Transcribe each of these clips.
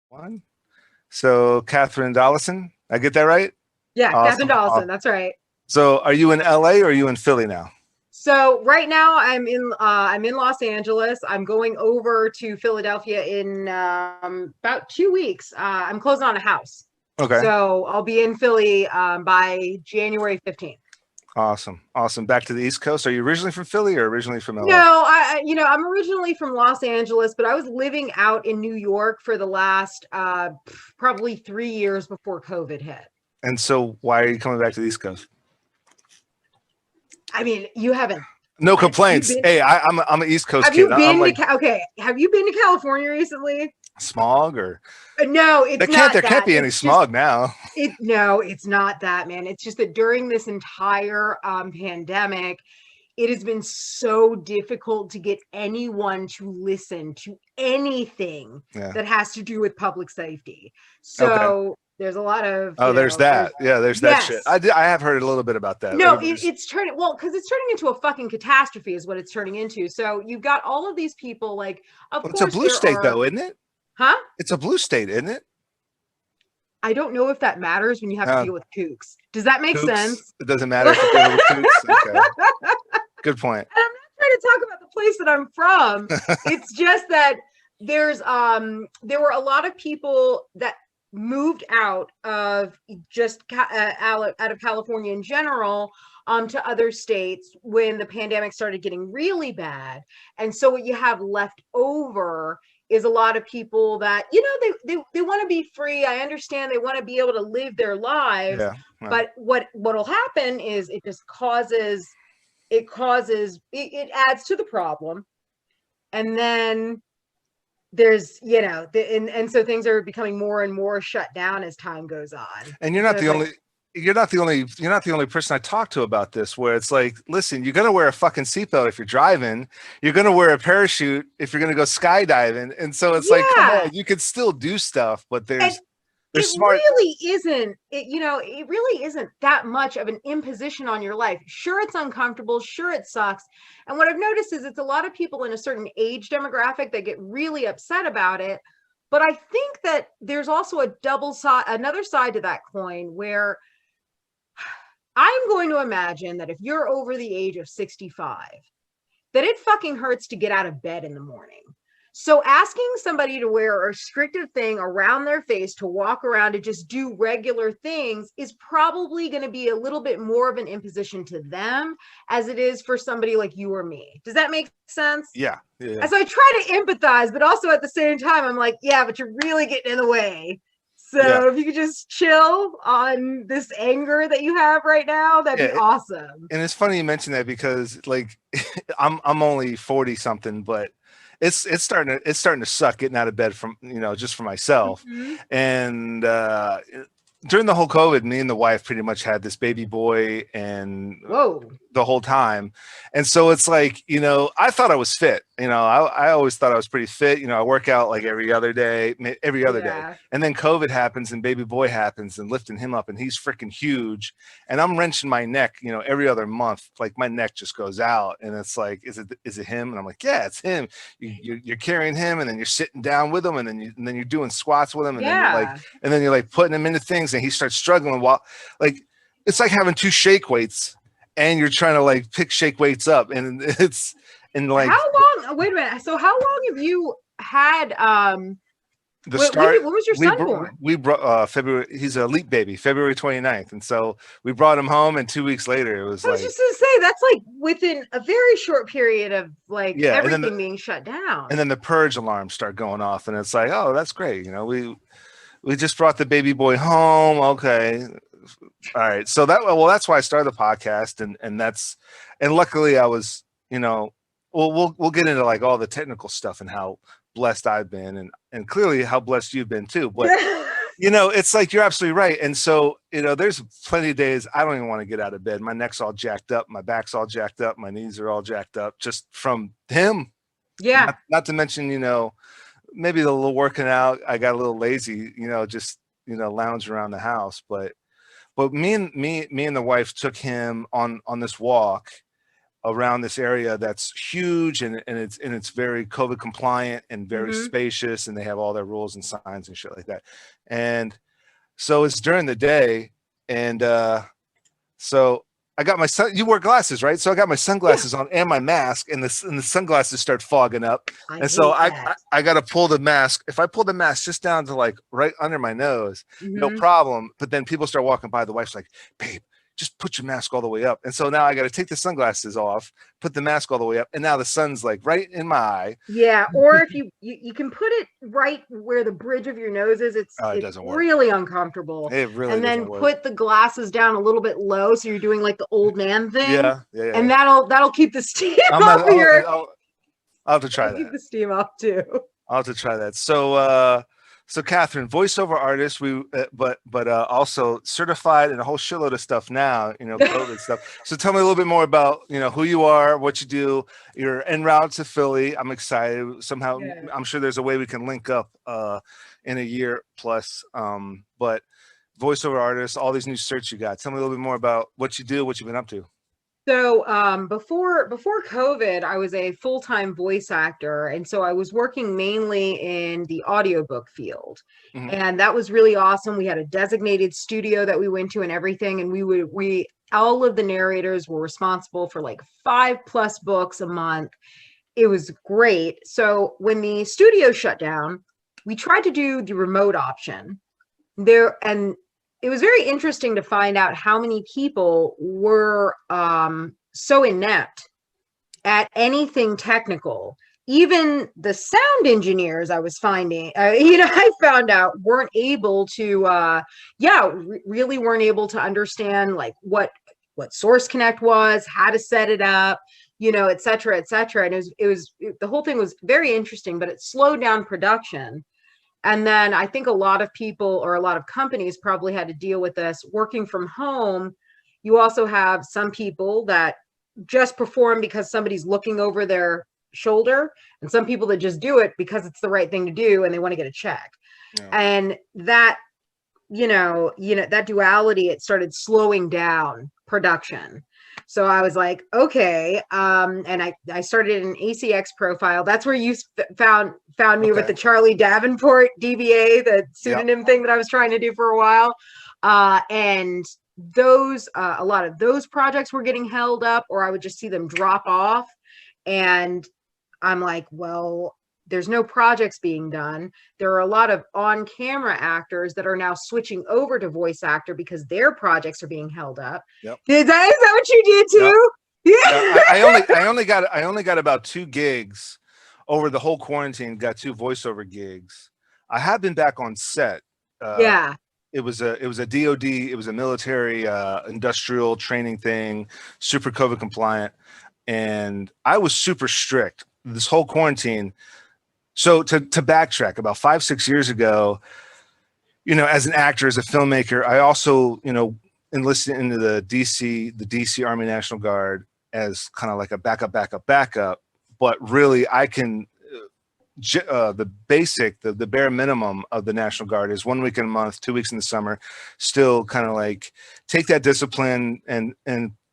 One. So Katherine Dollison, I get that right? Yeah, Catherine Awesome. Dollison. That's right. So are you in LA or are you in Philly now? So right now I'm in Los Angeles. I'm going over to Philadelphia in about 2 weeks. I'm closing on a house, Okay. so I'll be in Philly by January 15th. Awesome. Awesome. Back to the East Coast. Are you originally from Philly or originally from LA? No, I'm originally from Los Angeles, but I was living out in New York for the last probably 3 years before COVID hit. And so why are you coming back to the East Coast? I mean, you haven't. No Have you complaints. been? Hey, I'm an East Coast Have kid. you I'm been like to? Okay, have you been to California recently? smog or No, it's there not can't that. be any It's just smog now. no, it's not that, man. It's just that during this entire pandemic, it has been so difficult to get anyone to listen to anything Yeah. that has to do with public safety. Okay. So there's a lot of, Oh, there's there's that. Yeah, there's that shit. yes. I have heard a little bit about that. No, Everybody's it's turning well because it's turning into a fucking catastrophe, is what it's turning into. So you've got all of these people, like, of well, it's a course blue there state are, though, isn't it? huh? It's a blue state, isn't it? I don't know if that matters when you have to Uh, deal with kooks. Does that make Kooks. sense? It doesn't matter And if you're dealing with kooks. Okay. Good point. I'm not trying to talk about the place that I'm from. It's just that there were a lot of people that moved out of just out of California in general to other states when the pandemic started getting really bad. And so what you have left over is a lot of people that, they want to be free. I understand they want to be able to live their lives, Yeah. Yeah. but what'll happen is it adds to the problem. And then there's, and so things are becoming more and more shut down as time goes on. And you're So not it's the like, only you're not the only person I talk to about this, where it's like, listen, you're gonna wear a fucking seatbelt if you're driving, you're gonna wear a parachute if you're gonna go skydiving. And so it's like, come yeah. on, you can still do stuff, but And there's it smart. really isn't, it really isn't that much of an imposition on your life. Sure, it's uncomfortable. Sure, it sucks. And what I've noticed is it's a lot of people in a certain age demographic that get really upset about it. But I think that there's also another side to that coin where I'm going to imagine that if you're over the age of 65, that it fucking hurts to get out of bed in the morning. So asking somebody to wear a restrictive thing around their face to walk around to just do regular things is probably going to be a little bit more of an imposition to them as it is for somebody like you or me. Does that make sense? Yeah. Yeah. And so I try to empathize, but also at the same time, I'm like, yeah, but you're really getting in the way. So Yeah. if you could just chill on this anger that you have right now, that'd be awesome. And it's funny you mention that because, like, I'm only 40 something, but it's starting to suck getting out of bed from, just for myself. Mm-hmm. And during the whole COVID, me and the wife pretty much had this baby boy and Whoa. the whole time. And so it's like, I thought I was fit. I always thought I was pretty fit. I work out like every other day. And then COVID happens and baby boy happens and lifting him up and he's freaking huge. And I'm wrenching my neck, every other month, like my neck just goes out and it's like, is it him? And I'm like, yeah, it's him. You're carrying him and then you're sitting down with him and then you're doing squats with him. And then you're like putting him into things and he starts struggling while like, it's like having two shake weights and you're trying to like pick shake weights up and it's and like how long, wait a minute, so how long have you had when was your son born? We brought February, he's a leap baby, February 29th, and so we brought him home and 2 weeks later it was I was just gonna say that's like within a very short period of like everything being shut down. And then the purge alarms start going off and it's like, oh, that's great, we just brought the baby boy home. Okay. All right. So that's why I started the podcast and luckily I was, we'll get into like all the technical stuff and how blessed I've been and clearly how blessed you've been too. But it's like, you're absolutely right. And so, there's plenty of days I don't even want to get out of bed. My neck's all jacked up. My back's all jacked up. My knees are all jacked up just from him. Yeah. Not to mention, maybe a little working out. I got a little lazy, just, lounge around the house. But me and the wife took him on this walk around this area that's huge, and it's very COVID compliant and very spacious, and they have all their rules and signs and shit like that. And so it's during the day, and so I got my you wear glasses, right? So I got my sunglasses on and my mask, and the sunglasses start fogging up. And so I got to pull the mask. If I pull the mask just down to like right under my nose, no problem. But then people start walking by. The wife's like, babe, just put your mask all the way up. And so now I got to take the sunglasses off, put the mask all the way up. And now the sun's like right in my eye. Yeah. Or if you can put it right where the bridge of your nose is, it doesn't work. Really uncomfortable. It really and then work. Put the glasses down a little bit low. So you're doing like the old man thing. Yeah. And that'll keep the steam off of your. I'll have to try that. Keep the steam off too. I'll have to try that. So Catherine, voiceover artist, but also certified and a whole shitload of stuff now, COVID stuff. So tell me a little bit more about, who you are, what you do. You're en route to Philly. I'm excited. Somehow, I'm sure there's a way we can link up in a year plus. But voiceover artist, all these new certs you got. Tell me a little bit more about what you do, what you've been up to. So before COVID, I was a full-time voice actor. And so I was working mainly in the audiobook field. And that was really awesome. We had a designated studio that we went to and everything. And all of the narrators were responsible for like 5+ books a month. It was great. So when the studio shut down, we tried to do the remote option there. And it was very interesting to find out how many people were so inept at anything technical. Even the sound engineers I was finding, I found out weren't able to, really weren't able to understand like what Source Connect was, how to set it up, et cetera, et cetera. And the whole thing was very interesting, but it slowed down production. And then I think a lot of people or a lot of companies probably had to deal with this working from home. You also have some people that just perform because somebody's looking over their shoulder, and some people that just do it because it's the right thing to do and they want to get a check. Yeah. And that, that duality, it started slowing down production. So I was like, okay. And I started an ACX profile. That's where you found me with the Charlie Davenport DBA, the pseudonym thing that I was trying to do for a while. And those, a lot of those projects were getting held up, or I would just see them drop off. And I'm like, well, there's no projects being done. There are a lot of on-camera actors that are now switching over to voice actor because their projects are being held up. Yep. Is that what you did too? Yep. Yeah. I only got about 2 gigs over the whole quarantine. Got 2 voiceover gigs. I have been back on set. It was a DOD. It was a military industrial training thing, super COVID compliant, and I was super strict this whole quarantine. So to backtrack, about 5-6 years ago, as an actor, as a filmmaker, I also, enlisted into the DC Army National Guard as kind of like a backup. But really, I can, the bare minimum of the National Guard is 1 week in a month, 2 weeks in the summer, still kind of like take that discipline and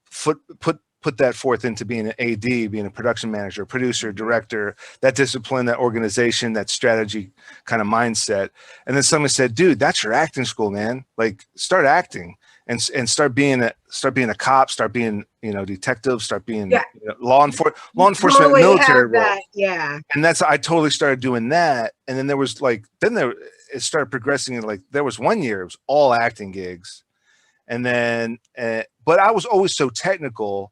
put that forth into being an AD, being a production manager, producer, director, that discipline, that organization, that strategy kind of mindset. And then someone said, dude, that's your acting school, man. Like start acting and start being a cop, start being, detective, start being law enforcement, totally military role. Yeah. And I totally started doing that. And then it started progressing. And like, there was 1 year, it was all acting gigs. And then, but I was always so technical,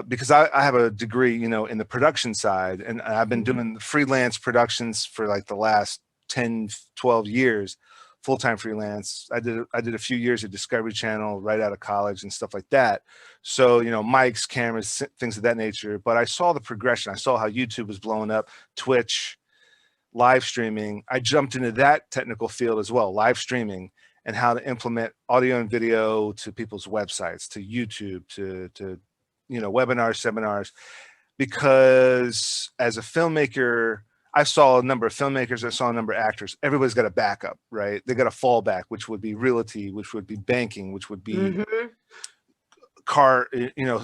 because I have a degree, in the production side, and I've been doing freelance productions for like the last 10, 12 years, full-time freelance. I did a few years at Discovery Channel right out of college and stuff like that. So, mics, cameras, things of that nature. But I saw the progression. I saw how YouTube was blowing up, Twitch, live streaming. I jumped into that technical field as well, live streaming, and how to implement audio and video to people's websites, to YouTube, to webinars, seminars, because as a filmmaker, I saw a number of filmmakers, I saw a number of actors. Everybody's got a backup, right? They got a fallback, which would be realty, which would be banking, which would be car,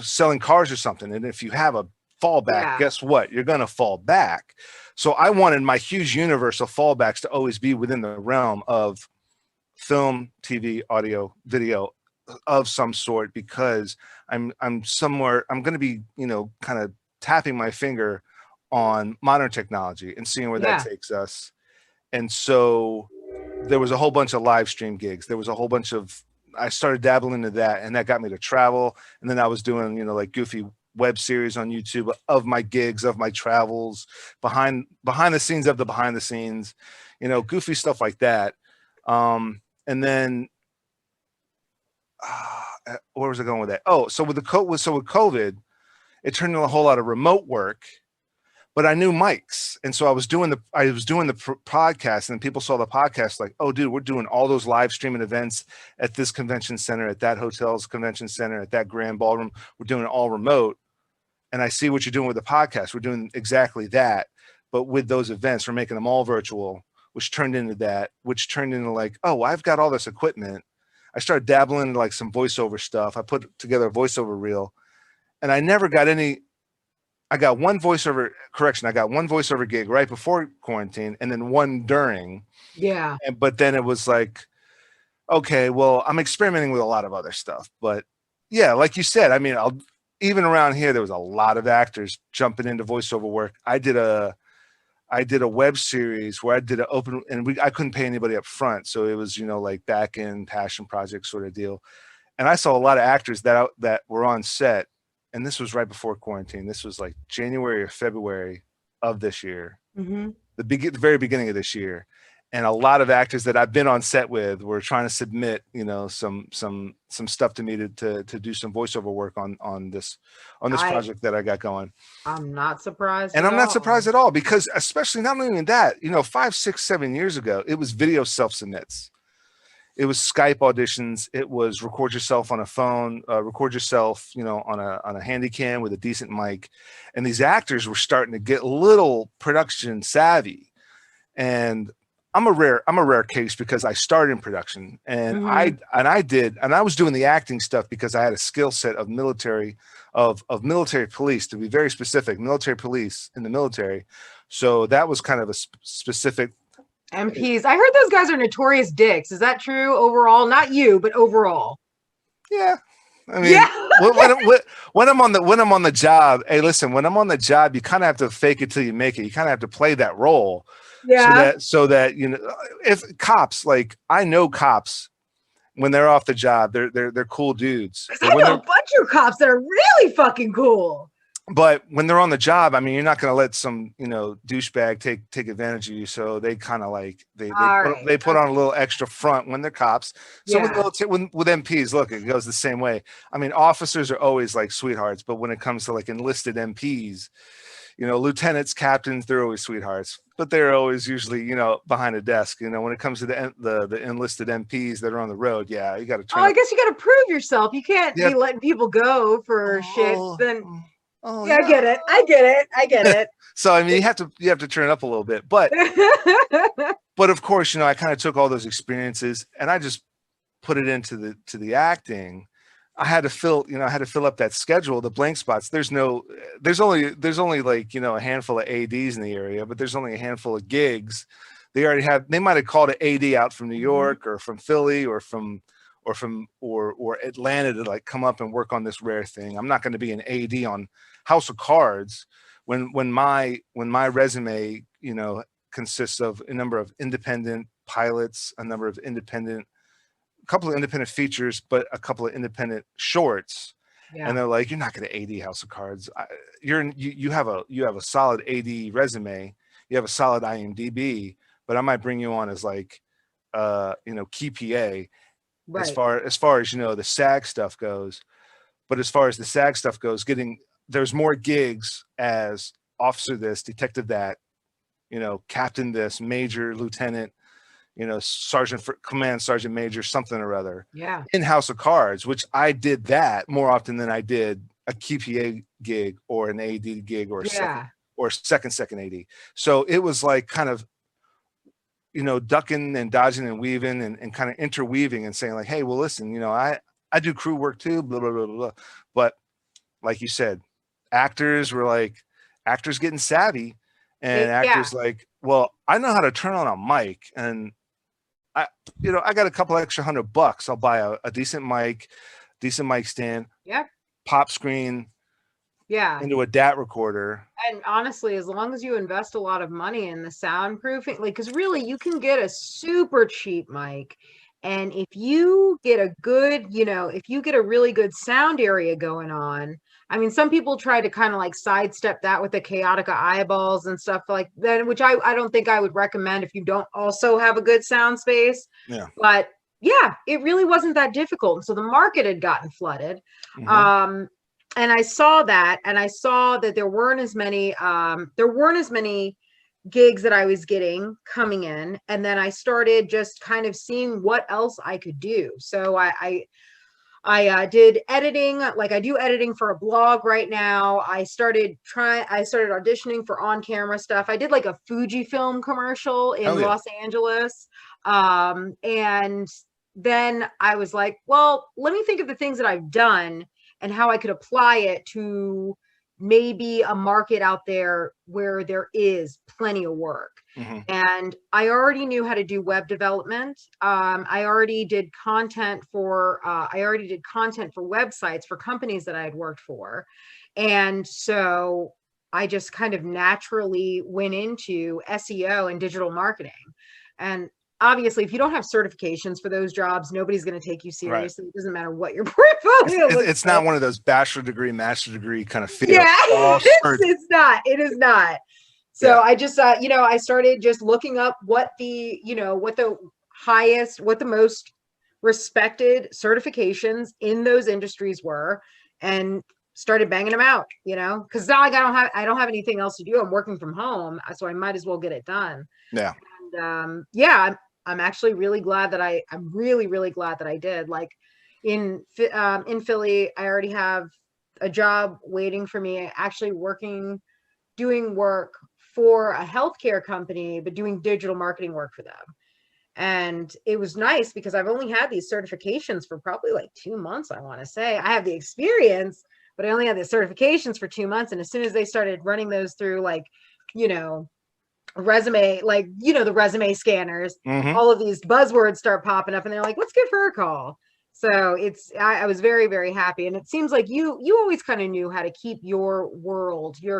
selling cars or something. And if you have a fallback, guess what? You're going to fall back. So I wanted my huge universe of fallbacks to always be within the realm of film, TV, audio, video of some sort, because I'm going to be, kind of tapping my finger on modern technology and seeing where that takes us. And so there was a whole bunch of live stream gigs. There was a whole bunch of, I started dabbling into that, and that got me to travel. And then I was doing, like goofy web series on YouTube of my gigs, of my travels, behind the scenes of the behind the scenes, goofy stuff like that. And then where was I going with that? Oh, so with COVID, it turned into a whole lot of remote work. But I knew mics, and so I was doing the podcast, and people saw the podcast like, oh, dude, we're doing all those live streaming events at this convention center, at that hotel's convention center, at that grand ballroom. We're doing it all remote, and I see what you're doing with the podcast. We're doing exactly that, but with those events, we're making them all virtual, which turned into like, oh, I've got all this equipment. I started dabbling into like some voiceover stuff. I put together a voiceover reel, and I never got any. I got one voiceover gig right before quarantine, and then one during. Yeah. But then it was like, okay, well, I'm experimenting with a lot of other stuff. But yeah, like you said, I mean, even around here, there was a lot of actors jumping into voiceover work. I did a web series where I did an open, and I couldn't pay anybody up front. So it was, like back end passion project sort of deal. And I saw a lot of actors that were on set. And this was right before quarantine. This was like January or February of this year, the very beginning of this year. And a lot of actors that I've been on set with were trying to submit, some stuff to me to do some voiceover work on this project that I got going. I'm not surprised. And I'm not surprised at all, because especially not only that, 5, 6, 7 years ago, it was video self-submits. It was Skype auditions. It was record yourself on a phone, record yourself, on a handy cam with a decent mic. And these actors were starting to get a little production savvy. And I'm a rare case, because I started in production, and I was doing the acting stuff because I had a skill set of military police, to be very specific, military police in the military. So that was kind of a specific. MPs. I heard those guys are notorious dicks. Is that true overall? Not you, but overall. Yeah. I mean, when I'm on the job, hey, listen, when I'm on the job, you kind of have to fake it till you make it. You kind of have to play that role. Yeah. So that if cops, like, I know cops, when they're off the job, they're cool dudes. I know a bunch of cops that are really fucking cool. But when they're on the job, I mean, you're not going to let some, douchebag take advantage of you. So they kind of like, they put on a little extra front when they're cops. So with MPs, look, it goes the same way. I mean, officers are always like sweethearts, but when it comes to like enlisted MPs, lieutenants, captains, they're always sweethearts, but they're always usually, behind a desk. When it comes to the enlisted MPs that are on the road, yeah, you got to turn. I guess you got to prove yourself. You can't be letting people go for shit. Then. Oh, yeah, no. I get it. So I mean, you have to turn it up a little bit, but of course, I kind of took all those experiences and I just put it into the acting. I had to fill up that schedule, the blank spots. There's only like, a handful of ADs in the area, but there's only a handful of gigs. They might have called an AD out from New York or from Philly or Atlanta to like come up and work on this rare thing. I'm not going to be an AD on House of Cards when my resume, consists of a number of independent pilots, a couple of independent features, but a couple of independent shorts. Yeah. And they're like, you're not going to AD House of Cards. You have a solid AD resume. You have a solid IMDb, but I might bring you on as like, key PA. Right. As far as the SAG stuff goes, but as far as the SAG stuff goes, there's more gigs as officer this, detective that, captain this, major, lieutenant, sergeant, command sergeant major, something or other. Yeah. In House of Cards, which I did that more often than I did a key PA gig or an AD gig or second AD. So it was like kind of, ducking and dodging and weaving and kind of interweaving and saying like, hey, well, listen, I do crew work too, blah, blah, blah, blah. But like you said, actors getting savvy, and actors like, well, I know how to turn on a mic, and I got a couple extra $100. I'll buy a decent mic stand, pop screen, into a DAT recorder. And honestly, as long as you invest a lot of money in the soundproofing, like, because really you can get a super cheap mic. And if you get a good, if you get a really good sound area going on, I mean, some people try to kind of like sidestep that with the chaotic eyeballs and stuff like that, which I don't think I would recommend if you don't also have a good sound space. Yeah. But yeah, it really wasn't that difficult. And so the market had gotten flooded. Mm-hmm. And I saw that, and I saw that there weren't as many gigs that I was getting coming in. And then I started just kind of seeing what else I could do. So I did editing, like I do editing for a blog right now. I started auditioning for on-camera stuff. I did like a Fujifilm commercial in Los Angeles. And then I was like, well, let me think of the things that I've done and how I could apply it to maybe a market out there where there is plenty of work. Mm-hmm. And I already knew how to do web development. I already did content for websites for companies that I had worked for. And so I just kind of naturally went into SEO and digital marketing. And obviously, if you don't have certifications for those jobs, nobody's going to take you seriously. Right. It doesn't matter what your portfolio looks It's not one of those bachelor degree, master degree kind of fields. Yeah, it's not. It is not. So I just, I started just looking up what the most respected certifications in those industries were, and started banging them out, because now I don't have anything else to do. I'm working from home, so I might as well get it done. Yeah. And I'm actually really glad that I'm really, really glad that I did. Like in Philly, I already have a job waiting for me, actually doing work for a healthcare company, but doing digital marketing work for them. And it was nice because I've only had these certifications for probably like 2 months. I want to say I have the experience, but I only had the certifications for 2 months. And as soon as they started running those through, like, resume, like, the resume scanners, mm-hmm. all of these buzzwords start popping up, and they're like, let's give her a call. So I was very, very happy. And it seems like you always kind of knew how to keep your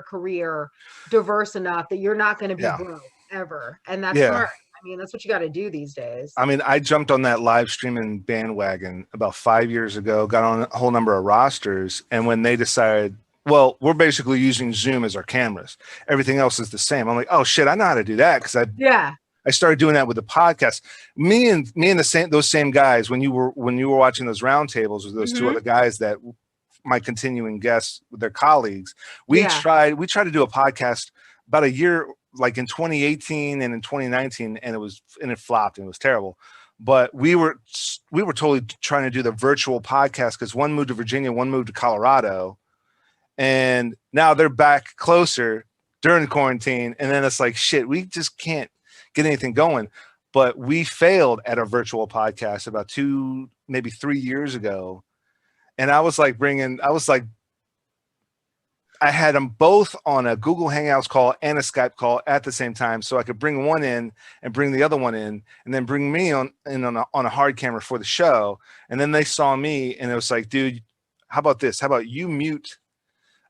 career diverse enough that you're not going to be broke ever. And that's smart. I mean, that's what you got to do these days. I mean, I jumped on that live streaming bandwagon about 5 years ago, got on a whole number of rosters. And when they decided, well, we're basically using Zoom as our cameras, everything else is the same, I'm like, oh shit, I know how to do that. Cause I started doing that with the podcast. Me and those same guys, when you were watching those roundtables with those mm-hmm. two other guys, that my continuing guests with their colleagues, we tried to do a podcast about a year, like in 2018 and in 2019, and it flopped and it was terrible. But we were totally trying to do the virtual podcast, because one moved to Virginia, one moved to Colorado, and now they're back closer during quarantine. And then it's like, shit, we just can't get anything going. But we failed at a virtual podcast about 2, maybe 3 years ago. And I had them both on a Google Hangouts call and a Skype call at the same time, so I could bring one in and bring the other one in, and then bring me on a hard camera for the show. And then they saw me, and it was like, dude, how about this? How about you mute?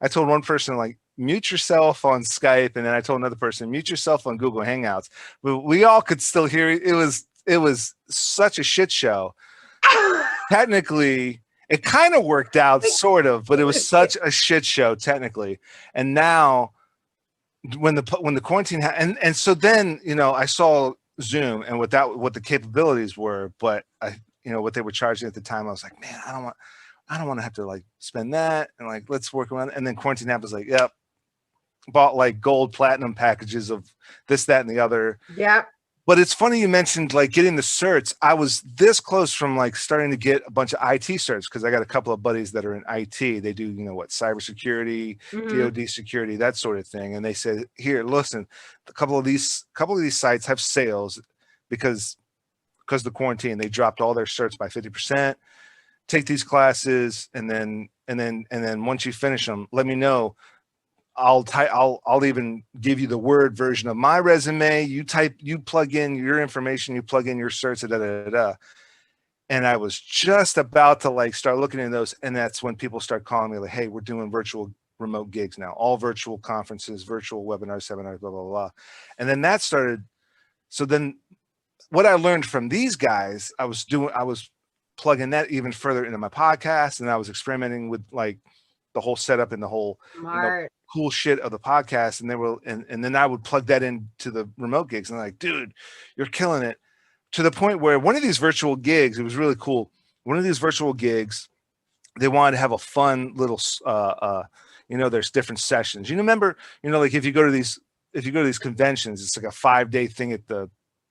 I told one person, like, mute yourself on Skype, and then I told another person, mute yourself on Google Hangouts. But we all could still hear it. It was such a shit show. Technically, it kind of worked out, sort of, but it was such a shit show technically. And now, when the quarantine and so then, I saw Zoom and what the capabilities were, but what they were charging at the time, I was like, man, I don't want to have to like spend that, and like, let's work around. And then quarantine happened, was like, yep, bought like gold platinum packages of this, that, and the other. Yeah. But it's funny you mentioned like getting the certs. I was this close from like starting to get a bunch of IT certs, because I got a couple of buddies that are in IT. They do, cybersecurity, mm-hmm. DoD security, that sort of thing. And they said, here, listen, a couple of these sites have sales because of the quarantine. They dropped all their certs by 50%. take these classes, and then once you finish them, let me know. I'll even give you the Word version of my resume. You plug in your information, you plug in your certs, da da da da. And I was just about to like start looking at those, and that's when people start calling me like, "Hey, we're doing virtual remote gigs now, all virtual conferences, virtual webinars, seminars, blah blah blah." And then that started. So then, what I learned from these guys, I was plugging that even further into my podcast, and I was experimenting with like the whole setup and the whole cool shit of the podcast. And they were, and then I would plug that into the remote gigs, and I'm like, "Dude, you're killing it." To the point where one of these virtual gigs, it was really cool. One of these virtual gigs, they wanted to have a fun little, there's different sessions. You remember, like if you go to these conventions, it's like a 5-day thing at the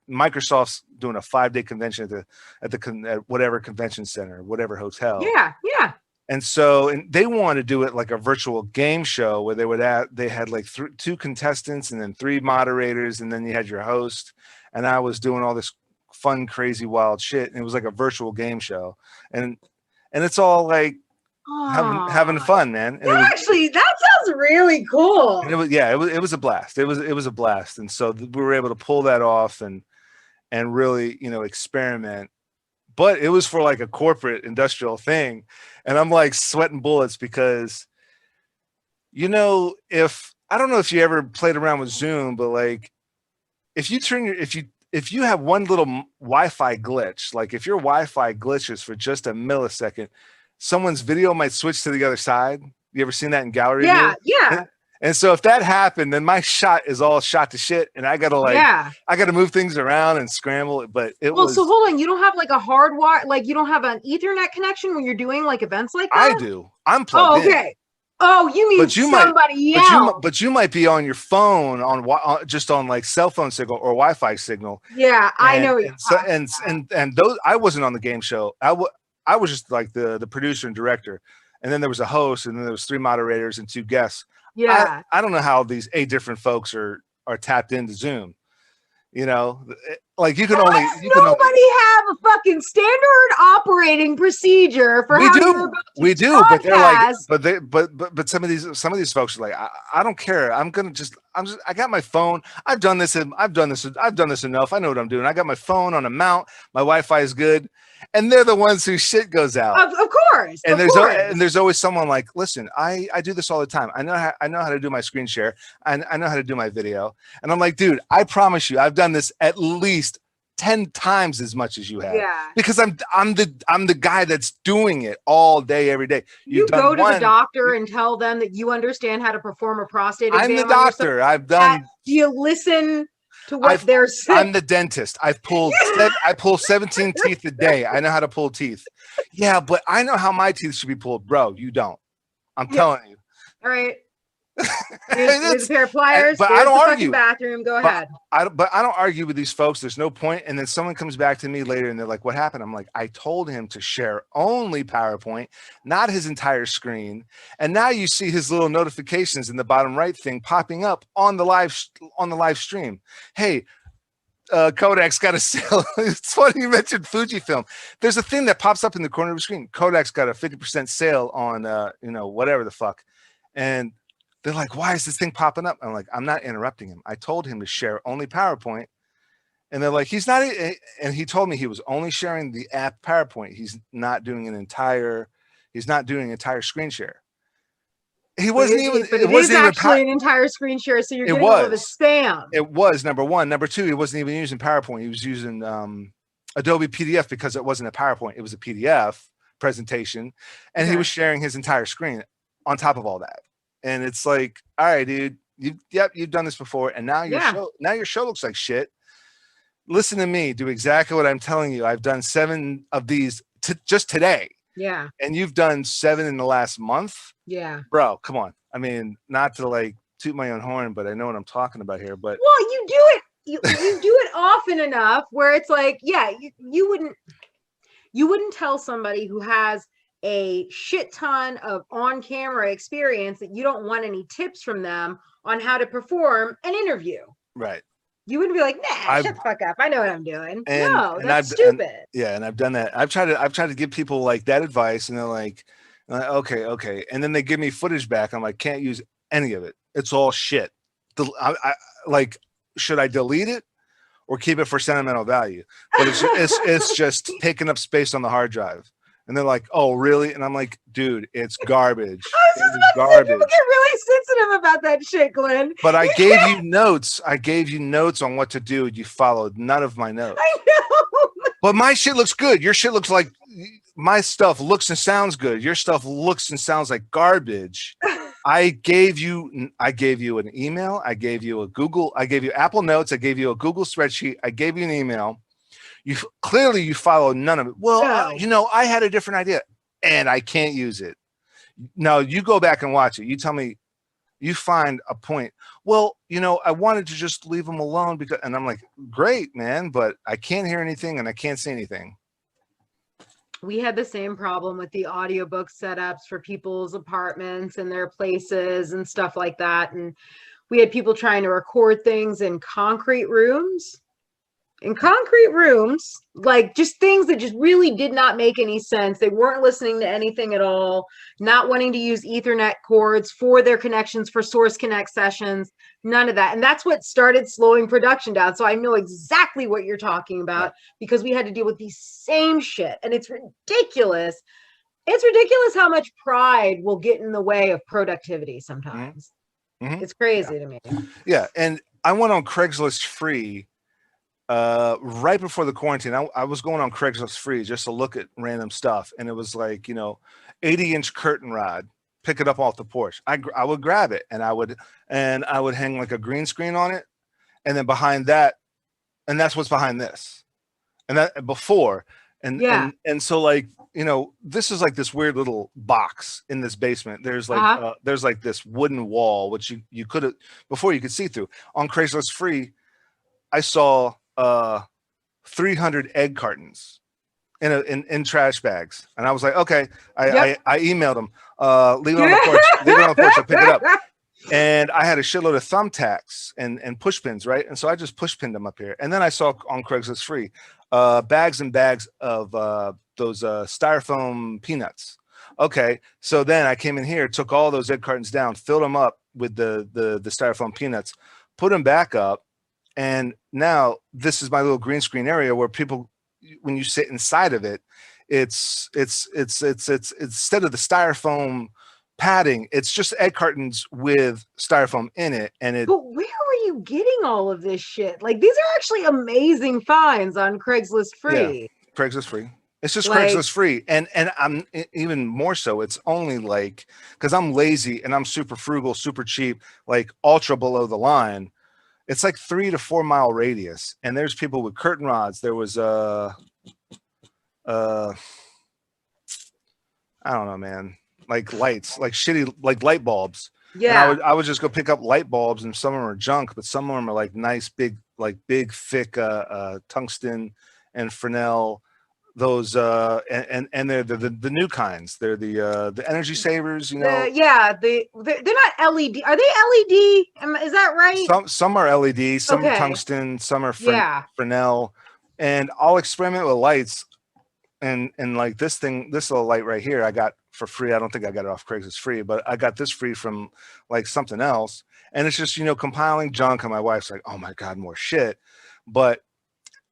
Microsoft's doing a 5-day convention at whatever convention center, whatever hotel. Yeah, yeah. And so, and they wanted to do it like a virtual game show where they had like 2 contestants and then 3 moderators, and then you had your host. And I was doing all this fun, crazy, wild shit, and it was like a virtual game show, and it's all like having fun, man. And that sounds really cool. And it was a blast. It was a blast, and so we were able to pull that off and really experiment. But it was for like a corporate industrial thing, and I'm like sweating bullets because if I don't know if you ever played around with Zoom, but like if you have one little Wi-Fi glitch, like if your Wi-Fi glitches for just a millisecond, someone's video might switch to the other side. You ever seen that in gallery view? Yeah, yeah. And so if that happened, then my shot is all shot to shit, and I gotta move things around and scramble it. But so hold on, you don't have like a hard wire, like you don't have an Ethernet connection when you're doing like events like that? I do. I'm plugged in. Okay. Oh, you mean somebody else? But you might be on your phone just on like cell phone signal or Wi-Fi signal. Yeah, I know. And those, I wasn't on the game show. I was just like the producer and director, and then there was a host, and then there was 3 moderators and 2 guests. Yeah, I don't know how these 8 different folks are tapped into Zoom. Like nobody have a fucking standard operating procedure for we do, but they're like, but some of these folks are like, I don't care. I got my phone. I've done this enough. I know what I'm doing. I got my phone on a mount. My Wi-Fi is good. And they're the ones whose shit goes out. Of course. And there's always someone like, listen, I do this all the time. I know how to do my screen share. I know how to do my video. And I'm like, dude, I promise you, I've done this at least 10 times as much as you have. Yeah. Because I'm the guy that's doing it all day, every day. You go to the doctor and tell them that you understand how to perform a prostate exam. I'm the doctor. I've done. Do you listen to what they're saying? I'm the dentist. I pull 17 teeth a day. I know how to pull teeth. Yeah, but I know how my teeth should be pulled, bro. You don't. I'm telling you. All right. There's a pair of pliers. But I don't argue. Bathroom. Go ahead. But I don't argue with these folks. There's no point. And then someone comes back to me later and they're like, "What happened?" I'm like, "I told him to share only PowerPoint, not his entire screen." And now you see his little notifications in the bottom right thing popping up on the live stream. Hey, Kodak's got a sale. It's funny you mentioned Fujifilm. There's a thing that pops up in the corner of the screen. Kodak's got a 50% sale on whatever the fuck. And they're like, "Why is this thing popping up?" I'm like, "I'm not interrupting him. I told him to share only PowerPoint." And they're like, "He's not," and he told me he was only sharing the app PowerPoint. He's not doing an entire screen share. He wasn't even. It wasn't actually an entire screen share, so you're getting all of his spam. It was number one. Number two, he wasn't even using PowerPoint. He was using Adobe PDF because it wasn't a PowerPoint. It was a PDF presentation, and he was sharing his entire screen on top of all that. And it's like, all right, dude, you've done this before, and now your show looks like shit. Listen to me, do exactly what I'm telling you. I've done 7 of these just today. Yeah. And you've done 7 in the last month. Yeah. Bro, come on. I mean, not to like toot my own horn, but I know what I'm talking about here. But you do it. You do it often enough where it's like, yeah, you wouldn't tell somebody who has a shit ton of on-camera experience that you don't want any tips from them on how to perform an interview. Right. You wouldn't be like, nah, shut the fuck up. I know what I'm doing. No, that's stupid. And I've done that. I've tried to give people like that advice, and they're like, okay. And then they give me footage back. I'm like, can't use any of it. It's all shit. Like, should I delete it or keep it for sentimental value? But it's just taking up space on the hard drive. And they're like, oh, really? And I'm like, dude, it's garbage. I was just about to say, people get really sensitive about that shit, Glenn. But I gave you notes. I gave you notes on what to do. You followed none of my notes. I know. But my shit looks good. Your shit looks like, my stuff looks and sounds good. Your stuff looks and sounds like garbage. I gave you an email. I gave you Apple Notes. I gave you a Google spreadsheet. I gave you an email. You follow none of it. Well, no. I had a different idea and I can't use it. No, you go back and watch it. You tell me, you find a point. Well, I wanted to just leave them alone and I'm like, great, man, but I can't hear anything and I can't see anything. We had the same problem with the audiobook setups for people's apartments and their places and stuff like that. And we had people trying to record things in concrete rooms. Like just things that just really did not make any sense. They weren't listening to anything at all, not wanting to use Ethernet cords for their connections for Source Connect sessions, none of that. And that's what started slowing production down. So I know exactly what you're talking about because we had to deal with the same shit. And it's ridiculous. It's ridiculous how much pride will get in the way of productivity sometimes. Mm-hmm. It's crazy to me. Yeah. And I went on Craigslist free right before the quarantine. I was going on Craigslist free just to look at random stuff, and it was like 80-inch curtain rod, pick it up off the porch. I would grab it and I would hang like a green screen on it, and then behind that, and that's what's behind this, and that before, and so like this is like this weird little box in this basement. There's like there's like this wooden wall which you could before you could see through. On Craigslist free, I saw 300 egg cartons in trash bags, and I was like, okay. I emailed them, leave it on the porch, I'll pick it up. And I had a shitload of thumbtacks and push pins, right? And so I just push pinned them up here. And then I saw on Craigslist free bags and bags of those styrofoam peanuts. Okay, so then I came in here, took all those egg cartons down, filled them up with the styrofoam peanuts, put them back up. And now this is my little green screen area where people, when you sit inside of it, it's instead of the styrofoam padding, it's just egg cartons with styrofoam in it. But where were you getting all of this shit? Like, these are actually amazing finds on Craigslist free. Yeah, Craigslist free. It's just like, Craigslist free. And I'm even more so, it's only like, because I'm lazy and I'm super frugal, super cheap, like ultra below the line. It's like 3 to 4 mile radius, and there's people with curtain rods. There was I don't know, man, like lights, like shitty, like light bulbs. Yeah, and I would just go pick up light bulbs, and some of them are junk, but some of them are like nice, big, thick tungsten and Fresnel. Those and they're the new kinds. They're the energy savers, they're not LED. Are they LED? Is that right? Some are LED, some are tungsten, some are Fresnel. And I'll experiment with lights, and like this little light right here I got for free. I don't think I got it off Craigslist free, but I got this free from like something else. And it's just compiling junk, and my wife's like, oh my god, more shit. But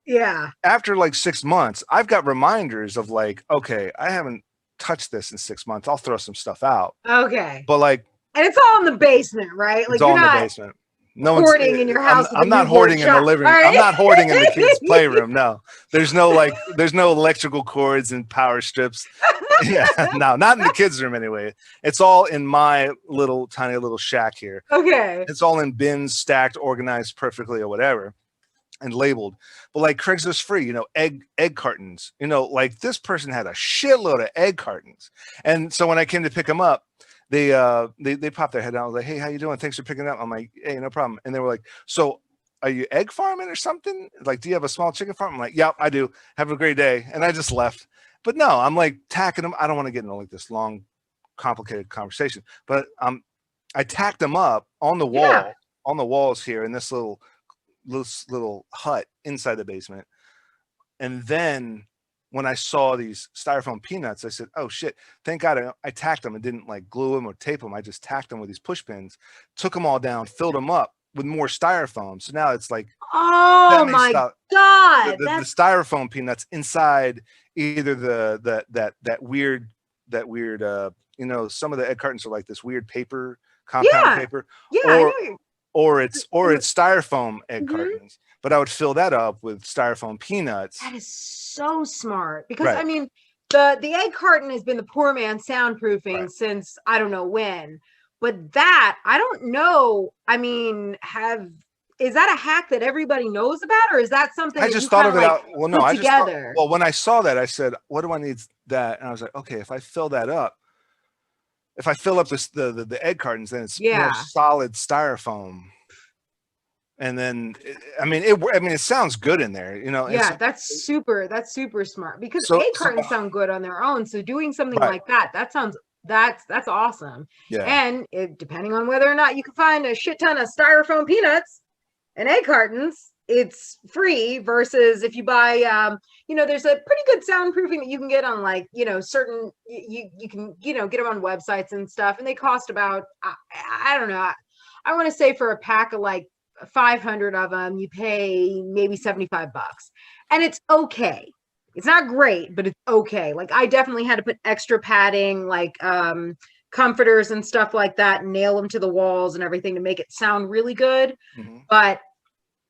yeah, after like 6 months, I've got reminders of like, okay, I haven't touched this in 6 months. I'll throw some stuff out. Okay. But like, and it's all in the basement, right? Like, it's all in the basement. No one's hoarding in your house. I'm not hoarding in the living room. Right? I'm not hoarding in the kids' playroom. No, there's no electrical cords and power strips. Yeah, no, not in the kids' room anyway. It's all in my tiny little shack here. Okay. It's all in bins, stacked, organized perfectly, or whatever, and labeled. But like Craigslist free, egg cartons, like this person had a shitload of egg cartons. And so when I came to pick them up, they popped their head down. I was like, hey, how you doing? Thanks for picking it up. I'm like, hey, no problem. And they were like, so are you egg farming or something? Like, do you have a small chicken farm? I'm like, yeah, I do. Have a great day. And I just left. But no, I'm like tacking them. I don't want to get into like this long, complicated conversation, but I tacked them up on the wall, on the walls here in this little little hut inside the basement. And then when I saw these styrofoam peanuts, I said, oh shit, thank God I tacked them and didn't like glue them or tape them. I just tacked them with these push pins, took them all down, filled them up with more styrofoam. So now it's like, oh my God, the styrofoam peanuts inside either that weird, you know, some of the egg cartons are like this weird paper, compound paper, or it's styrofoam egg cartons. But I would fill that up with styrofoam peanuts. That is so smart, because I mean, the egg carton has been the poor man's soundproofing since I don't know when. But that, I don't know. I mean, is that a hack that everybody knows about, or is that something I just thought of it out? Well, no, well, when I saw that, I said, what do I need that? And I was like, okay, if I fill that up, if I fill up the egg cartons, then it's more solid styrofoam. And then, I mean, it sounds good in there, you know. Yeah, that's super smart, because egg cartons sound good on their own. So doing something like that's awesome. Yeah. And depending on whether or not you can find a shit ton of styrofoam peanuts and egg cartons, it's free, versus if you buy, you know, there's a pretty good soundproofing that you can get on, like, you know, certain, you can, you know, get them on websites and stuff, and they cost about, I don't know, I want to say for a pack of like 500 of them, you pay maybe $75, and it's okay. It's not great, but it's okay. Like, I definitely had to put extra padding, like comforters and stuff like that, and nail them to the walls and everything to make it sound really good. But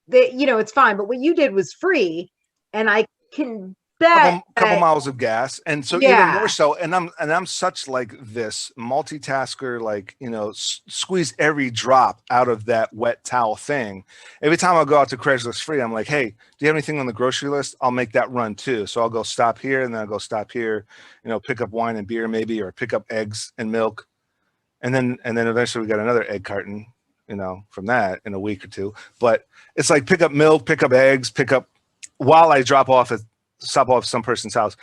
you know, it's fine. But what you did was free, and I can bet couple miles of gas. And so even more so, and I'm such like this multitasker, like, you know, squeeze every drop out of that wet towel thing. Every time I go out to Craigslist Free, I'm like, hey, do you have anything on the grocery list? I'll make that run too. So I'll go stop here, and then I'll go stop here, you know, pick up wine and beer maybe, or pick up eggs and milk. And then eventually we got another egg carton, you know, from that in a week or two. But it's like pick up milk, pick up eggs, pick up while I stop off at some person's house.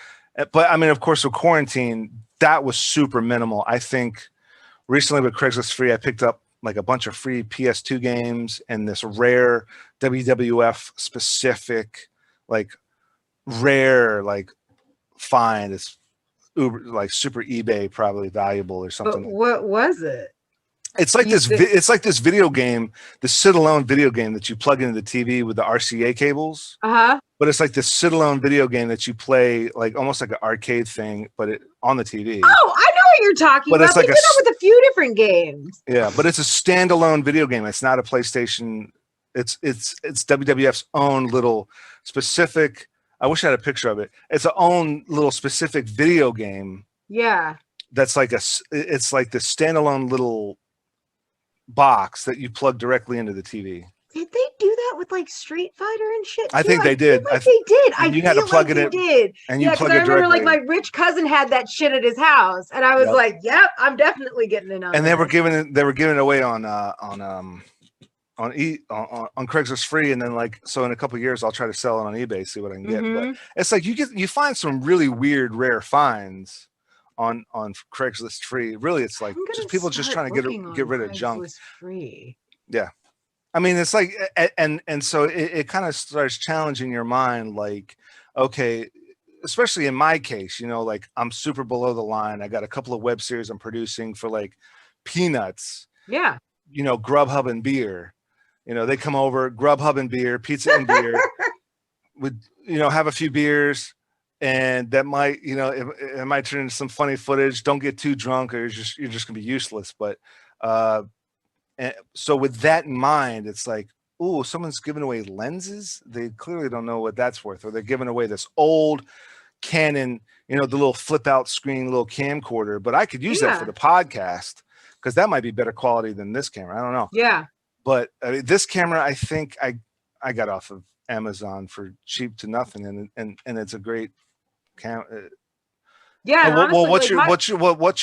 But I mean, of course, with quarantine, that was super minimal. I think recently with Craigslist Free, I picked up like a bunch of free PS2 games and this rare WWF specific, like rare, like find. It's like super eBay, probably valuable or something. But what was it? It's like it's like this video game, the sit-alone video game that you plug into the TV with the RCA cables. But it's like this sit-alone video game that you play, like almost like an arcade thing, but on the TV. Oh, I know what you're talking about. It's like with a few different games. Yeah, but it's a standalone video game. It's not a PlayStation. It's WWF's own little specific. I wish I had a picture of it. It's a own little specific video game. Yeah. That's like it's like the standalone little box that you plug directly into the TV. Did they do that with like Street Fighter and shit too? I think they did. Like they did. You had to plug it in. Did. And you plug I it remember directly. like my rich cousin had that shit at his house, and I was like, "Yep, I'm definitely getting it on." And they were giving it away on Craigslist Free, and then like, so in a couple of years I'll try to sell it on eBay, see what I can get. But it's like you find some really weird rare finds on Craigslist Free. Really, it's like just people just trying to get rid of junk. Free. Yeah. I mean, it's like, and so it kind of starts challenging your mind, like, okay, especially in my case, you know, like I'm super below the line. I got a couple of web series I'm producing for like peanuts. Yeah. You know, Grubhub and beer. You know, they come over, Grubhub and beer, pizza and beer. Would, you know, have a few beers, and that might, you know, it might turn into some funny footage. Don't get too drunk, or you're just gonna be useless. But and so with that in mind, it's like, oh, someone's giving away lenses. They clearly don't know what that's worth, or they're giving away this old Canon, you know, the little flip out screen, little camcorder. But I could use that for the podcast, because that might be better quality than this camera. I don't know. Yeah. But I mean, this camera, I think I got off of Amazon for cheap to nothing, and it's a great camera. Yeah. Well, what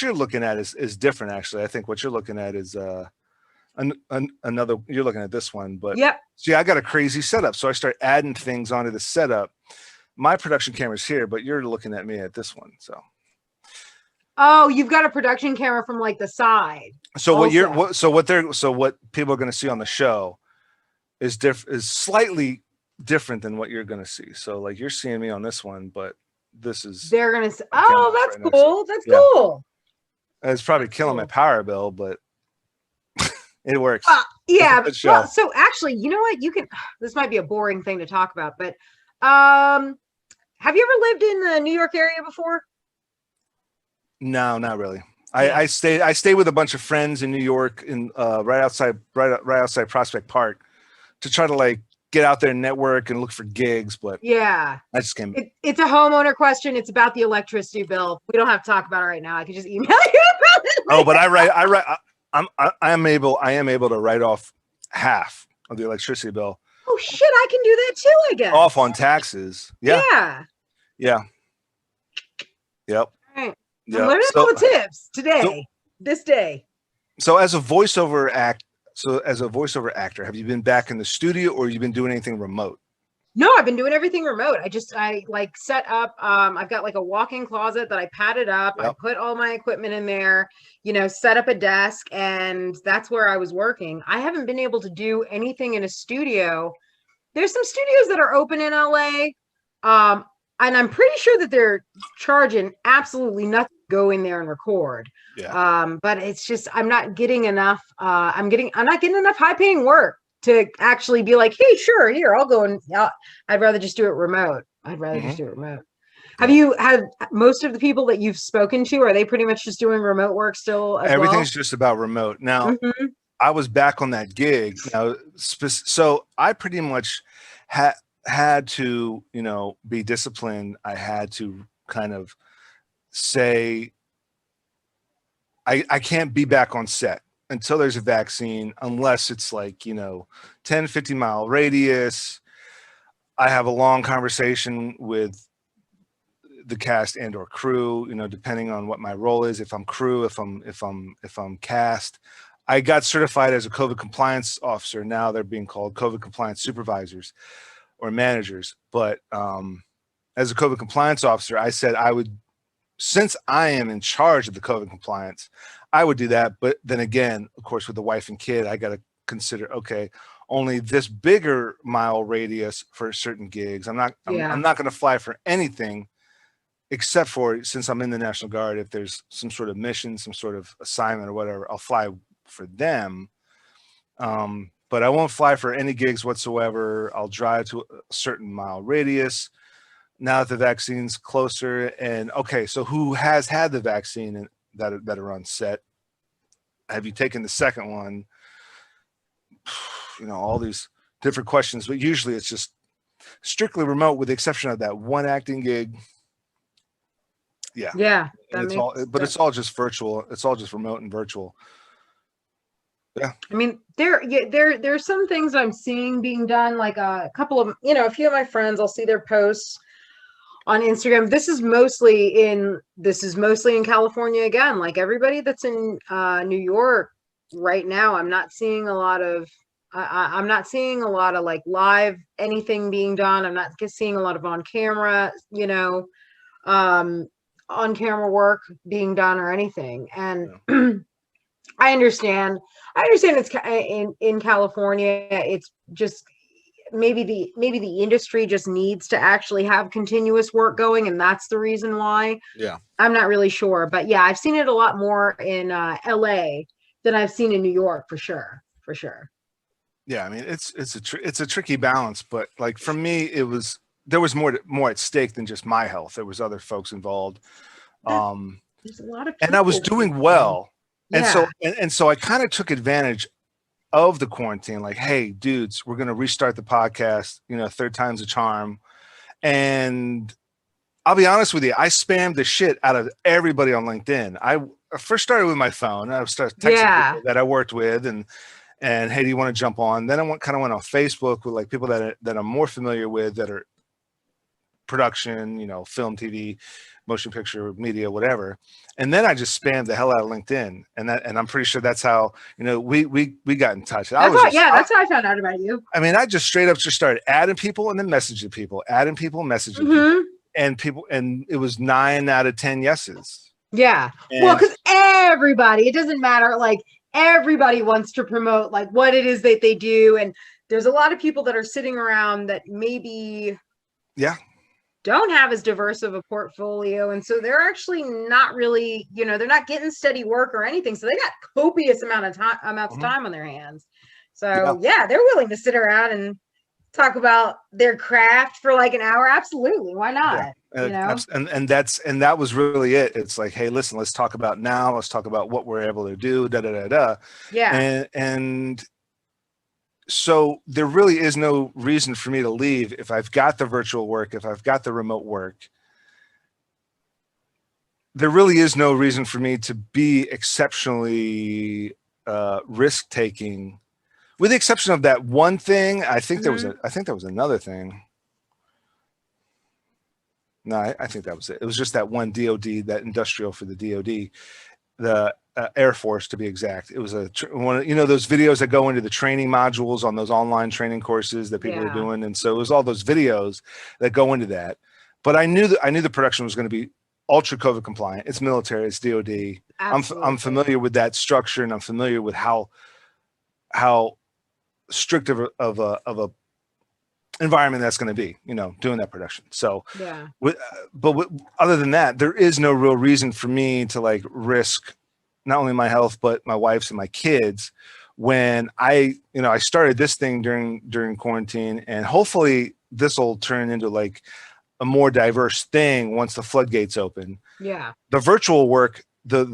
you're looking at is different, actually. I think what you're looking at is another. You're looking at this one, but see, I got a crazy setup, so I start adding things onto the setup. My production camera's here, but you're looking at me at this one, so. Oh, you've got a production camera from like the side. So what people are going to see on the show is slightly different than what you're going to see. So like you're seeing me on this one, but this is they're going to that's right cool. That's cool. It's probably killing my power bill, but it works. Yeah. Well, so actually, you know what? This might be a boring thing to talk about, but have you ever lived in the New York area before? No, not really. I stayed with a bunch of friends in New York in right outside Prospect Park to try to like get out there and network and look for gigs, but yeah, I just came. It's a homeowner question. It's about the electricity bill. We don't have to talk about it right now. I can just email you about it. Oh, but I am able to write off half of the electricity bill. Oh shit, I can do that too, I guess. Off on taxes. Yeah. Yeah. Yep. All right. I'm learning all the tips today, this day. So as a voiceover actor, have you been back in the studio or have you been doing anything remote? No, I've been doing everything remote. I like set up, I've got like a walk-in closet that I padded up. Yep. I put all my equipment in there, set up a desk, and that's where I was working. I haven't been able to do anything in a studio. There's some studios that are open in LA. And I'm pretty sure that they're charging absolutely nothing to go in there and record. Yeah. But it's just, I'm not getting enough, I'm not getting enough high paying work to actually be like, hey, sure, here, I'll go and I'd rather just do it remote. Have most of the people that you've spoken to, are they pretty much just doing remote work still? Everything's just about remote. Now, I was back on that gig. Now, so I pretty much had to, be disciplined. I had to kind of say, I can't be back on set until there's a vaccine, unless it's like, 10, 50 mile radius. I have a long conversation with the cast and or crew, depending on what my role is. If I'm crew, if I'm cast. I got certified as a COVID compliance officer. Now they're being called COVID compliance supervisors or managers. But as a COVID compliance officer, I said I would, since I am in charge of the COVID compliance, I would do that. But then again, of course, with the wife and kid, I got to consider, okay, only this bigger mile radius for certain gigs. I'm not going to fly for anything except for, since I'm in the National Guard, if there's some sort of mission, some sort of assignment or whatever, I'll fly for them. But I won't fly for any gigs whatsoever. I'll drive to a certain mile radius. Now that the vaccine's closer, and okay, so who has had the vaccine and that are on set? Have you taken the second one? All these different questions, but usually it's just strictly remote, with the exception of that one acting gig. Yeah. It's all just virtual. It's all just remote and virtual. Yeah. I mean, there's some things I'm seeing being done, like a couple of, a few of my friends, I'll see their posts on Instagram. This is mostly in California again. Like everybody that's in New York right now, I'm not seeing a lot of like live anything being done. I'm not seeing a lot of on camera, on camera work being done or anything. And I understand it's in California. It's just maybe the industry just needs to actually have continuous work going, and that's the reason why. Yeah, I'm not really sure, but yeah, I've seen it a lot more in LA than I've seen in New York, for sure. Yeah, I mean, it's a tricky balance, but like for me, there was more at stake than just my health. There was other folks involved. There's a lot of people, and I was doing well. Yeah. And so I kind of took advantage of the quarantine. Like, hey, dudes, we're going to restart the podcast, third time's a charm. And I'll be honest with you, I spammed the shit out of everybody on LinkedIn. I first started with my phone. I started texting people that I worked with and hey, do you want to jump on? Then I kind of went on Facebook with like people that I'm more familiar with, that are production, film, TV, motion picture, media, whatever. And then I just spammed the hell out of LinkedIn, and I'm pretty sure that's how we got in touch. That's how I found out about you. I mean, I just straight up just started adding people and then messaging people, people, and it was 9 out of 10 yeses. Yeah, well, because everybody, it doesn't matter, like everybody wants to promote like what it is that they do, and there's a lot of people that are sitting around that maybe don't have as diverse of a portfolio, and so they're actually not really, they're not getting steady work or anything, so they got copious amounts of time on their hands. So yeah, they're willing to sit around and talk about their craft for like an hour. Absolutely, why not? And that was really it. It's like, hey, listen, let's talk about now. Let's talk about what we're able to do. Yeah. And so there really is no reason for me to leave if I've got the virtual work, if I've got the remote work. There really is no reason for me to be exceptionally risk-taking, with the exception of that one thing. I think there was another thing. No, I think that was it. It was just that one DOD, that industrial for the DOD, the Air Force to be exact. It was one, those videos that go into the training modules on those online training courses that people are doing. And so it was all those videos that go into that. But I knew the production was going to be ultra COVID compliant. It's military, it's DOD. I'm familiar with that structure, and I'm familiar with how strict of a environment that's going to be, doing that production. So other than that, there is no real reason for me to like risk not only my health but my wife's and my kids when I started this thing during quarantine, and hopefully this will turn into like a more diverse thing once the floodgates open. The virtual work, the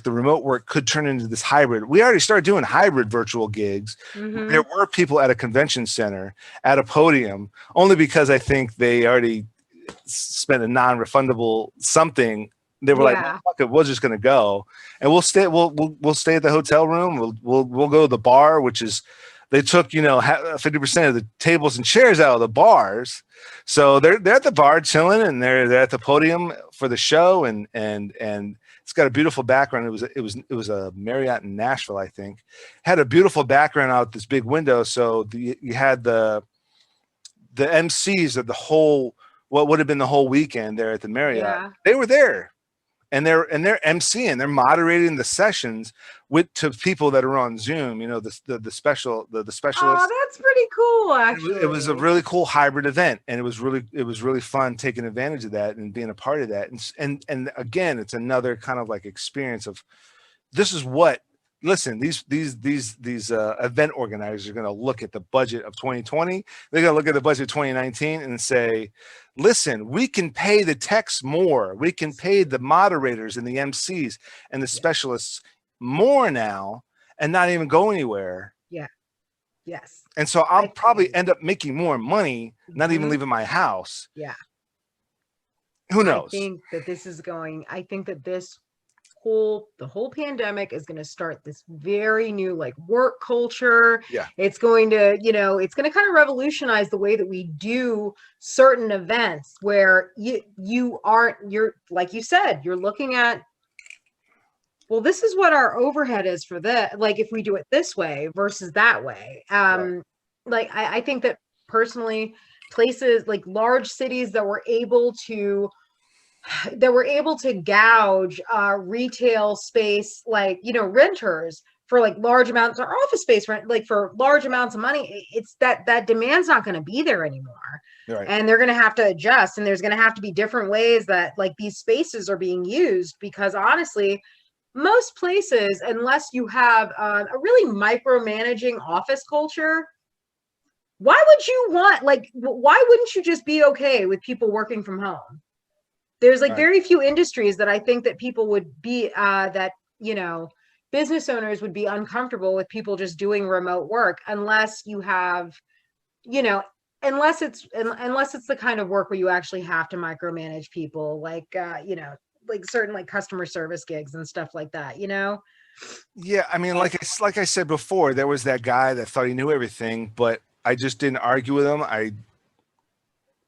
remote work could turn into this hybrid. We already started doing hybrid virtual gigs. There were people at a convention center at a podium, only because I think they already spent a non-refundable something. They were like, fuck it, we're just gonna go, and we'll stay at the hotel room. We'll go to the bar, which is, they took 50% of the tables and chairs out of the bars, so they're at the bar chilling, and they're at the podium for the show, and it's got a beautiful background. It was a Marriott in Nashville, I think. Had a beautiful background out this big window. So you had the MCs of the whole, what would have been the whole weekend there at the Marriott. They were there, and they're MCing, they're moderating the sessions to people that are on Zoom. The specialists. Oh, that's pretty cool. Actually, it was a really cool hybrid event, and it was really fun taking advantage of that and being a part of that. And again, it's another kind of like experience of, this is what, listen, these event organizers are going to look at the budget of 2020. They're going to look at the budget of 2019 and say, listen, we can pay the techs more. We can pay the moderators and the MCs and the specialists more now and not even go anywhere. Yes. And so I'll probably end up making more money, not even leaving my house. Who knows? I think that the whole pandemic is going to start this very new like work culture. It's going to, it's going to kind of revolutionize the way that we do certain events, where you're like you said, you're looking at, well, this is what our overhead is for that. Like if we do it this way versus that way. Like I think that personally, places like large cities that were able to gouge retail space, like, renters for like large amounts, or office space rent, like for large amounts of money, it's that demand's not going to be there anymore. And they're going to have to adjust, and there's going to have to be different ways that like these spaces are being used, because honestly, most places, unless you have a really micromanaging office culture, why wouldn't you just be okay with people working from home? There's like very few industries that I think that people would be business owners would be uncomfortable with people just doing remote work, unless you have, unless it's the kind of work where you actually have to micromanage people, like like certain like customer service gigs and stuff like that, Yeah, I mean, like I said before, there was that guy that thought he knew everything, but I just didn't argue with him. I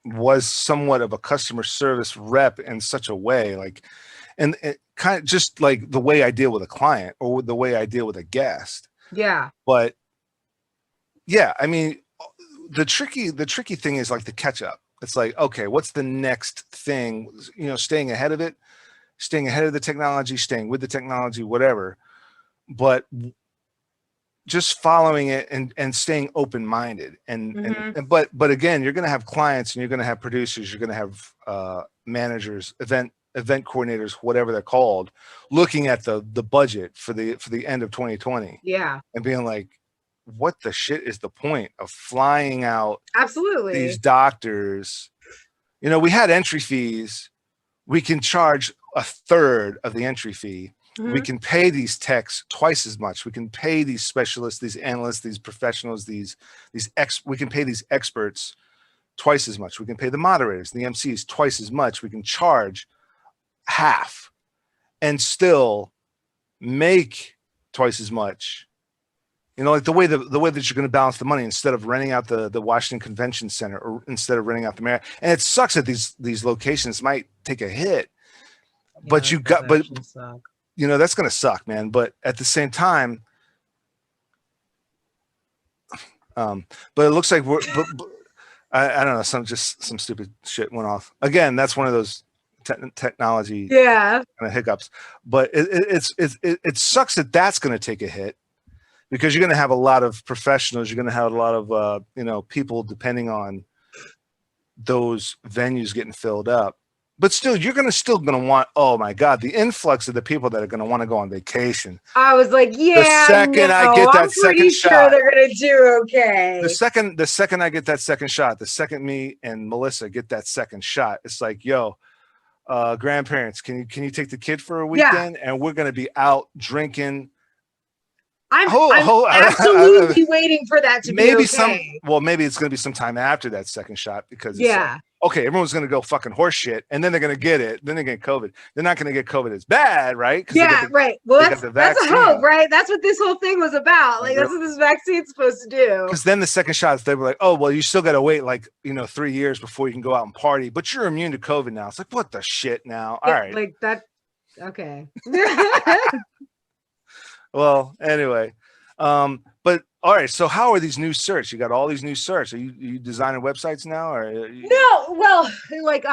was somewhat of a customer service rep in such a way, like, and it kind of just like the way I deal with a client or the way I deal with a guest. But yeah, I mean, the tricky thing is like the catch up. It's like, okay, what's the next thing? Staying ahead of it, staying ahead of the technology, staying with the technology, whatever. But just following it and staying open-minded. But again, you're going to have clients and you're going to have producers, you're going to have managers, event coordinators, whatever they're called, looking at the budget for the end of 2020. Yeah. And being like, what the shit is the point of flying out these Absolutely. doctors? You know, we had entry fees. We can charge a third of the entry fee. We can pay these techs twice as much. We can pay these specialists, these analysts, these professionals, we can pay these experts twice as much. We can pay the moderators, the MCs twice as much. We can charge half and still make twice as much. You know, like the way that you're going to balance the money, instead of renting out the Washington Convention Center, or instead of renting out the Marriott. And it sucks that these locations might take a hit, but you know, that's going to suck, man. But at the same time, but it looks like I don't know, some stupid shit went off again. That's one of those technology kind of hiccups. But it sucks that that's going to take a hit, because you're going to have a lot of professionals. You're going to have a lot of you know, people depending on those venues getting filled up. But still, you're still gonna want, oh my God, the influx of the people that are gonna want to go on vacation. I was like, yeah, the second I get that second shot, they're gonna do okay. The second I get that second shot, the second me and Melissa get that second shot, it's like, yo, grandparents, can you take the kid for a weekend? And we're gonna be out drinking. I'm absolutely waiting for that to be okay. Maybe it's going to be sometime after that second shot, because it's like, okay, everyone's going to go fucking horse shit, and then they're going to get it. Then they get COVID. They're not going to get COVID as bad, right? Right. Well, that's a hope, right? That's what this whole thing was about. Like, that's what this vaccine's supposed to do. Because then the second shots, they were like, oh, well, you still got to wait, like, you know, 3 years before you can go out and party, but you're immune to COVID now. It's like, what the shit now? All right. Like that. Okay. Well, anyway, but all right. So how are these new certs? You got all these new certs. Are you designing websites now, or no? Well, like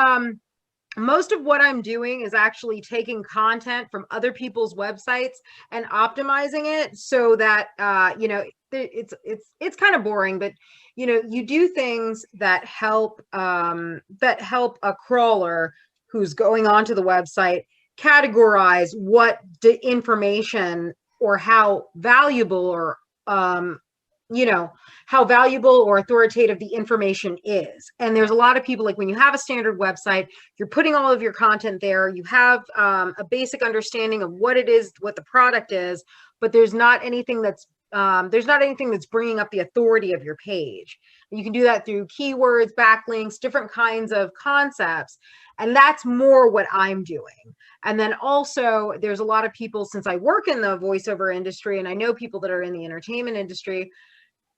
most of what I'm doing is actually taking content from other people's websites and optimizing it so that you know, it's kind of boring, but you know, you do things that help a crawler who's going onto the website categorize what the information, or how valuable, or you know, how valuable or authoritative the information is. And there's a lot of people, like when you have a standard website, you're putting all of your content there, you have a basic understanding of what it is, what the product is, but there's not anything that's bringing up the authority of your page. And you can do that through keywords, backlinks, different kinds of concepts. And that's more what I'm doing. And then also there's a lot of people, since I work in the voiceover industry and I know people that are in the entertainment industry,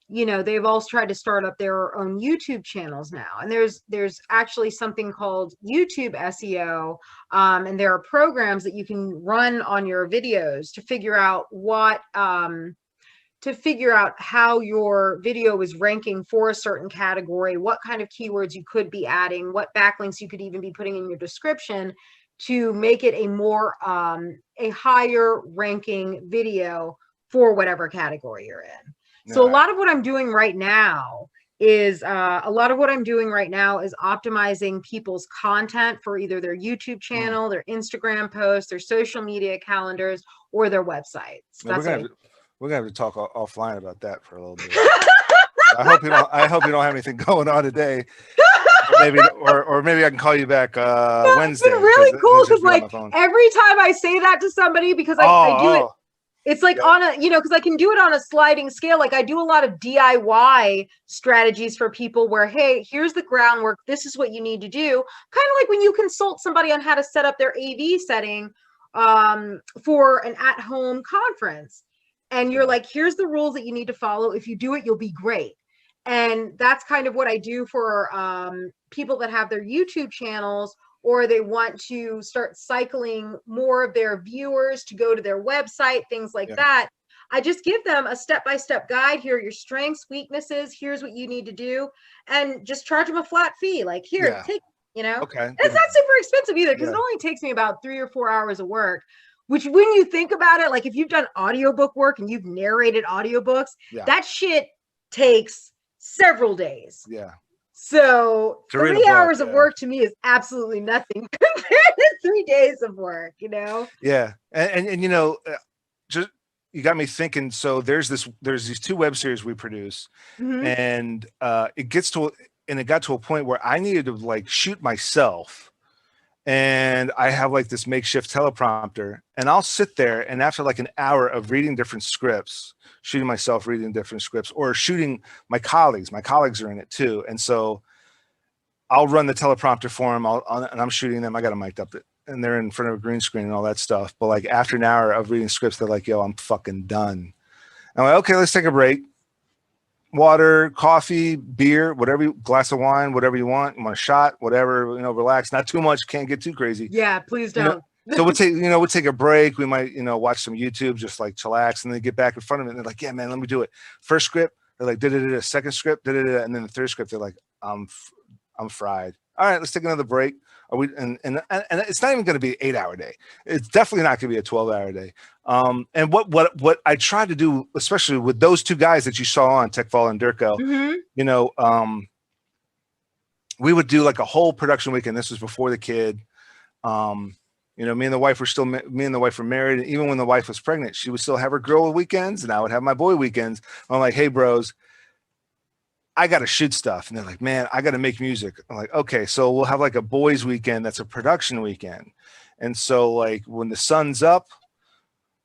you know, they've all tried to start up their own YouTube channels now. And there's actually something called YouTube SEO. And there are programs that you can run on your videos to figure out how your video is ranking for a certain category, what kind of keywords you could be adding, what backlinks you could even be putting in your description to make it a more a higher ranking video for whatever category you're in. So a lot of what I'm doing right now is optimizing people's content for either their YouTube channel, their Instagram posts, their social media calendars, or their websites. We're gonna have to talk offline about that for a little bit. I hope you don't have anything going on today. Or maybe I can call you back Wednesday. It's been really cool because like every time I say that to somebody, because I do it, it's like on a, you know, because I can do it on a sliding scale. Like I do a lot of DIY strategies for people where, hey, here's the groundwork. This is what you need to do. Kind of like when you consult somebody on how to set up their AV setting for an at-home conference. And you're like, here's the rules that you need to follow. If you do it, you'll be great. And that's kind of what I do for people that have their YouTube channels, or they want to start cycling more of their viewers to go to their website, things like that. I just give them a step-by-step guide. Here are your strengths, weaknesses. Here's what you need to do. And just charge them a flat fee. Like, here, take, you know. Okay. And it's not super expensive either, because it only takes me about 3 or 4 hours of work. which when you think about it, like if you've done audiobook work and you've narrated audiobooks, that shit takes several days. Yeah. So To read a 3 book, hours of work to me is absolutely nothing compared to 3 days of work, you know? Yeah. And you know, just, you got me thinking. So there's these 2 web series we produce, and it got to a point where I needed to like shoot myself, and I have like this makeshift teleprompter, and I'll sit there, and after like an hour of reading different scripts, shooting myself reading different scripts, or shooting my colleagues are in it too, and so I'll run the teleprompter for them, and I'm shooting them. I got them mic'd up, and they're in front of a green screen and all that stuff. But like after an hour of reading scripts, they're like, "Yo, I'm fucking done." I'm like, "Okay, let's take a break. Water, coffee, beer, whatever, glass of wine, whatever you want. You want a shot, whatever, you know, relax. Not too much. Can't get too crazy." Yeah, please don't. So we'll take a break. We might, watch some YouTube, just like chillax, and then get back in front of it. And they're like, "Yeah, man, let me do it." First script, they're like, da-da-da-da. Second script, da-da-da-da. And then the third script, they're like, I'm fried. All right, let's take another break. Are we? And it's not even going to be an 8-hour day. It's definitely not going to be a 12-hour day. And what I tried to do, especially with those 2 guys that you saw on TechFall and Durko, we would do like a whole production weekend. This was before the kid. Me and the wife were married. And even when the wife was pregnant, she would still have her girl weekends, and I would have my boy weekends. I'm like, "Hey, bros, I got to shoot stuff." And they're like, "Man, I got to make music." I'm like, "Okay, so we'll have like a boys weekend. That's a production weekend." And so like when the sun's up,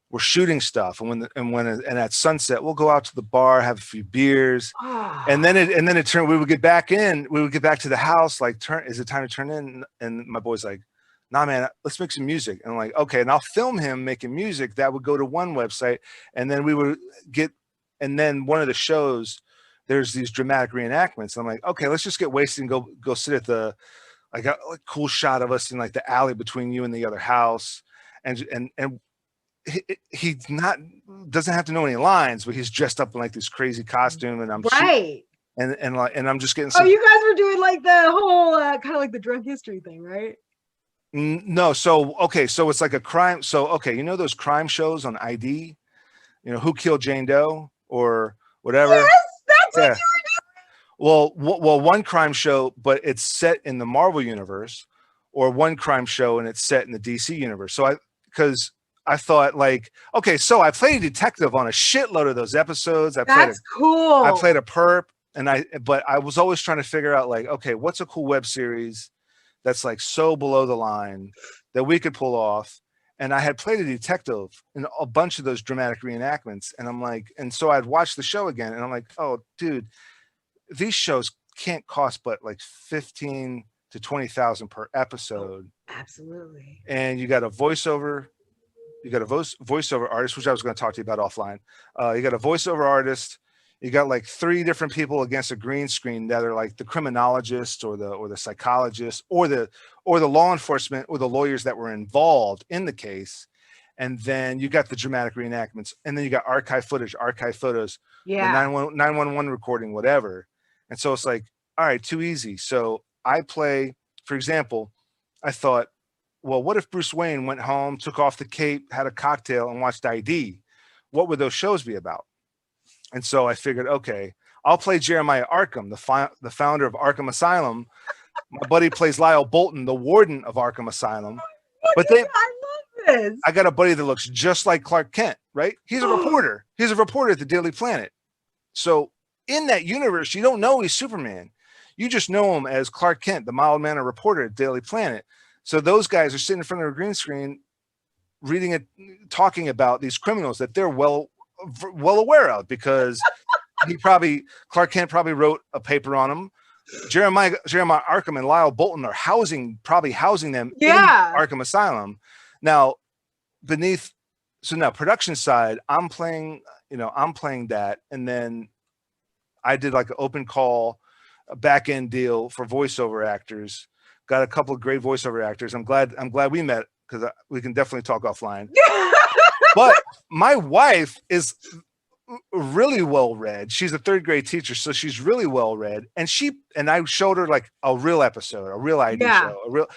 we're shooting stuff. And at sunset, we'll go out to the bar, have a few beers. And then it turned, we would get back to the house. Like, is it time to turn in? And my boy's like, "Nah, man, let's make some music." And I'm like, "Okay." And I'll film him making music that would go to one website. And then and then one of the shows, there's these dramatic reenactments. I'm like, "Okay, let's just get wasted and go sit at I got a cool shot of us in like the alley between you and the other house." And he doesn't have to know any lines, but he's dressed up in like this crazy costume, and I'm right. And I'm just getting. Oh, you guys were doing like the whole kind of like the drunk history thing, right? No. So it's like a crime. So, okay. Those crime shows on ID, Who Killed Jane Doe or whatever. Yes, that's what you were doing. Well, one crime show, but it's set in the Marvel universe, or one crime show and it's set in the DC universe. So because I thought like, okay, so I played a detective on a shitload of those episodes. That's cool. I played a perp, but I was always trying to figure out like, okay, what's a cool web series that's like so below the line that we could pull off. And I had played a detective in a bunch of those dramatic reenactments. And I'm like, and so I'd watch the show again, and I'm like, oh, dude, these shows can't cost but like 15 to 20,000 per episode. Absolutely. And you got a voiceover artist, which I was going to talk to you about offline. You got a voiceover artist. You got like 3 different people against a green screen that are like the criminologist or the psychologist or the law enforcement or the lawyers that were involved in the case. And then you got the dramatic reenactments, and then you got archive photos, 911 recording, whatever. And so it's like, all right, too easy. So I play, for example, I thought, well, what if Bruce Wayne went home, took off the cape, had a cocktail, and watched ID? What would those shows be about? And so I figured, okay, I'll play Jeremiah Arkham, the founder of Arkham Asylum. My buddy plays Lyle Bolton, the warden of Arkham Asylum. But then I love this. I got a buddy that looks just like Clark Kent, right? He's a reporter. He's a reporter at the Daily Planet. So in that universe, you don't know he's Superman. You just know him as Clark Kent, the mild-mannered reporter at Daily Planet. So those guys are sitting in front of a green screen, reading it, talking about these criminals that they're well aware of, because Clark Kent probably wrote a paper on them. Jeremiah Arkham and Lyle Bolton are probably housing them in Arkham Asylum. Now, production side, I'm playing that, and then I did like an open call, a back end deal for voiceover actors. Got a couple of great voiceover actors. I'm glad we met, because we can definitely talk offline. But my wife is really well read. She's a 3rd grade teacher, so she's really well read. And I showed her like a real episode, a real ID show,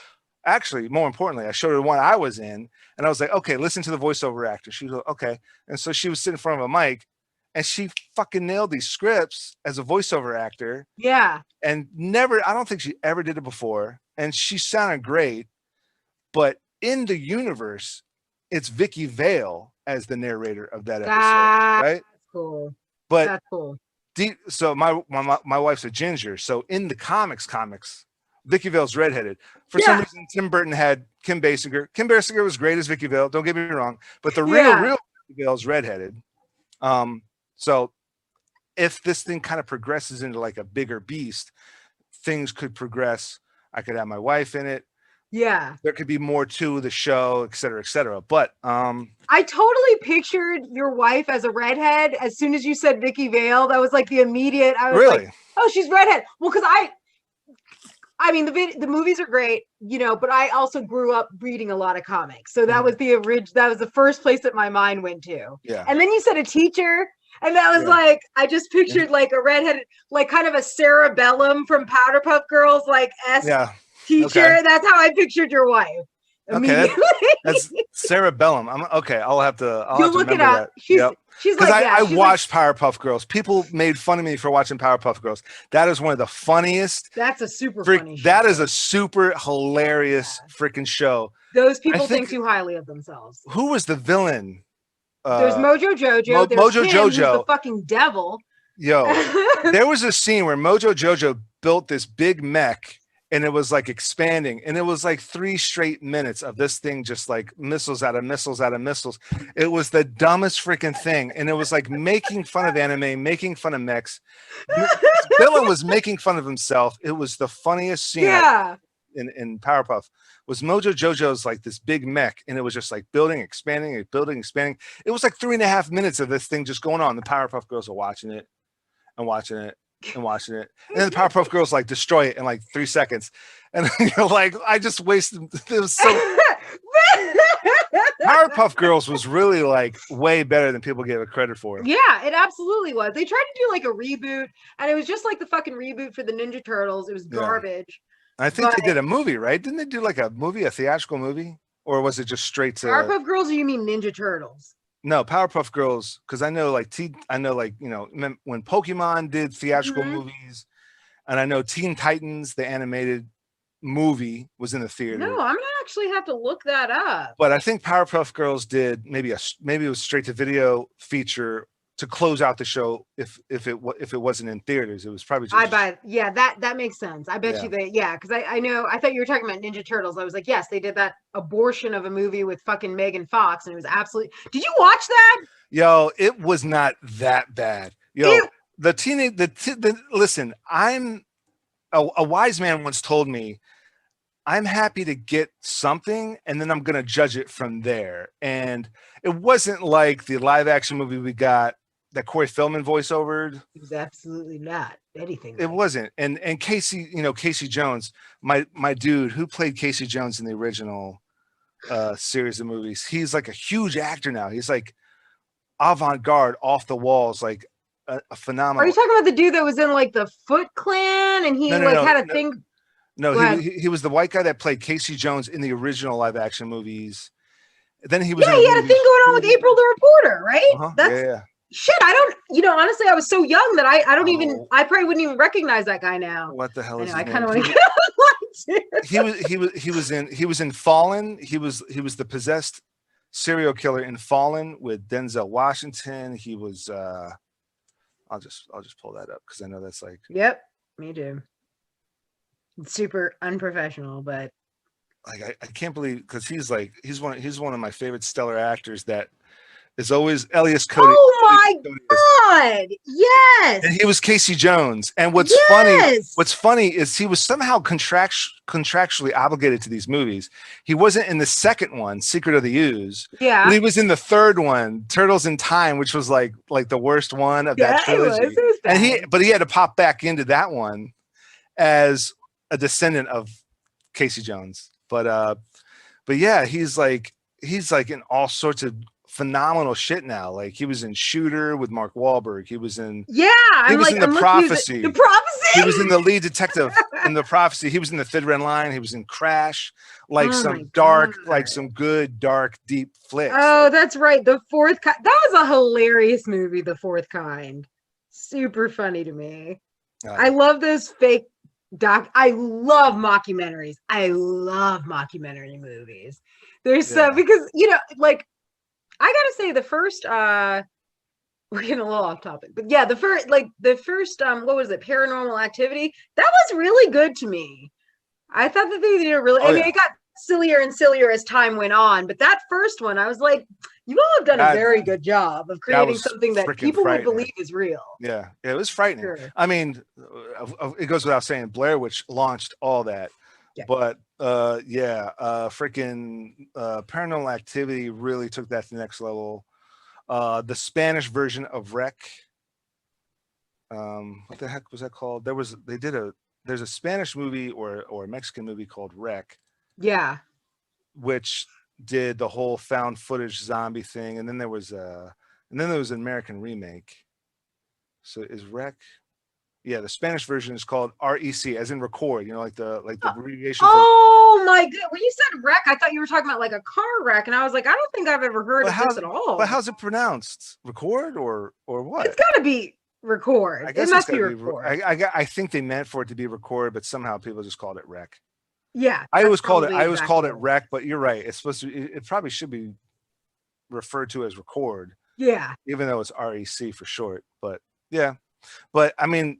actually, more importantly, I showed her the one I was in, and I was like, okay, listen to the voiceover actor. She was like, okay. And so she was sitting in front of a mic, and she fucking nailed these scripts as a voiceover actor. Yeah. And I don't think she ever did it before. And she sounded great. But in the universe, it's Vicky Vale as the narrator of that episode. Right? That's cool. But that's cool. So my wife's a ginger. So in the comics, Vicky Vale's redheaded. For some reason, Tim Burton had Kim Basinger. Kim Basinger was great as Vicky Vale. Don't get me wrong. But the real Vicky Vale's redheaded. So if this thing kind of progresses into like a bigger beast, things could progress. I could have my wife in it. Yeah. There could be more to the show, et cetera, et cetera. But I totally pictured your wife as a redhead as soon as you said Vicky Vale. That was like the immediate. I was really? Like, oh, she's redhead. Well, because I mean, the movies are great, you know, but I also grew up reading a lot of comics. So that was that was the first place that my mind went to. Yeah. And then you said a teacher. And that was like, I just pictured like a redheaded, like kind of a Cerebellum from Powderpuff Girls, like teacher. Okay. That's how I pictured your wife. Okay, that's Cerebellum. I'll have to. You'll look it up. She's because like, I watched Powerpuff Girls. People made fun of me for watching Powerpuff Girls. That is one of the funniest. That's a super funny show. That is a super hilarious freaking show. Those people think too highly of themselves. Who was the villain? There's Mojo Jojo. There's Mojo Kim, Jojo, the fucking devil. Yo, there was a scene where Mojo Jojo built this big mech. And it was like expanding, and it was like 3 straight minutes of this thing just like missiles out of missiles out of missiles. It was the dumbest freaking thing, and it was like making fun of anime, making fun of mechs. Villain was making fun of himself. It was the funniest scene in Powerpuff. Was Mojo Jojo's like this big mech, and it was just like building, expanding. It was like 3.5 minutes of this thing just going on. The Powerpuff Girls are watching it and watching it. And watching it, and then the Powerpuff Girls like destroy it in like 3 seconds, and you're like, I just wasted. It was so. Powerpuff Girls was really like way better than people gave it credit for. Yeah, it absolutely was. They tried to do like a reboot, and it was just like the fucking reboot for the Ninja Turtles. It was garbage. I think they did a movie, right? Didn't they do like a theatrical movie, or was it just straight to Powerpuff Girls? Or you mean Ninja Turtles? No, Powerpuff Girls, because I know like when Pokemon did theatrical movies, and I know Teen Titans, the animated movie, was in the theater. No, I'm gonna actually have to look that up. But I think Powerpuff Girls did maybe it was straight to video feature to close out the show. If it wasn't in theaters, it was probably just. That makes sense. I bet you because I know, I thought you were talking about Ninja Turtles. I was like, yes, they did that abortion of a movie with fucking Megan Fox, and it was absolutely. Did you watch that? Yo, it was not that bad. Yo, listen, I'm a wise man once told me, I'm happy to get something, and then I'm going to judge it from there. And it wasn't like the live action movie we got that Corey Feldman voiceovered. It was absolutely not anything. It wasn't. And Casey, Casey Jones, my dude who played Casey Jones in the original series of movies, he's like a huge actor now. He's like avant-garde, off the walls, like a phenomenal. Are you talking about the dude that was in like the Foot Clan, and he had a thing? No, he was the white guy that played Casey Jones in the original live action movies. Then he was. Yeah, he had a thing going on with April the Reporter, right? That's shit. I don't. Honestly, I was so young that I don't even. I probably wouldn't even recognize that guy now. What the hell is? I kind of want to. He was in Fallen. He was the possessed serial killer in Fallen with Denzel Washington. He was. I'll just pull that up because I know that's like. Yep, me too. It's super unprofessional, but like I can't believe, because he's one of my favorite stellar actors that is always Elias Cody. Oh my God! Yes. And he was Casey Jones. And what's funny is he was somehow contractually obligated to these movies. He wasn't in the second one, Secret of the Ooze. Yeah. But he was in the third one, Turtles in Time, which was like the worst one of that trilogy. It was bad. And he had to pop back into that one as a descendant of Casey Jones. But yeah, he's like in all sorts of phenomenal shit now. Like he was in Shooter with Mark Wahlberg. He was in The Prophecy. The Prophecy. He was in The Lead Detective. in the Prophecy. He was in the Thin Red Line. He was in Crash. Like some good, dark, deep flicks. Oh, that's right. The Fourth Kind. That was a hilarious movie, The Fourth Kind. Super funny to me. I love those fake I love mockumentaries. I love mockumentary movies. There's because like I gotta say the first we're getting a little off topic, but yeah, the first what was it, Paranormal Activity, that was really good to me. I thought that they did a really it got sillier and sillier as time went on, but that first one I was like, you all have done a very good job of creating something that people would believe is real. Yeah, it was frightening. Sure. I mean, it goes without saying, Blair Witch launched all that. Yeah. But freaking Paranormal Activity really took that to the next level. The Spanish version of Rec. What the heck was that called? There's a Spanish movie or a Mexican movie called Rec. Yeah. Which did the whole found footage zombie thing, and then there was an American remake. So is Rec? Yeah, the Spanish version is called REC, as in record. Like the abbreviation. Oh my god! When you said wreck, I thought you were talking about like a car wreck, and I was like, I don't think I've ever heard of this at all. But how's it pronounced? Record or what? It's got to be record. It must be record. I think they meant for it to be record, but somehow people just called it Rec. Yeah, I always called it Rec, but you're right. It's supposed to. It probably should be referred to as record. Yeah, even though it's REC for short. But yeah, but I mean,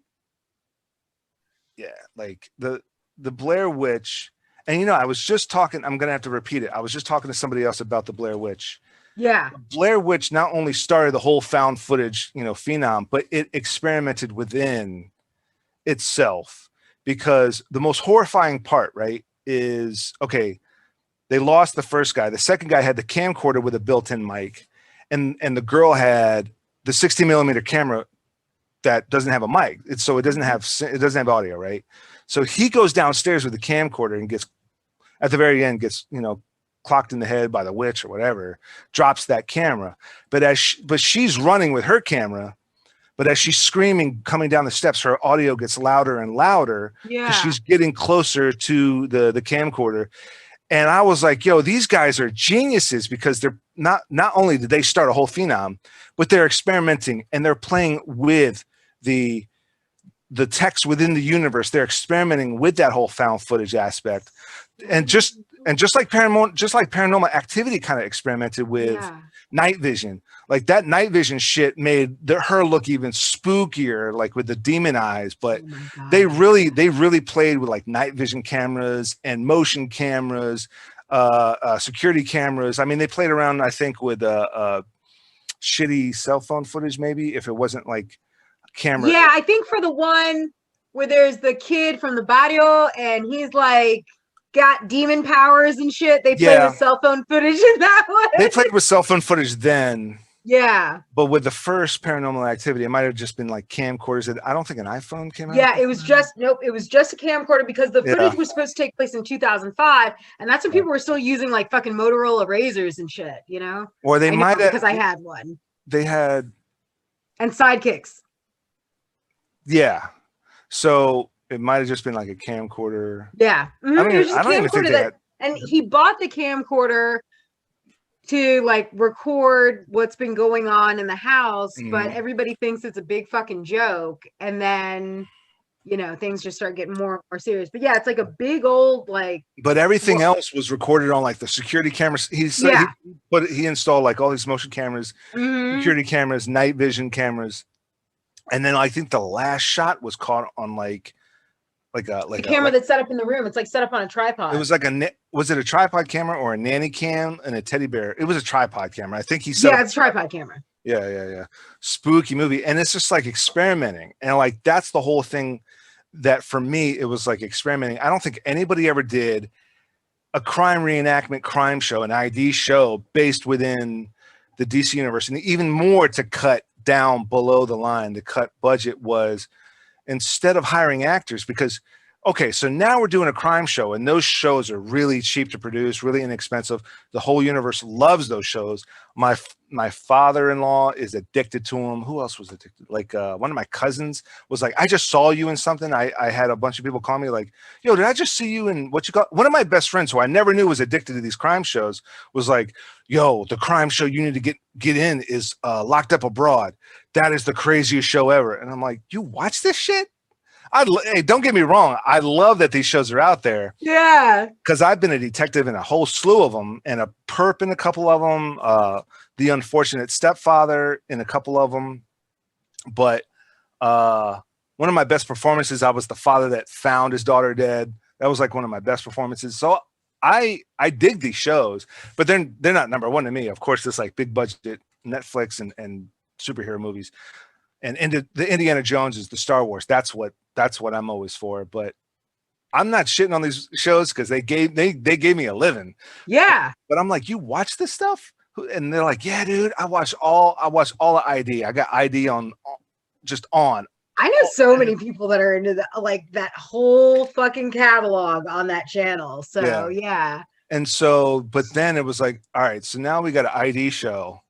yeah, like the Blair Witch, and I was just talking. I'm gonna have to repeat it. I was just talking to somebody else about the Blair Witch. Yeah, Blair Witch not only started the whole found footage, phenom, but it experimented within itself. Because the most horrifying part, right, is, okay, they lost the first guy. The second guy had the camcorder with a built-in mic, and the girl had the 60mm camera that doesn't have a mic. So it doesn't have audio, right? So he goes downstairs with the camcorder and gets, at the very end, clocked in the head by the witch or whatever, drops that camera. But she's running with her camera. But as she's screaming, coming down the steps, her audio gets louder and louder because she's getting closer to the camcorder. And I was like, yo, these guys are geniuses, because they're not only did they start a whole phenom, but they're experimenting and they're playing with the text within the universe. They're experimenting with that whole found footage aspect. And just like Paranormal Activity kind of experimented with night vision. Like that night vision shit made her look even spookier, like with the demon eyes. But they really played with like night vision cameras and motion cameras, security cameras. I mean, they played around, I think, with shitty cell phone footage, maybe, if it wasn't like camera. Yeah, I think for the one where there's the kid from the barrio and he's like got demon powers and shit, they played with cell phone footage in that one. They played with cell phone footage then. Yeah. But with the first Paranormal Activity, it might have just been like camcorders. I don't think an iPhone came out. Yeah, it was just a camcorder, because the footage was supposed to take place in 2005, and that's when people were still using like fucking Motorola Razors and shit, Or they might have, because I had one. They had and sidekicks. Yeah. So it might have just been like a camcorder. Yeah. Mm-hmm. I don't even think that. And he bought the camcorder to like record what's been going on in the house, but everybody thinks it's a big fucking joke, and then things just start getting more and more serious. But yeah, it's like a big old like. But everything else was recorded on like the security cameras. He installed like all these motion cameras, security cameras, night vision cameras, and then I think the last shot was caught on like a camera that's set up in the room. It's like set up on a tripod. It was like was it a tripod camera or a nanny cam and a teddy bear? It was a tripod camera. I think he said. Yeah, it's a tripod camera. Yeah. Spooky movie. And it's just like experimenting. And like, that's the whole thing that for me, it was like experimenting. I don't think anybody ever did a crime reenactment crime show, an ID show based within the DC universe. And even more to cut down below the line, the cut budget was, instead of hiring actors, because okay, so now we're doing a crime show, and those shows are really cheap to produce, really inexpensive. The whole universe loves those shows. My father-in-law is addicted to them. Who else was addicted? Like one of my cousins was like, I just saw you in something. I had a bunch of people call me like, yo, did I just see you in what you got? One of my best friends who I never knew was addicted to these crime shows was like, yo, the crime show you need to get in is Locked Up Abroad. That is the craziest show ever. And I'm like, you watch this shit? Hey, don't get me wrong. I love that these shows are out there. Yeah. Because I've been a detective in a whole slew of them, and a perp in a couple of them, the unfortunate stepfather in a couple of them. But one of my best performances, I was the father that found his daughter dead. That was like one of my best performances. So I dig these shows, but they're not number one to me. Of course, it's like big budget Netflix and superhero movies. And the Indiana Jones is the Star Wars. That's what I'm always for. But I'm not shitting on these shows because they gave me a living. Yeah. But I'm like, you watch this stuff? And they're like, yeah, dude, I watch all the ID. I got ID on. I know so many people that are into that whole fucking catalog on that channel. So yeah. And so, but then it was like, all right, so now we got an ID show.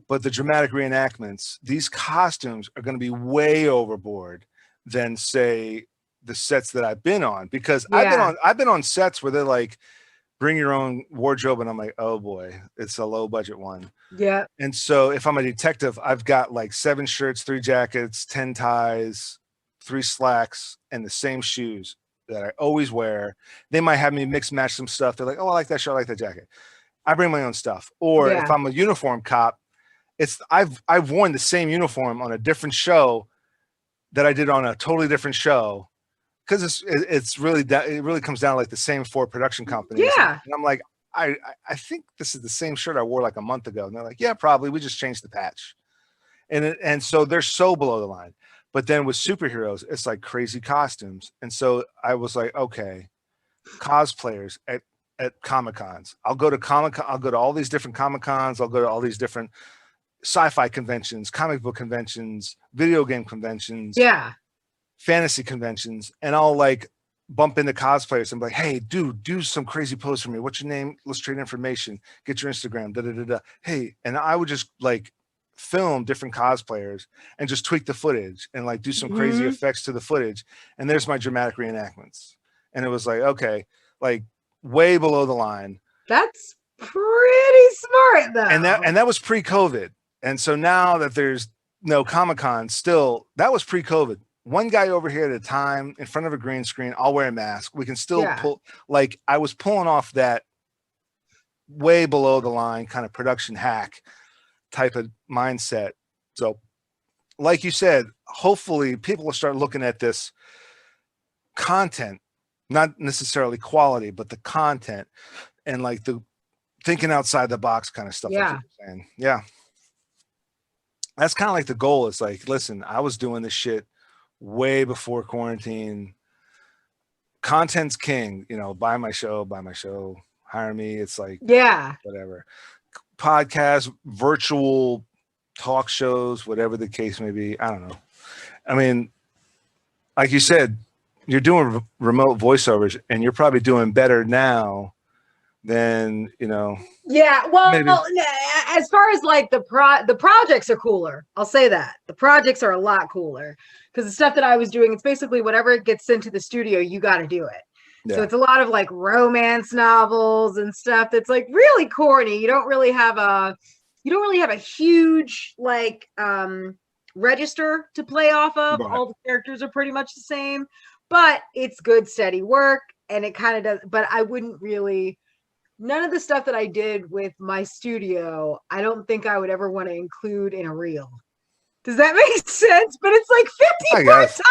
But the dramatic reenactments, these costumes are going to be way overboard than, say, the sets that I've been on, because I've been on sets where they're like, bring your own wardrobe, and I'm like, oh boy, it's a low budget one. Yeah. And so if I'm a detective, I've got like 7 shirts, 3 jackets, 10 ties, 3 slacks, and the same shoes that I always wear. They might have me mix match some stuff. They're like, oh, I like that shirt, I like that jacket. I bring my own stuff. Or if I'm a uniform cop, I've worn the same uniform on a different show that I did on a totally different show, because it really comes down to like the same 4 production companies. Yeah. And I'm like, I think this is the same shirt I wore like a month ago. And they're like, yeah, probably. We just changed the patch. And so they're so below the line. But then with superheroes, it's like crazy costumes. And so I was like, okay, cosplayers at Comic-Cons. I'll go to all these different Comic-Cons. I'll go to all these different sci-fi conventions, comic book conventions, video game conventions, fantasy conventions, and I'll like bump into cosplayers and be like, hey, dude, do some crazy pose for me. What's your name? Let's trade information. Get your Instagram. Da, da, da, da. Hey, and I would just like film different cosplayers and just tweak the footage and like do some crazy effects to the footage. And there's my dramatic reenactments. And it was like, okay, like way below the line. That's pretty smart though. And that was pre-COVID. And so now that there's no Comic-Con, still, that was pre-COVID. One guy over here at a time in front of a green screen, I'll wear a mask. We can still pull, like I was pulling off that way below the line kind of production hack type of mindset. So like you said, hopefully people will start looking at this content, not necessarily quality, but the content and like the thinking outside the box kind of stuff. Yeah. Like you're saying. Yeah. That's kind of like the goal. It's like, listen, I was doing this shit way before quarantine. Content's king, buy my show, hire me. It's like, whatever. Podcast, virtual talk shows, whatever the case may be. I don't know. I mean, like you said, you're doing remote voiceovers and you're probably doing better now than, Yeah, well, maybe. As far as like the projects are cooler. I'll say that. The projects are a lot cooler because the stuff that I was doing, it's basically whatever gets sent to the studio, you got to do it. Yeah. So it's a lot of like romance novels and stuff that's like really corny. You don't really have a huge like register to play off of. Right. All the characters are pretty much the same, but it's good, steady work, and it kind of does. But I wouldn't really. None of the stuff that I did with my studio, I don't think I would ever want to include in a reel. Does that make sense? But it's like 50 titles.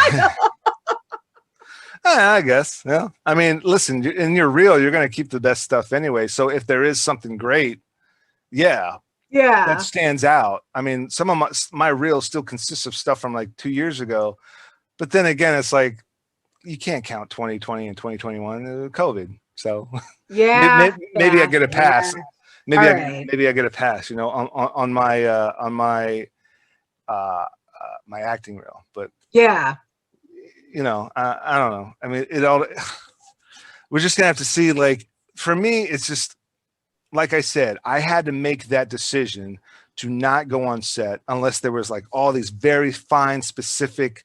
I guess. Yeah. I mean, listen, in your reel, you're going to keep the best stuff anyway. So if there is something great, that stands out. I mean, some of my reel still consists of stuff from like 2 years ago. But then again, it's like, you can't count 2020 and 2021, COVID. So maybe I get a pass. Yeah. Maybe I get a pass, on my my acting reel. But you know, I don't know. I mean, it all, we're just gonna have to see. Like, for me, it's just, like I said, I had to make that decision to not go on set unless there was like all these very fine, specific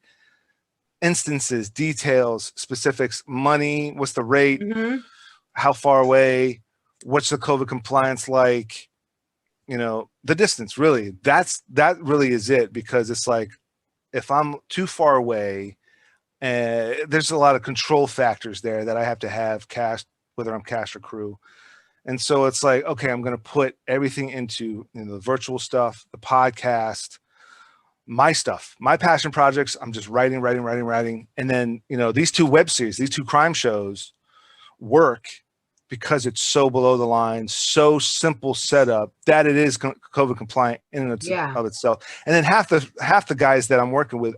instances, details, specifics, money, what's the rate, how far away, what's the COVID compliance like, you know, the distance. Really, that really is it, because it's like, if I'm too far away, there's a lot of control factors there that I have to have cast, whether I'm cast or crew. And so it's like, okay, I'm going to put everything into, you know, the virtual stuff, the podcast, my stuff, my passion projects. I'm just writing. And then, you know, these two web series, these two crime shows work because it's so below the line, so simple setup that it is COVID compliant in and of itself. And then half the guys that I'm working with,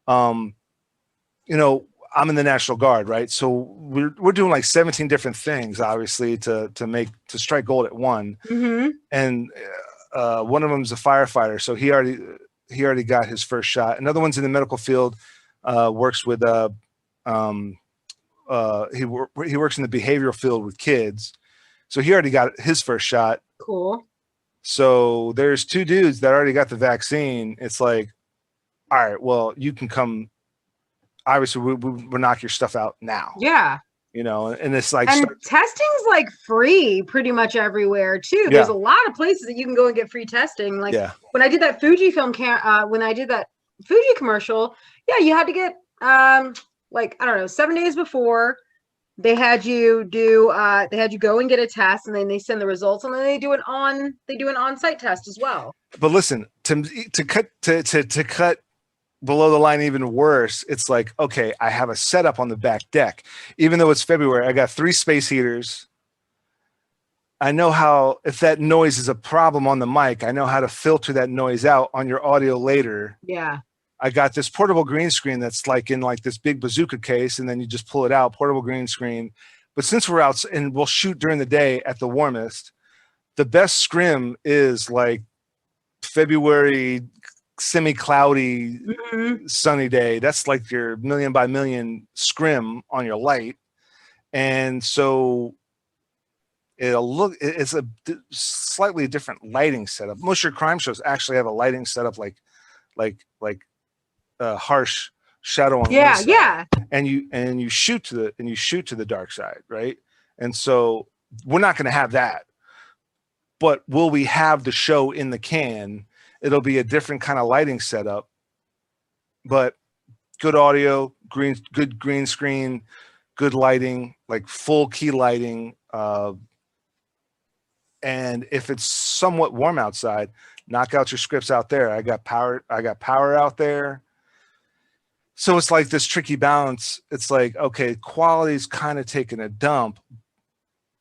you know, I'm in the National Guard, right? So we're doing like 17 different things, obviously, to strike gold at one. And one of them is a firefighter, so he already got his first shot. Another one's in the medical field, works with he works in the behavioral field with kids, so he already got his first shot. Cool. So there's two dudes that already got the vaccine. It's like, all right, well, you can come. Obviously, we'll knock your stuff out now. Yeah. You know, and it's like, and testing's like free pretty much everywhere too. Yeah. There's a lot of places that you can go and get free testing. Like when I did that Fujifilm when I did that Fuji commercial, yeah, you had to get like, I don't know, 7 days before they had you do they had you go and get a test, and then they send the results, and then they do an on-site test as well. But listen, to cut below the line even worse, it's like, okay, I have a setup on the back deck. Even though it's February, I got 3 space heaters. I know how, if that noise is a problem on the mic, I know how to filter that noise out on your audio later. Yeah. I got this portable green screen that's like in like this big bazooka case, and then you just pull it out, portable green screen. But since we're out and we'll shoot during the day at the warmest, the best scrim is like February, semi-cloudy, sunny day. That's like your 1,000,000 by 1,000,000 scrim on your light. And so it's a slightly different lighting setup. Most of your crime shows actually have a lighting setup like harsh shadow on one side. And you shoot to the dark side, right? And so we're not going to have that. But will we have the show in the can? It'll be a different kind of lighting setup, but good audio, good green screen, good lighting, like full key lighting. And if it's somewhat warm outside, knock out your scripts out there. I got power out there. So it's like this tricky balance. It's like, okay, quality's kind of taking a dump,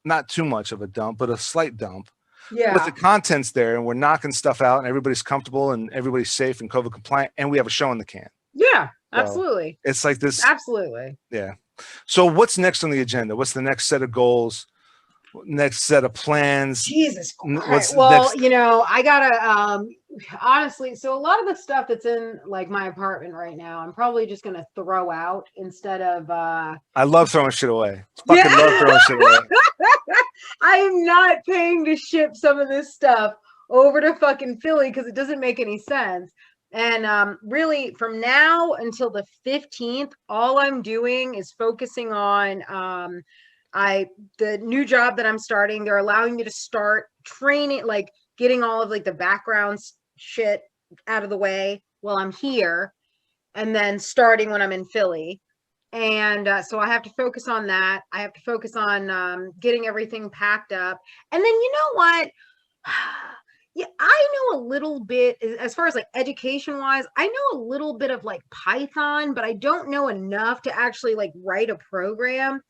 not too much of a dump, but a slight dump. Yeah. But the content's there, and we're knocking stuff out, and everybody's comfortable, and everybody's safe and COVID compliant, and we have a show in the can. Yeah, absolutely. So it's like this. Absolutely. Yeah. So what's next on the agenda? What's the next set of goals? Next set of plans? Jesus Christ. Well, you know, I gotta honestly, so a lot of the stuff that's in like my apartment right now, I'm probably just gonna throw out instead of I love throwing shit away. Fucking love throwing shit away. I am not paying to ship some of this stuff over to fucking Philly because it doesn't make any sense. And really, from now until the 15th, all I'm doing is focusing on the new job that I'm starting. They're allowing me to start training, like getting all of like the background shit out of the way while I'm here, and then starting when I'm in Philly. And so I have to focus on that. I have to focus on getting everything packed up. And then, you know what? Yeah, I know a little bit as far as like education wise. I know a little bit of like Python, but I don't know enough to actually like write a program.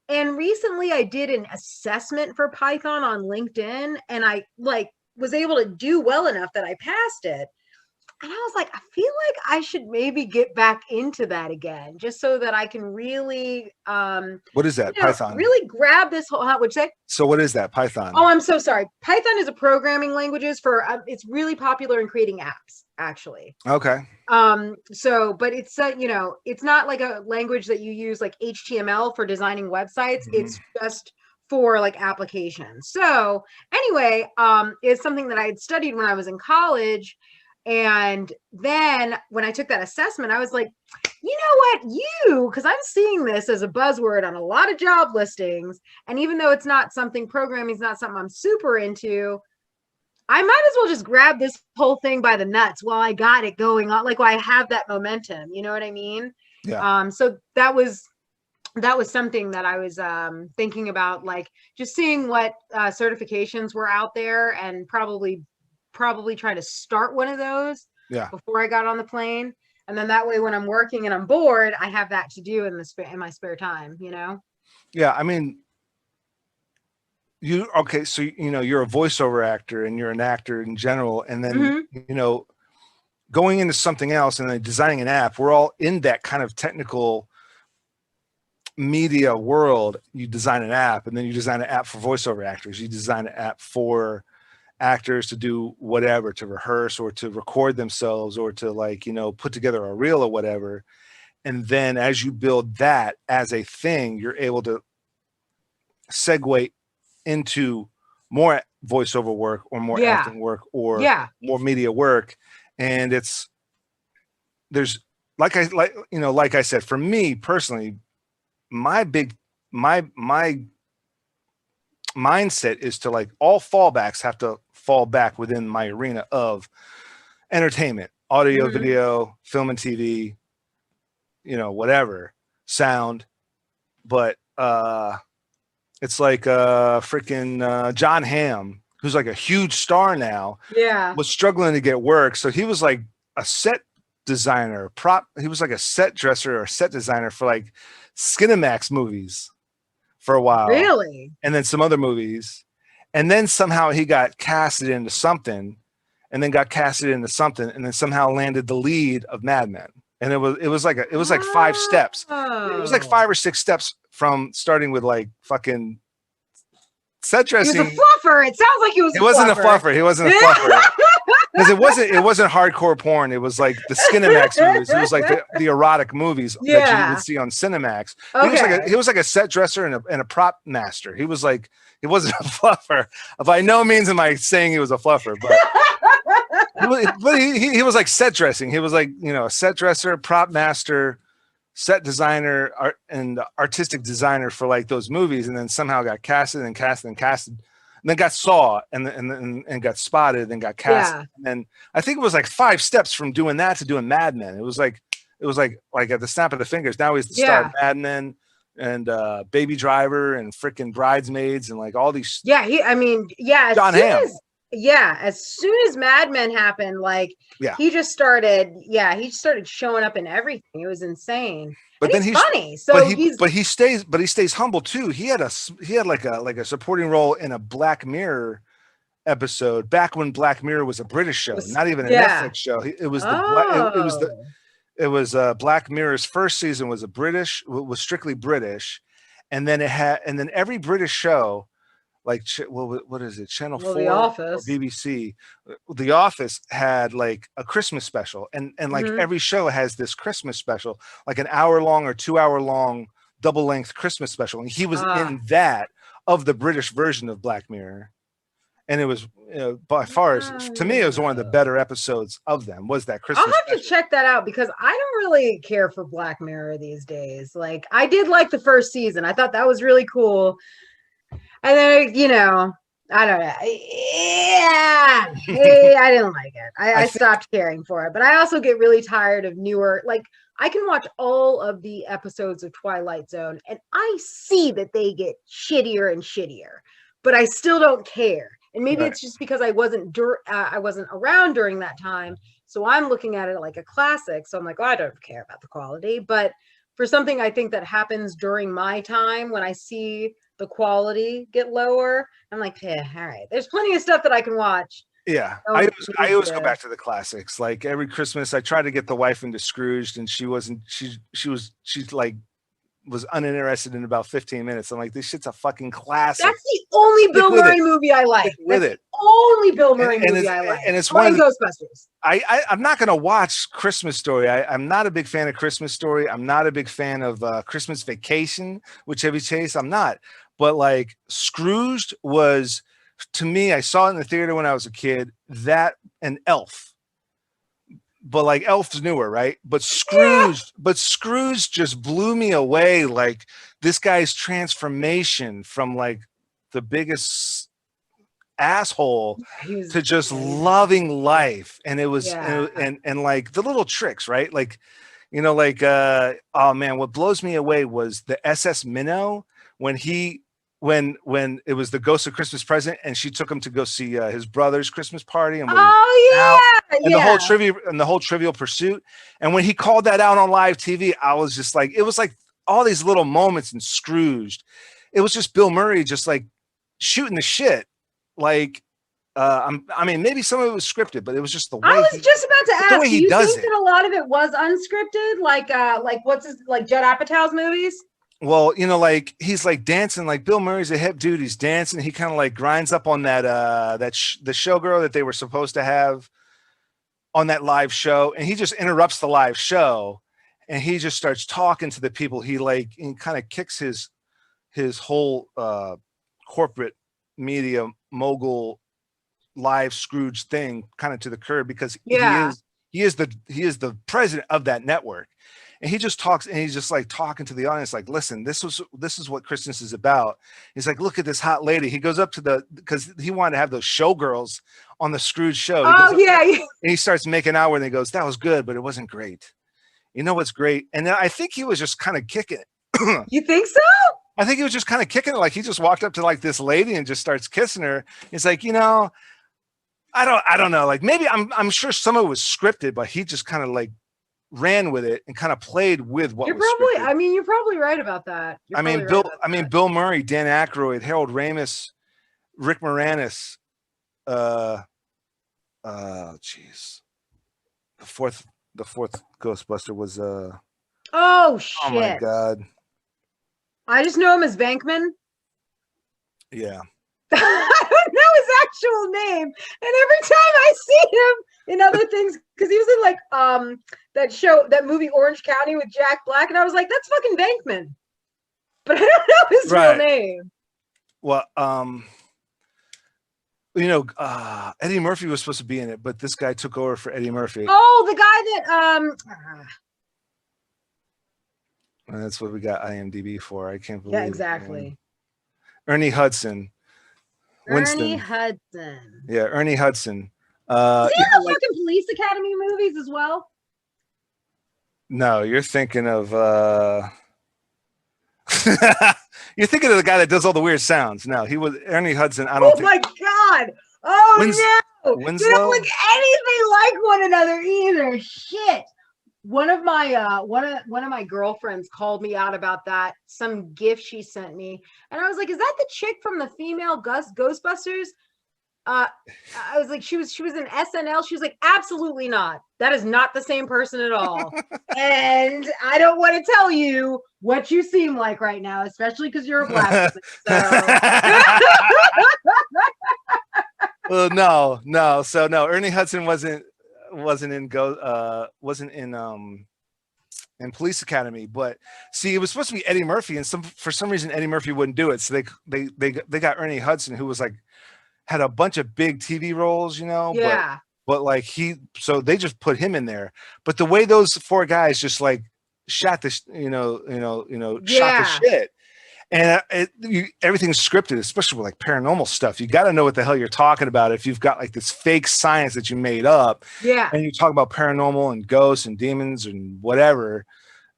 And recently I did an assessment for Python on LinkedIn, and I like was able to do well enough that I passed it. And I was like, I feel like I should maybe get back into that again, just so that I can really, What is that? Python. really grab this whole, what'd you say? So what is that? Python. Oh, I'm so sorry. Python is a programming languages for, it's really popular in creating apps, actually. Okay. So, but it's, it's not like a language that you use like HTML for designing websites. It's just for like applications. So anyway, it's something that I had studied when I was in college. And then when I took that assessment, I was like, you know what, because I'm seeing this as a buzzword on a lot of job listings. And even though it's not something, programming is not something I'm super into, I might as well just grab this whole thing by the nuts while I got it going on. Like, while I have that momentum, you know what I mean? Yeah. So that was something that I was thinking about, like just seeing what certifications were out there, and probably try to start one of those before I got on the plane. And then that way, when I'm working and I'm bored, I have that to do in my spare time, Yeah. I mean, so, you're a voiceover actor and you're an actor in general. And then, going into something else and then designing an app, we're all in that kind of technical media world. You design an app, and then you design an app for voiceover actors. You design an app for actors to do whatever, to rehearse or to record themselves or to put together a reel or whatever. And then as you build that as a thing, you're able to segue into more voiceover work or more acting work or more media work. And there's like I said, for me personally, my mindset is to, like, all fallbacks have to fall back within my arena of entertainment, audio, video, film and TV, whatever, sound. But it's like freaking John Hamm, who's like a huge star now, was struggling to get work. So he was like a set designer, he was like a set dresser or set designer for like Skinemax movies for a while. Really? And then some other movies. And then somehow he got casted into something, and then got casted into something, and then somehow landed the lead of Mad Men. And it was like 5 steps. It was like 5 or 6 steps from starting with like fucking set dressing. He was a fluffer. It sounds like he was. He wasn't a fluffer. He wasn't a fluffer. Because it wasn't hardcore porn. It was like the Skinemax movies. It was like the erotic movies that you would see on Cinemax. Okay. He was like a set dresser and a prop master. He wasn't a fluffer. By no means am I saying he was a fluffer, but he was like set dressing. He was like, a set dresser, prop master, set designer, and artistic designer for like those movies, and then somehow got casted and casted and casted. And then got saw and got spotted and got cast. Yeah. And I think it was like 5 steps from doing that to doing Mad Men. It was like at the snap of the fingers. Now he's the star of Mad Men and Baby Driver and freaking Bridesmaids and like all these. Yeah, John Hamm. As soon as Mad Men happened, he just started. Yeah, he started showing up in everything. It was insane. But then he's funny. So he stays humble too. He had like a supporting role in a Black Mirror episode back when Black Mirror was a British show, not even a Netflix show. It was Black Mirror's first season was strictly British, and then every British show, like what is it, Channel 4 The Office, or BBC, The Office had like a Christmas special, and like every show has this Christmas special, like an hour-long or 2-hour-long double-length Christmas special, and he was in that of the British version of Black Mirror, and it was by far, to me, it was one of the better episodes of them. Was that Christmas? I'll have to check that out, because I don't really care for Black Mirror these days. Like, I did like the first season. I thought that was really cool. And then, I don't know. Yeah, I didn't like it. I stopped caring for it. But I also get really tired of newer, like, I can watch all of the episodes of Twilight Zone, and I see that they get shittier and shittier, but I still don't care. And maybe it's just because I wasn't around during that time. So I'm looking at it like a classic. So I'm like, I don't care about the quality. But for something I think that happens during my time, when I see the quality get lower, I'm like, yeah, all right, there's plenty of stuff that I can watch Yeah, I always go back to the classics. Like every Christmas, I try to get the wife into Scrooged, and she's like was uninterested in about 15 minutes. I'm like, this shit's a fucking classic. That's the only Bill Murray movie I like. With it, only Bill Murray movie I like. And it's one of the Ghostbusters. I'm not gonna watch Christmas Story. I'm not a big fan of Christmas Story. I'm not a big fan of Christmas Vacation with Chevy Chase. I'm not. But like Scrooged was, to me, I saw it in the theater when I was a kid. That and Elf. But like Elf's newer, right? But Scrooge just blew me away. Like this guy's transformation from like the biggest asshole to just loving life. And it was and like the little tricks, right? Like, you know, like oh man, what blows me away was the SS Minnow when it was the Ghost of Christmas Present, and she took him to go see his brother's Christmas party, and the whole Trivial Pursuit, and when he called that out on live TV, I was just like, it was like all these little moments in Scrooged. It was just Bill Murray just like shooting the shit. Like, I mean, maybe some of it was scripted, but it was just the way. I was just about to ask, do you think that a lot of it was unscripted, like Judd Apatow's movies? Well, you know, like he's like dancing, like Bill Murray's a hip dude. He's dancing. He kind of like grinds up on that the showgirl that they were supposed to have on that live show, and he just interrupts the live show, and he just starts talking to the people. He kind of kicks his whole corporate media mogul live Scrooge thing kind of to the curb, because he is the president of that network. And he just talks, and he's just like talking to the audience, like, listen, this is what Christmas is about. He's like, look at this hot lady. He goes up to because he wanted to have those showgirls on the Scrooge show. And he starts making out with, and he goes, that was good, but it wasn't great. You know what's great? And then I think he was just kind of kicking it. You think so? I think he was just kind of kicking it. Like he just walked up to like this lady and just starts kissing her. He's like, you know, I don't know. Like maybe I'm sure some of it was scripted, but he just kind of like ran with it and kind of played with what you're was probably scripted. I mean, you're probably right about that. Bill Murray, Dan Aykroyd, Harold Ramis, Rick Moranis, jeez. The fourth Ghostbuster was oh shit. Oh my god. I just know him as Venkman. Yeah. I don't know his actual name. And every time I see him in other things, because he was in like that movie Orange County with Jack Black, and I was like, that's fucking Venkman. But I don't know his real name. Well, you know, Eddie Murphy was supposed to be in it, but this guy took over for Eddie Murphy. Oh, the guy that and that's what we got IMDb for. I can't believe. Yeah, exactly. Ernie Hudson. Winston. Ernie Hudson. Yeah, Ernie Hudson. Is he in the fucking Police Academy movies as well? No, you're thinking of you're thinking of the guy that does all the weird sounds. No, he was Ernie Hudson. I don't. Oh my god! Oh no! Winslow? They don't look anything like one another either. Shit. One of my girlfriends called me out about that, some gift she sent me, and I was like, is that the chick from the female Ghostbusters? I was like, she was in SNL. She was like, absolutely not. That is not the same person at all. And I don't want to tell you what you seem like right now, especially because you're a black woman. Well, no. So no, Ernie Hudson wasn't in Police Academy, but see, it was supposed to be Eddie Murphy, and for some reason Eddie Murphy wouldn't do it, so they got Ernie Hudson, who was like had a bunch of big TV roles, you know. Yeah. But like so they just put him in there. But the way those four guys just like shot the shot the shit, and everything's scripted, especially with like paranormal stuff. You got to know what the hell you're talking about if you've got like this fake science that you made up. Yeah. And you talk about paranormal and ghosts and demons and whatever.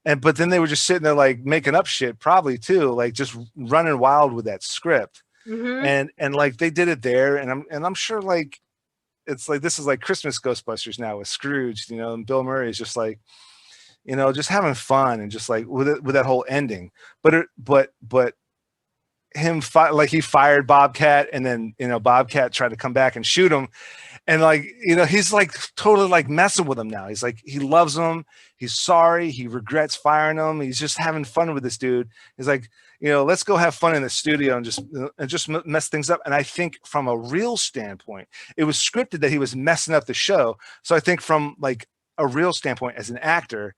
But then they were just sitting there like making up shit, probably too, like just running wild with that script. Mm-hmm. And like they did it there, and I'm sure like it's like this is like Christmas Ghostbusters now with Scrooge, you know, and Bill Murray is just like, you know, just having fun and just like with that whole ending. But him like he fired Bobcat, and then Bobcat tried to come back and shoot him, and like he's like totally like messing with him now. He's like, he loves him, he's sorry, he regrets firing him, he's just having fun with this dude. He's like, let's go have fun in the studio and just mess things up. And I think from a real standpoint, it was scripted that he was messing up the show. So I think from like a real standpoint as an actor,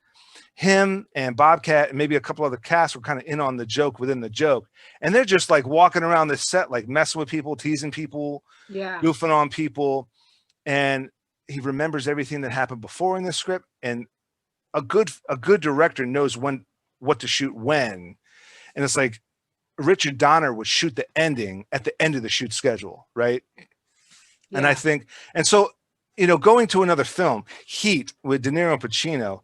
him and Bobcat and maybe a couple other casts were kind of in on the joke within the joke. And they're just like walking around the set, like messing with people, teasing people, goofing on people. And he remembers everything that happened before in the script. And a good director knows what to shoot when. And it's like Richard Donner would shoot the ending at the end of the shoot schedule, right? Yeah. And I think, and so, going to another film, Heat with De Niro and Pacino,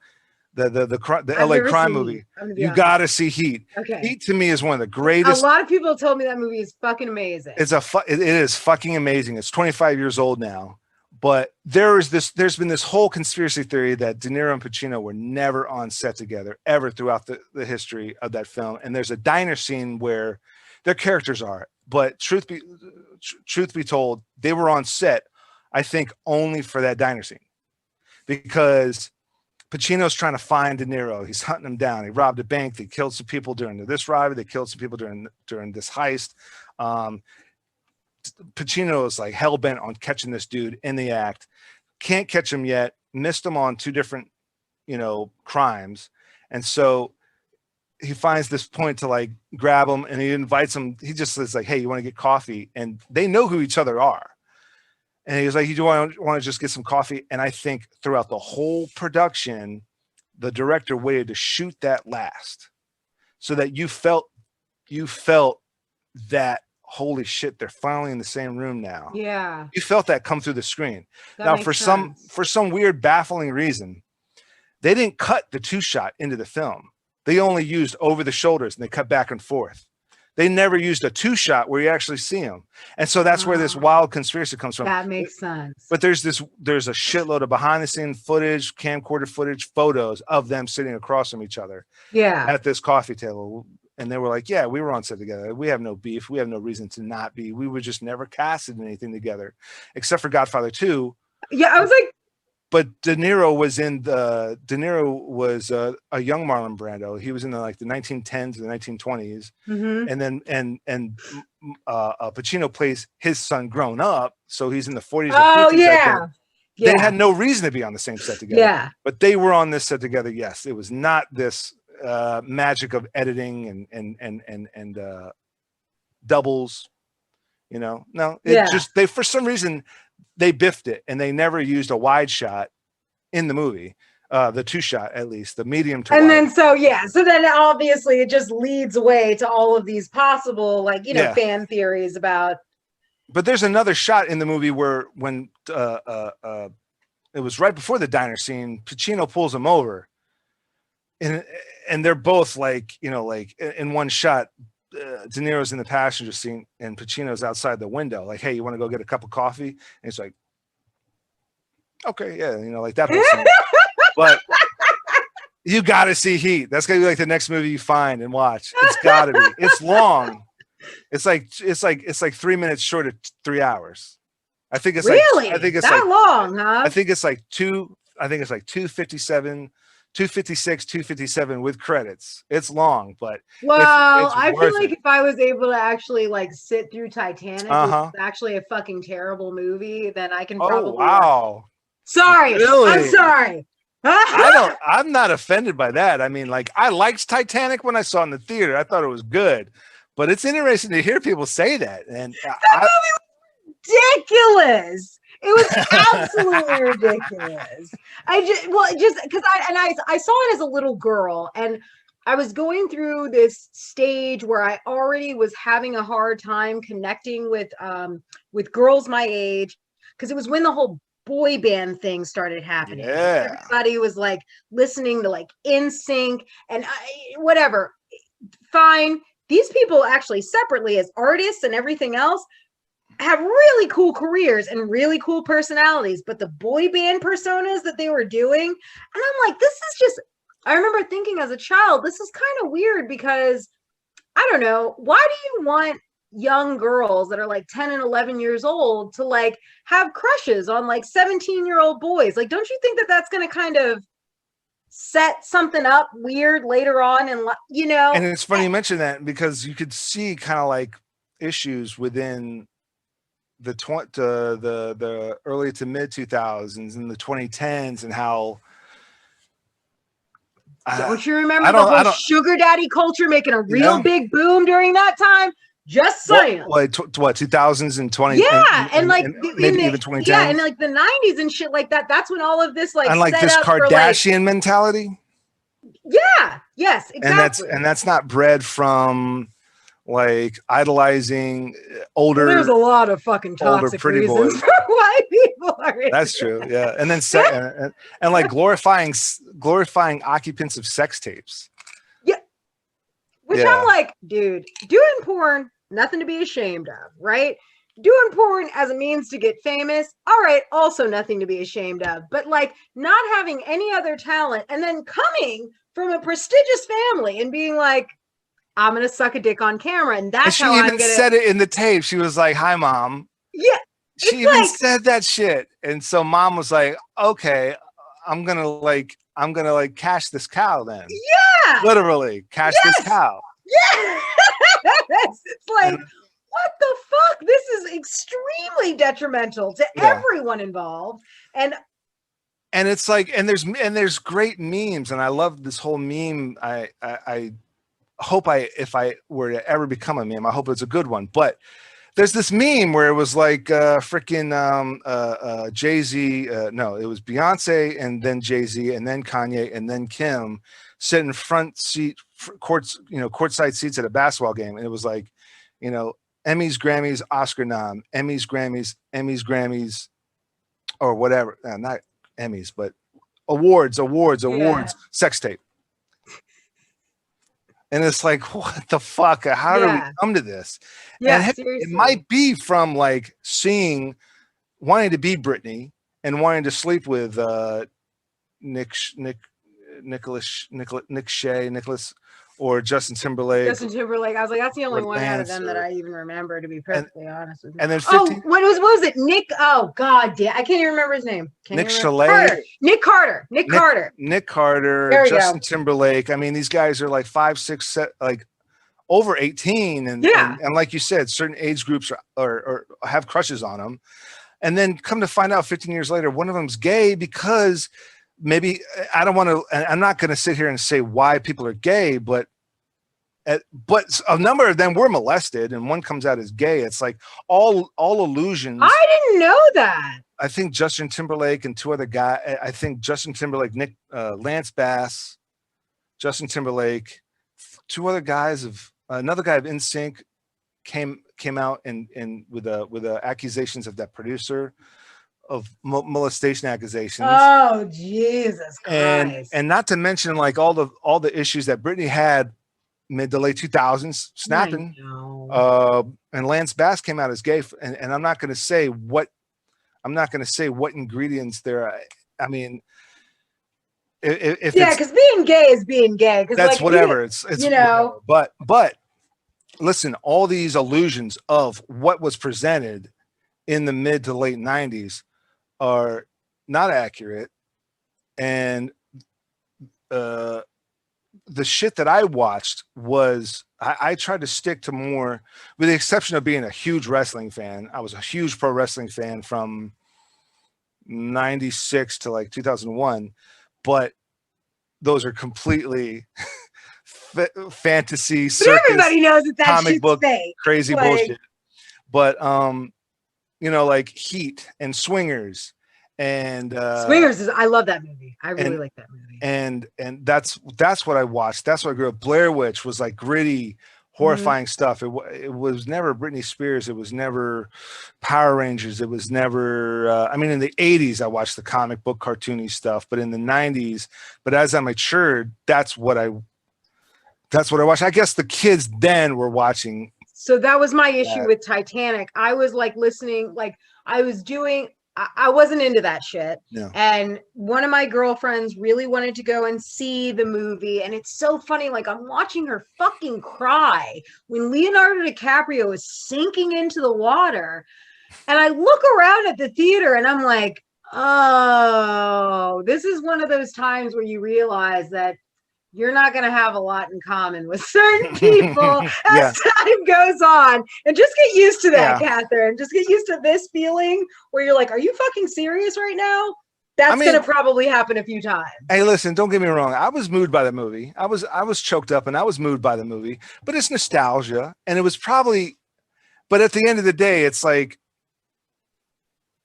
the LA crime movie, you got to see Heat. Okay. Heat to me is one of the greatest. A lot of people told me that movie is fucking amazing. It is fucking amazing. It's 25 years old now. But there's been this whole conspiracy theory that De Niro and Pacino were never on set together ever throughout the history of that film. And there's a diner scene where their characters are, but truth be told, they were on set, I think, only for that diner scene, because Pacino's trying to find De Niro. He's hunting him down. He robbed a bank. They killed some people during this robbery. They killed some people during this heist. Pacino is like hell-bent on catching this dude in the act. Can't catch him yet. Missed him on 2 different, crimes. And so he finds this point to like grab him, and he invites him. He just says like, hey, you want to get coffee? And they know who each other are. And he was like, you do want to just get some coffee? And I think throughout the whole production, the director waited to shoot that last so that you felt that, holy shit, they're finally in the same room now. Yeah. You felt that come through the screen. Now, for some weird, baffling reason, they didn't cut the 2-shot into the film. They only used over the shoulders, and they cut back and forth. They never used a 2-shot where you actually see them. And so that's where this wild conspiracy comes from. That makes sense. But there's a shitload of behind the scene footage, camcorder footage, photos of them sitting across from each other. Yeah. At this coffee table. And they were like, yeah, we were on set together. We have no beef. We have no reason to not be. We were just never casted in anything together, except for Godfather 2. Yeah, I was like. But De Niro was a young Marlon Brando. He was in the 1910s, the 1920s. Mm-hmm. And then Pacino plays his son grown up. So he's in the 40s. Oh, yeah. They had no reason to be on the same set together. Yeah. But they were on this set together. Yes. It was not this magic of editing and doubles, no, just for some reason they biffed it, and they never used a wide shot in the movie, the 2-shot, at least the medium to and wide. Then so then obviously it just leads away to all of these possible fan theories about. But there's another shot in the movie where when it was right before the diner scene, Pacino pulls him over, and they're both like in one shot, De Niro's in the passenger seat and Pacino's outside the window, like, hey, you want to go get a cup of coffee? And he's like, okay, yeah, like that. But you got to see Heat. That's gonna be like the next movie you find and watch. It's got to be. It's long. It's like 3 minutes short of 3 hours. I think it's really. I think it's that long, huh? I think it's like 257. 256, 257 with credits. It's long, but well, it's I feel like it. If I was able to actually sit through Titanic, which is actually a fucking terrible movie, then I can probably. Oh wow! Sorry, really? I'm sorry. I'm not offended by that. I mean, I liked Titanic when I saw it in the theater. I thought it was good, but it's interesting to hear people say that. And that movie was ridiculous. It was absolutely ridiculous. Just because I saw it as a little girl, and I was going through this stage where I already was having a hard time connecting with girls my age, because it was when the whole boy band thing started happening. Yeah. Everybody was listening to NSYNC and whatever. Fine. These people actually separately as artists and everything else have really cool careers and really cool personalities, but the boy band personas that they were doing, and I'm like, this is just, I remember thinking as a child, this is kind of weird, because I I don't know, why do you want young girls that are like 10 and 11 years old to like have crushes on like 17-year-old boys? Like, don't you think that that's going to kind of set something up weird later on? And you know, and it's funny you mention that, because you could see kind of like issues within the early to mid 2000s and the 2010s, and how don't you remember the whole sugar daddy culture making a real big boom during that time? Just saying. What 2000s and 20? Yeah, and like maybe even 2010s. Yeah, and like the 90s and shit like that. That's when all of this like, and like this Kardashian mentality. Yeah. Yes. Exactly. And that's not bred from like idolizing older. There's a lot of fucking toxic pretty reasons boys. for why people are. That's true. Yeah, and then and like glorifying occupants of sex tapes. Yeah, which I'm like, dude, doing porn, nothing to be ashamed of, right? Doing porn as a means to get famous, all right, also nothing to be ashamed of. But like not having any other talent, and then coming from a prestigious family and being like, I'm gonna suck a dick on camera, and that's how I'm gonna. She even said it in the tape. She was like, "Hi, mom." Yeah, she even said that shit, and so mom was like, "Okay, I'm gonna cash this cow then." Yeah, literally cash this cow. Yeah, it's like, what the fuck? This is extremely detrimental to everyone involved, and it's like, and there's great memes, and I love this whole meme. I hope if I were to ever become a meme, I hope it's a good one. But there's this meme where it was like freaking Jay-Z, no, it was Beyonce and then Jay-Z and then Kanye and then Kim sitting front seat courtside seats at a basketball game, and it was like, Emmys, Grammys, Oscar nom, Emmys, Grammys, or whatever, not Emmys, but awards, sex tape. And it's like, what the fuck? How do we come to this? Yeah, and it might be from like wanting to be Britney and wanting to sleep with Nicholas, or Justin Timberlake. I was like, that's the only one out of them that I even remember, to be perfectly honest with you. And then what was it? Nick? Oh God, I can't even remember his name. Nick Chalet. Nick Carter. Justin Timberlake. I mean, these guys are like 5, 6, like over 18, and like you said, certain age groups or have crushes on them, and then come to find out 15 years later, one of them's gay because. Maybe I don't want to, I'm not going to sit here and say why people are gay, but a number of them were molested, and one comes out as gay. It's like all illusions. I didn't know that. I think Justin Timberlake and 2 other guys. I think Justin Timberlake, Lance Bass, Justin Timberlake, 2 other guys another guy of NSYNC came out and with accusations of that producer. Of molestation accusations. Oh, Jesus Christ. And not to mention like all the issues that Britney had mid to late 2000s snapping. And Lance Bass came out as gay, and I'm not going to say what ingredients there are. I mean, if because being gay is being gay. That's like, whatever. It's but listen, all these illusions of what was presented in the mid to late 90s are not accurate, and the shit that I watched was I tried to stick to more, with the exception of being a huge wrestling fan. I was a huge pro wrestling fan from 96 to like 2001, but those are completely fantasy circus, everybody knows that comic book fake. Crazy bullshit. But like Heat and Swingers, and Swingers I love that movie. I really like that movie. And that's what I watched. That's what I grew up. Blair Witch was like gritty, horrifying stuff. It was never Britney Spears. It was never Power Rangers. It was never. I mean, in the 80s, I watched the comic book cartoony stuff, but in the 90s. But as I matured, that's what I watched. I guess the kids then were watching. So that was my issue with Titanic. I was like listening, like I was doing I wasn't into that shit. No. And one of my girlfriends really wanted to go and see the movie. And it's so funny. Like, I'm watching her fucking cry when Leonardo DiCaprio is sinking into the water. And I look around at the theater and I'm like, oh, this is one of those times where you realize that you're not going to have a lot in common with certain people as time goes on. And just get used to that, Catherine. Just get used to this feeling where you're like, are you fucking serious right now? That's going to probably happen a few times. Hey, listen, don't get me wrong. I was moved by the movie. I was choked up and I was moved by the movie, but it's nostalgia. And it was probably, but at the end of the day, it's like,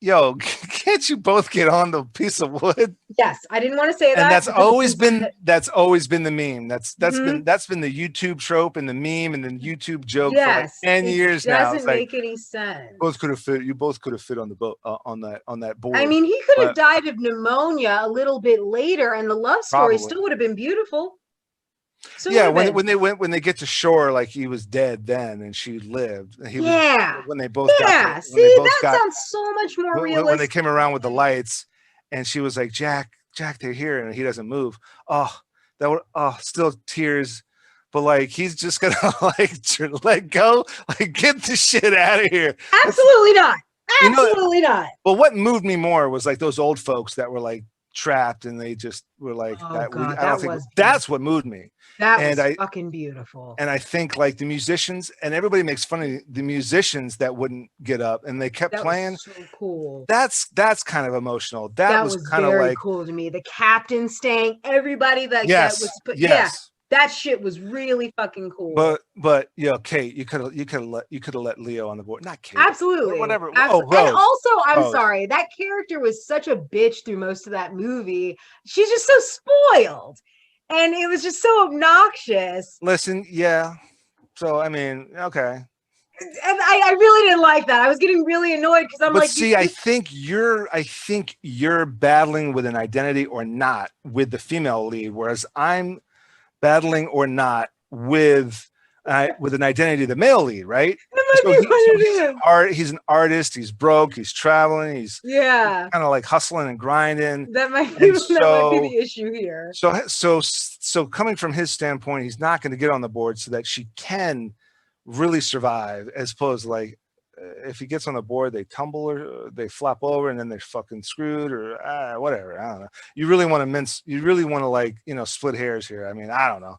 yo, can't you both get on the piece of wood? Yes, I didn't want to say that. And that's always been the meme. That's been the YouTube trope and the meme and the YouTube joke for like 10 years now. It doesn't make any sense. You both could have fit on the boat on that board. I mean, he could have died of pneumonia a little bit later, and the love story still would have been beautiful. So yeah, when they get to shore, like he was dead then and she lived. When they both got sounds so much more realistic. When they came around with the lights and she was like, Jack, they're here, and he doesn't move. Still tears. But like he's just gonna like let go, like get the shit out of here. Absolutely not. Absolutely not. But what moved me more was like those old folks that were like trapped and they just were like that's what moved me. That was fucking beautiful. And I think like the musicians, and everybody makes fun of the musicians that wouldn't get up and they kept playing. Was so cool. That's kind of emotional. That was kind of like cool to me. The captain staying, everybody that that shit was really fucking cool. But Kate, you could have let Leo on the board. Not Kate. Absolutely. Whatever. And also, I'm sorry, that character was such a bitch through most of that movie. She's just so spoiled. And it was just so obnoxious. Listen, yeah. So I mean, okay. And I really didn't like that. I was getting really annoyed because I'm like, see, I think you're battling with an identity or not with the female lead, whereas I'm battling or not with an identity of the male lead, right? He's an artist, he's broke, he's traveling, he's kind of like hustling and grinding. That might be the issue here. So coming from his standpoint, he's not going to get on the board so that she can really survive, as opposed to like if he gets on the board, they tumble or they flop over and then they're fucking screwed or whatever. I don't know. You really want to like, split hairs here. I mean, I don't know.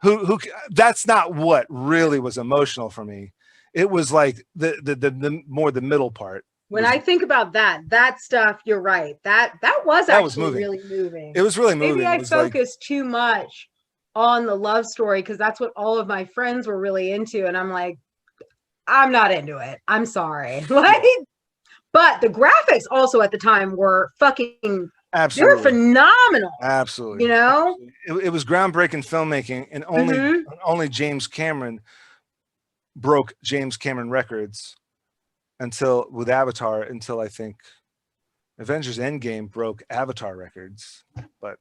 Who that's not what really was emotional for me. It was like the more the middle part. When I think about that stuff, you're right. That was actually really moving. It was really moving. Maybe I focused too much on the love story because that's what all of my friends were really into. And I'm like, I'm not into it. I'm sorry. But the graphics also at the time were fucking absolutely. They were phenomenal. Absolutely. It was groundbreaking filmmaking, and only James Cameron broke James Cameron records with Avatar until I think Avengers Endgame broke Avatar records. But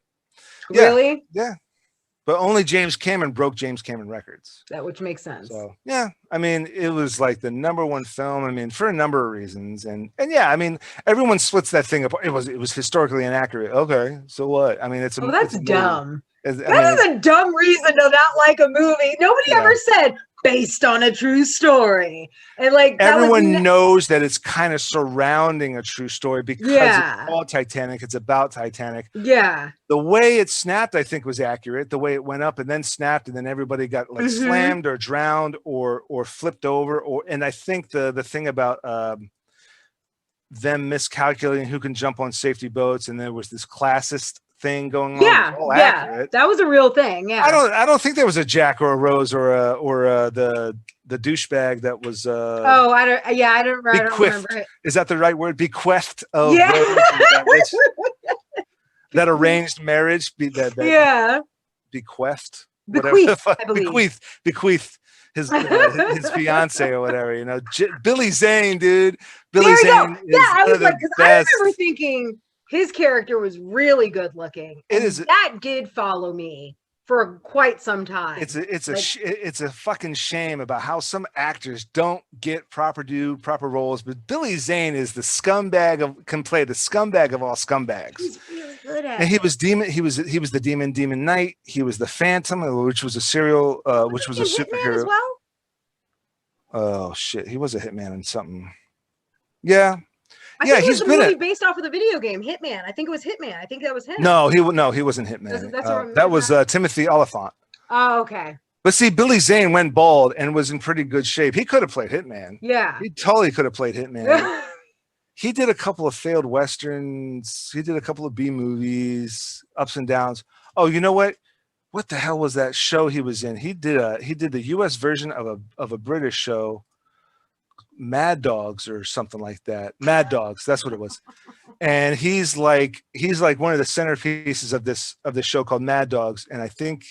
really? Yeah. But only James Cameron broke James Cameron records. Which makes sense. So yeah, I mean, it was like the #1 film. I mean, for a number of reasons, and yeah, I mean, everyone splits that thing apart. It was historically inaccurate. Okay, so what? I mean, that's dumb. That is a dumb reason to not like a movie. Nobody ever said based on a true story, and like everyone knows that it's kind of surrounding a true story because it's called Titanic. It's about Titanic. Yeah. The way it snapped, I think, was accurate. The way it went up and then snapped, and then everybody got like slammed or drowned or flipped over. And I think the thing about them miscalculating who can jump on safety boats, and there was this classist thing going on. That was a real thing. Yeah, I don't think there was a Jack or a Rose or the douchebag that was. I don't remember it. Is that the right word? Bequeathed of that arranged marriage. Bequeathed. Bequeathed his fiance or whatever. Billy Zane, dude. Billy Zane. I was like, because I remember thinking his character was really good looking. That did follow me for quite some time. It's a fucking shame about how some actors don't get proper roles. But Billy Zane is the can play the scumbag of all scumbags. He's really good at it. And he was the Demon Knight. He was the Phantom, which was a which was a superhero as well. Oh shit, he was a hitman in something. Yeah. I think it was the movie based off of the video game Hitman. I think it was Hitman. I think that was him. No, he wasn't Hitman. That was Timothy Oliphant. Oh, okay. But see, Billy Zane went bald and was in pretty good shape. He could have played Hitman. Yeah. He totally could have played Hitman. He did a couple of failed westerns. He did a couple of B movies, ups and downs. Oh, you know what? What the hell was that show he was in? He did the US version of a British show, Mad Dogs or something like that. Mad Dogs, that's what it was. And he's like one of the centerpieces of this show called Mad Dogs. And I think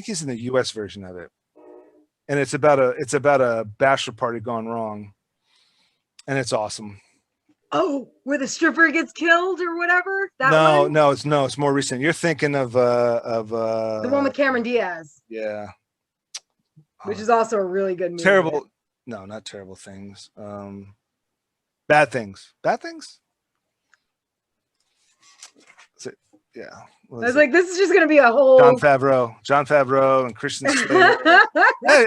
he's in the US version of it. And it's about a bachelor party gone wrong. And it's awesome. Oh, where the stripper gets killed or whatever? No, it's more recent. You're thinking of the one with Cameron Diaz. Yeah. Which is also a really good movie. Terrible. No, not Terrible Things. Bad Things. Bad Things? Yeah. I was like, this is just going to be a whole... Jon Favreau and Christian Slater.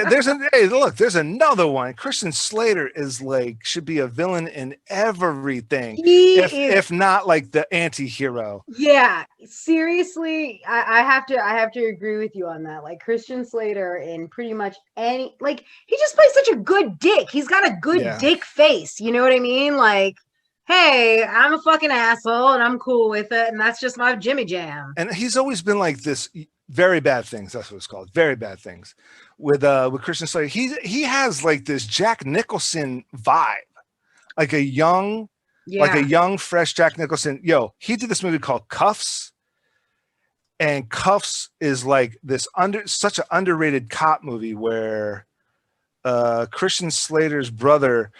There's another one. Christian Slater is should be a villain in everything. If not like the anti-hero. Yeah, seriously, I have to agree with you on that. Like Christian Slater in pretty much any, he just plays such a good dick. He's got a good dick face. You know what I mean? Like, hey, I'm a fucking asshole and I'm cool with it, and that's just my Jimmy Jam. And he's always been like this. Very Bad Things. That's what it's called. Very Bad Things. With Christian Slater, he has like this Jack Nicholson vibe, like a young, fresh Jack Nicholson. Yo, he did this movie called Cuffs, and Cuffs is like this such an underrated cop movie where Christian Slater's brother.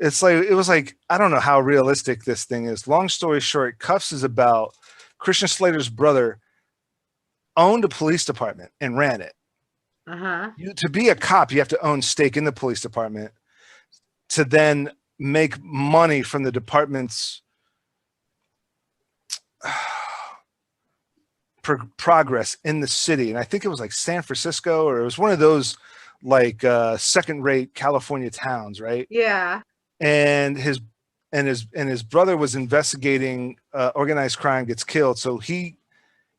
It was like, I don't know how realistic this thing is. Long story short, Cuffs is about Christian Slater's brother owned a police department and ran it. To be a cop, you have to own stake in the police department to then make money from the department's progress in the city. And I think it was like San Francisco, or it was one of those second-rate California towns, right? Yeah. And his brother was investigating organized crime, gets killed, so he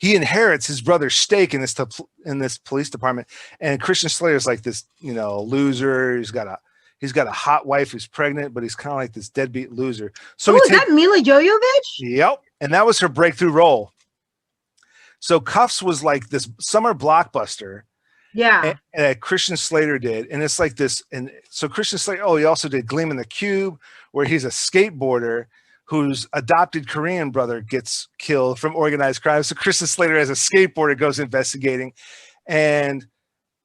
inherits his brother's stake in this police department. And Christian Slater's like this, loser. He's got a hot wife who's pregnant, but he's kind of like this deadbeat loser. So is that Mila Jovovich? Yep, and that was her breakthrough role. So Cuffs was like this summer blockbuster. Yeah. And Christian Slater did. And it's like this. And so Christian Slater, he also did Gleam in the Cube, where he's a skateboarder whose adopted Korean brother gets killed from organized crime. So Christian Slater, as a skateboarder, goes investigating. And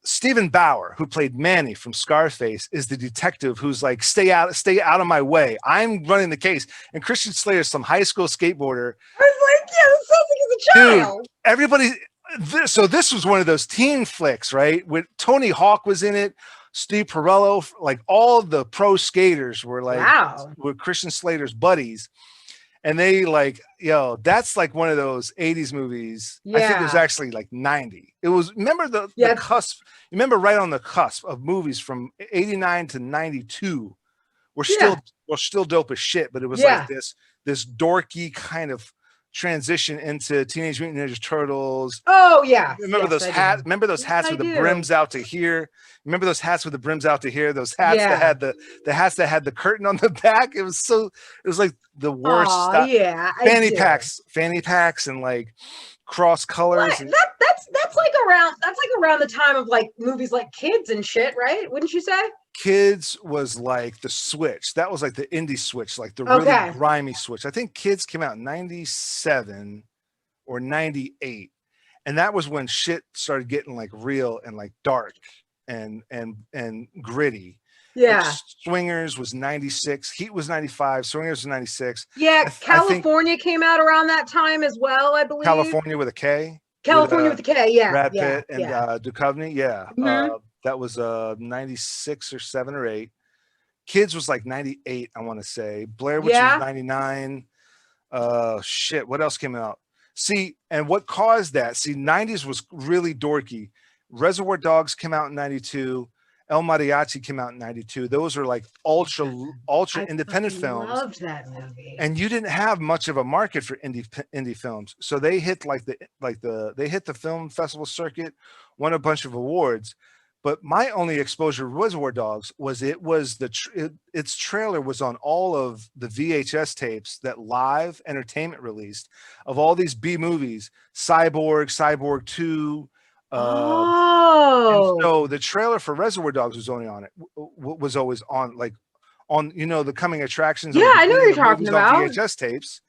Stephen Bauer, who played Manny from Scarface, is the detective who's like, stay out of my way. I'm running the case. And Christian Slater is some high school skateboarder. I was like, yeah, this sounds like he's a child. Dude, everybody... So this was one of those teen flicks, right? With Tony Hawk was in it, Steve Perello, like all the pro skaters were were Christian Slater's buddies. And they that's like one of those 80s movies. Yeah. I think it was actually like 90. It was, remember the cusp, remember right on the cusp of movies from 89 to 92 were still dope as shit, but it was like this dorky kind of transition into Teenage Mutant Ninja Turtles. Oh yeah. Remember those hats? Remember those hats with the brims out to here? Remember those hats with the brims out to here? Those hats that had the hats that had the curtain on the back. It was like the worst stuff. Yeah. Fanny packs and like cross colors. That's like around the time of like movies like Kids and shit, right? Wouldn't you say? Kids was like the switch. That was like the indie switch, like the really grimy switch. I think Kids came out in 97 or 98. And that was when shit started getting like real and like dark and gritty. Yeah. Like Swingers was 96. Heat was 95. Swingers was 96. Yeah. California came out around that time as well, I believe. California with a K. California with the K. Yeah. Brad Yeah. Pitt and Yeah. Duchovny. Yeah. Mhm. That was 96 or 7 or 8. Kids was like 98, I want to say. Blair Witch was Yeah. 99. Shit, what else came out? See, and what caused that? See, 90s was really dorky. Reservoir Dogs came out in 92. El Mariachi came out in 92. Those are like ultra I independent fucking films. loved that movie. And you didn't have much of a market for indie films. So they hit they hit the film festival circuit, won a bunch of awards. But my only exposure to Reservoir Dogs was its trailer was on all of the VHS tapes that Live Entertainment released of all these B movies, Cyborg 2. And so the trailer for Reservoir Dogs was only on it, was always on, like on, the coming attractions. Yeah, I know what you're talking about. On VHS tapes.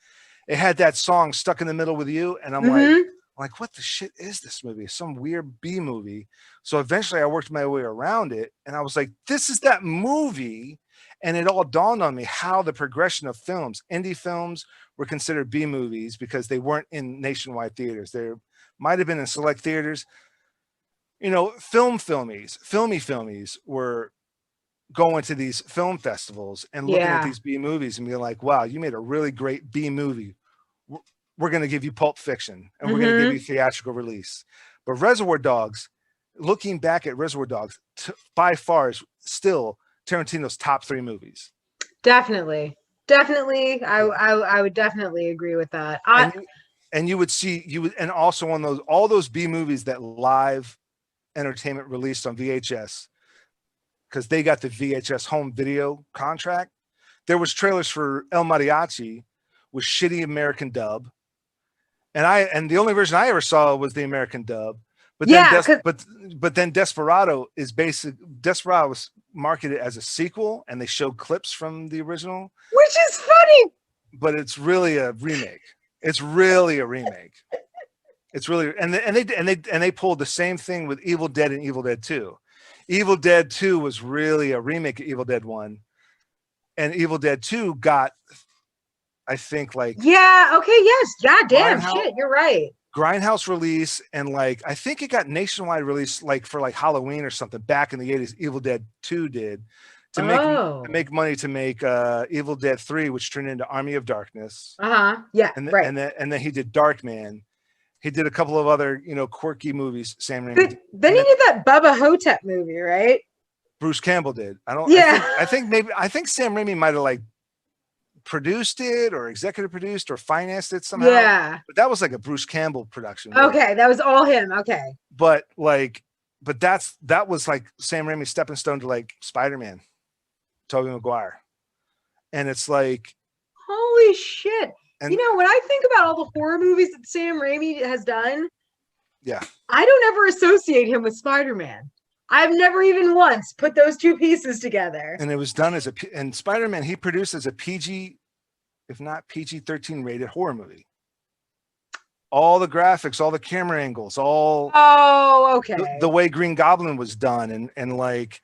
It had that song Stuck in the Middle with You. And I'm like, what the shit is this movie? Some weird B movie. So eventually I worked my way around it and I was like, this is that movie. And it all dawned on me how the progression of films, indie films were considered B movies because they weren't in nationwide theaters. They might've been in select theaters. Filmies were going to these film festivals and looking at these B movies and being like, wow, you made a really great B movie. We're going to give you Pulp Fiction and we're going to give you theatrical release. But Reservoir Dogs, looking back at Reservoir Dogs, by far is still Tarantino's top 3 movies. Definitely. I would definitely agree with that. And you would see, and also on all those B movies that Live Entertainment released on VHS, because they got the VHS home video contract. There was trailers for El Mariachi with shitty American dub. And the only version I ever saw was the American dub. But then but then Desperado was marketed as a sequel and they showed clips from the original. Which is funny. But it's really a remake. It's really a remake. It's really and they pulled the same thing with Evil Dead and Evil Dead 2. Evil Dead 2 was really a remake of Evil Dead 1. And Evil Dead 2 got, I think, like... Yeah, okay, yes. God damn, shit, you're right. Grindhouse release, and like, I think it got nationwide release, like, for like Halloween or something back in the 80s. Evil Dead 2 did. To make money to make Evil Dead 3, which turned into Army of Darkness. Yeah, right. And then he did Darkman. He did a couple of other, quirky movies. Sam Raimi. Then he did that Bubba Hotep movie, right? Bruce Campbell did. I think Sam Raimi might have like produced it or executive produced or financed it somehow. Yeah. But that was like a Bruce Campbell production. Okay, that was all him. Okay. But that was like Sam Raimi's stepping stone to like Spider-Man, Tobey Maguire. And it's like, holy shit. And when I think about all the horror movies that Sam Raimi has done, I don't ever associate him with Spider-Man. I've never even once put those two pieces together. And it was done and Spider-Man, he produced as a PG, if not PG-13 rated horror movie. All the graphics, all the camera angles, the way Green Goblin was done, and like,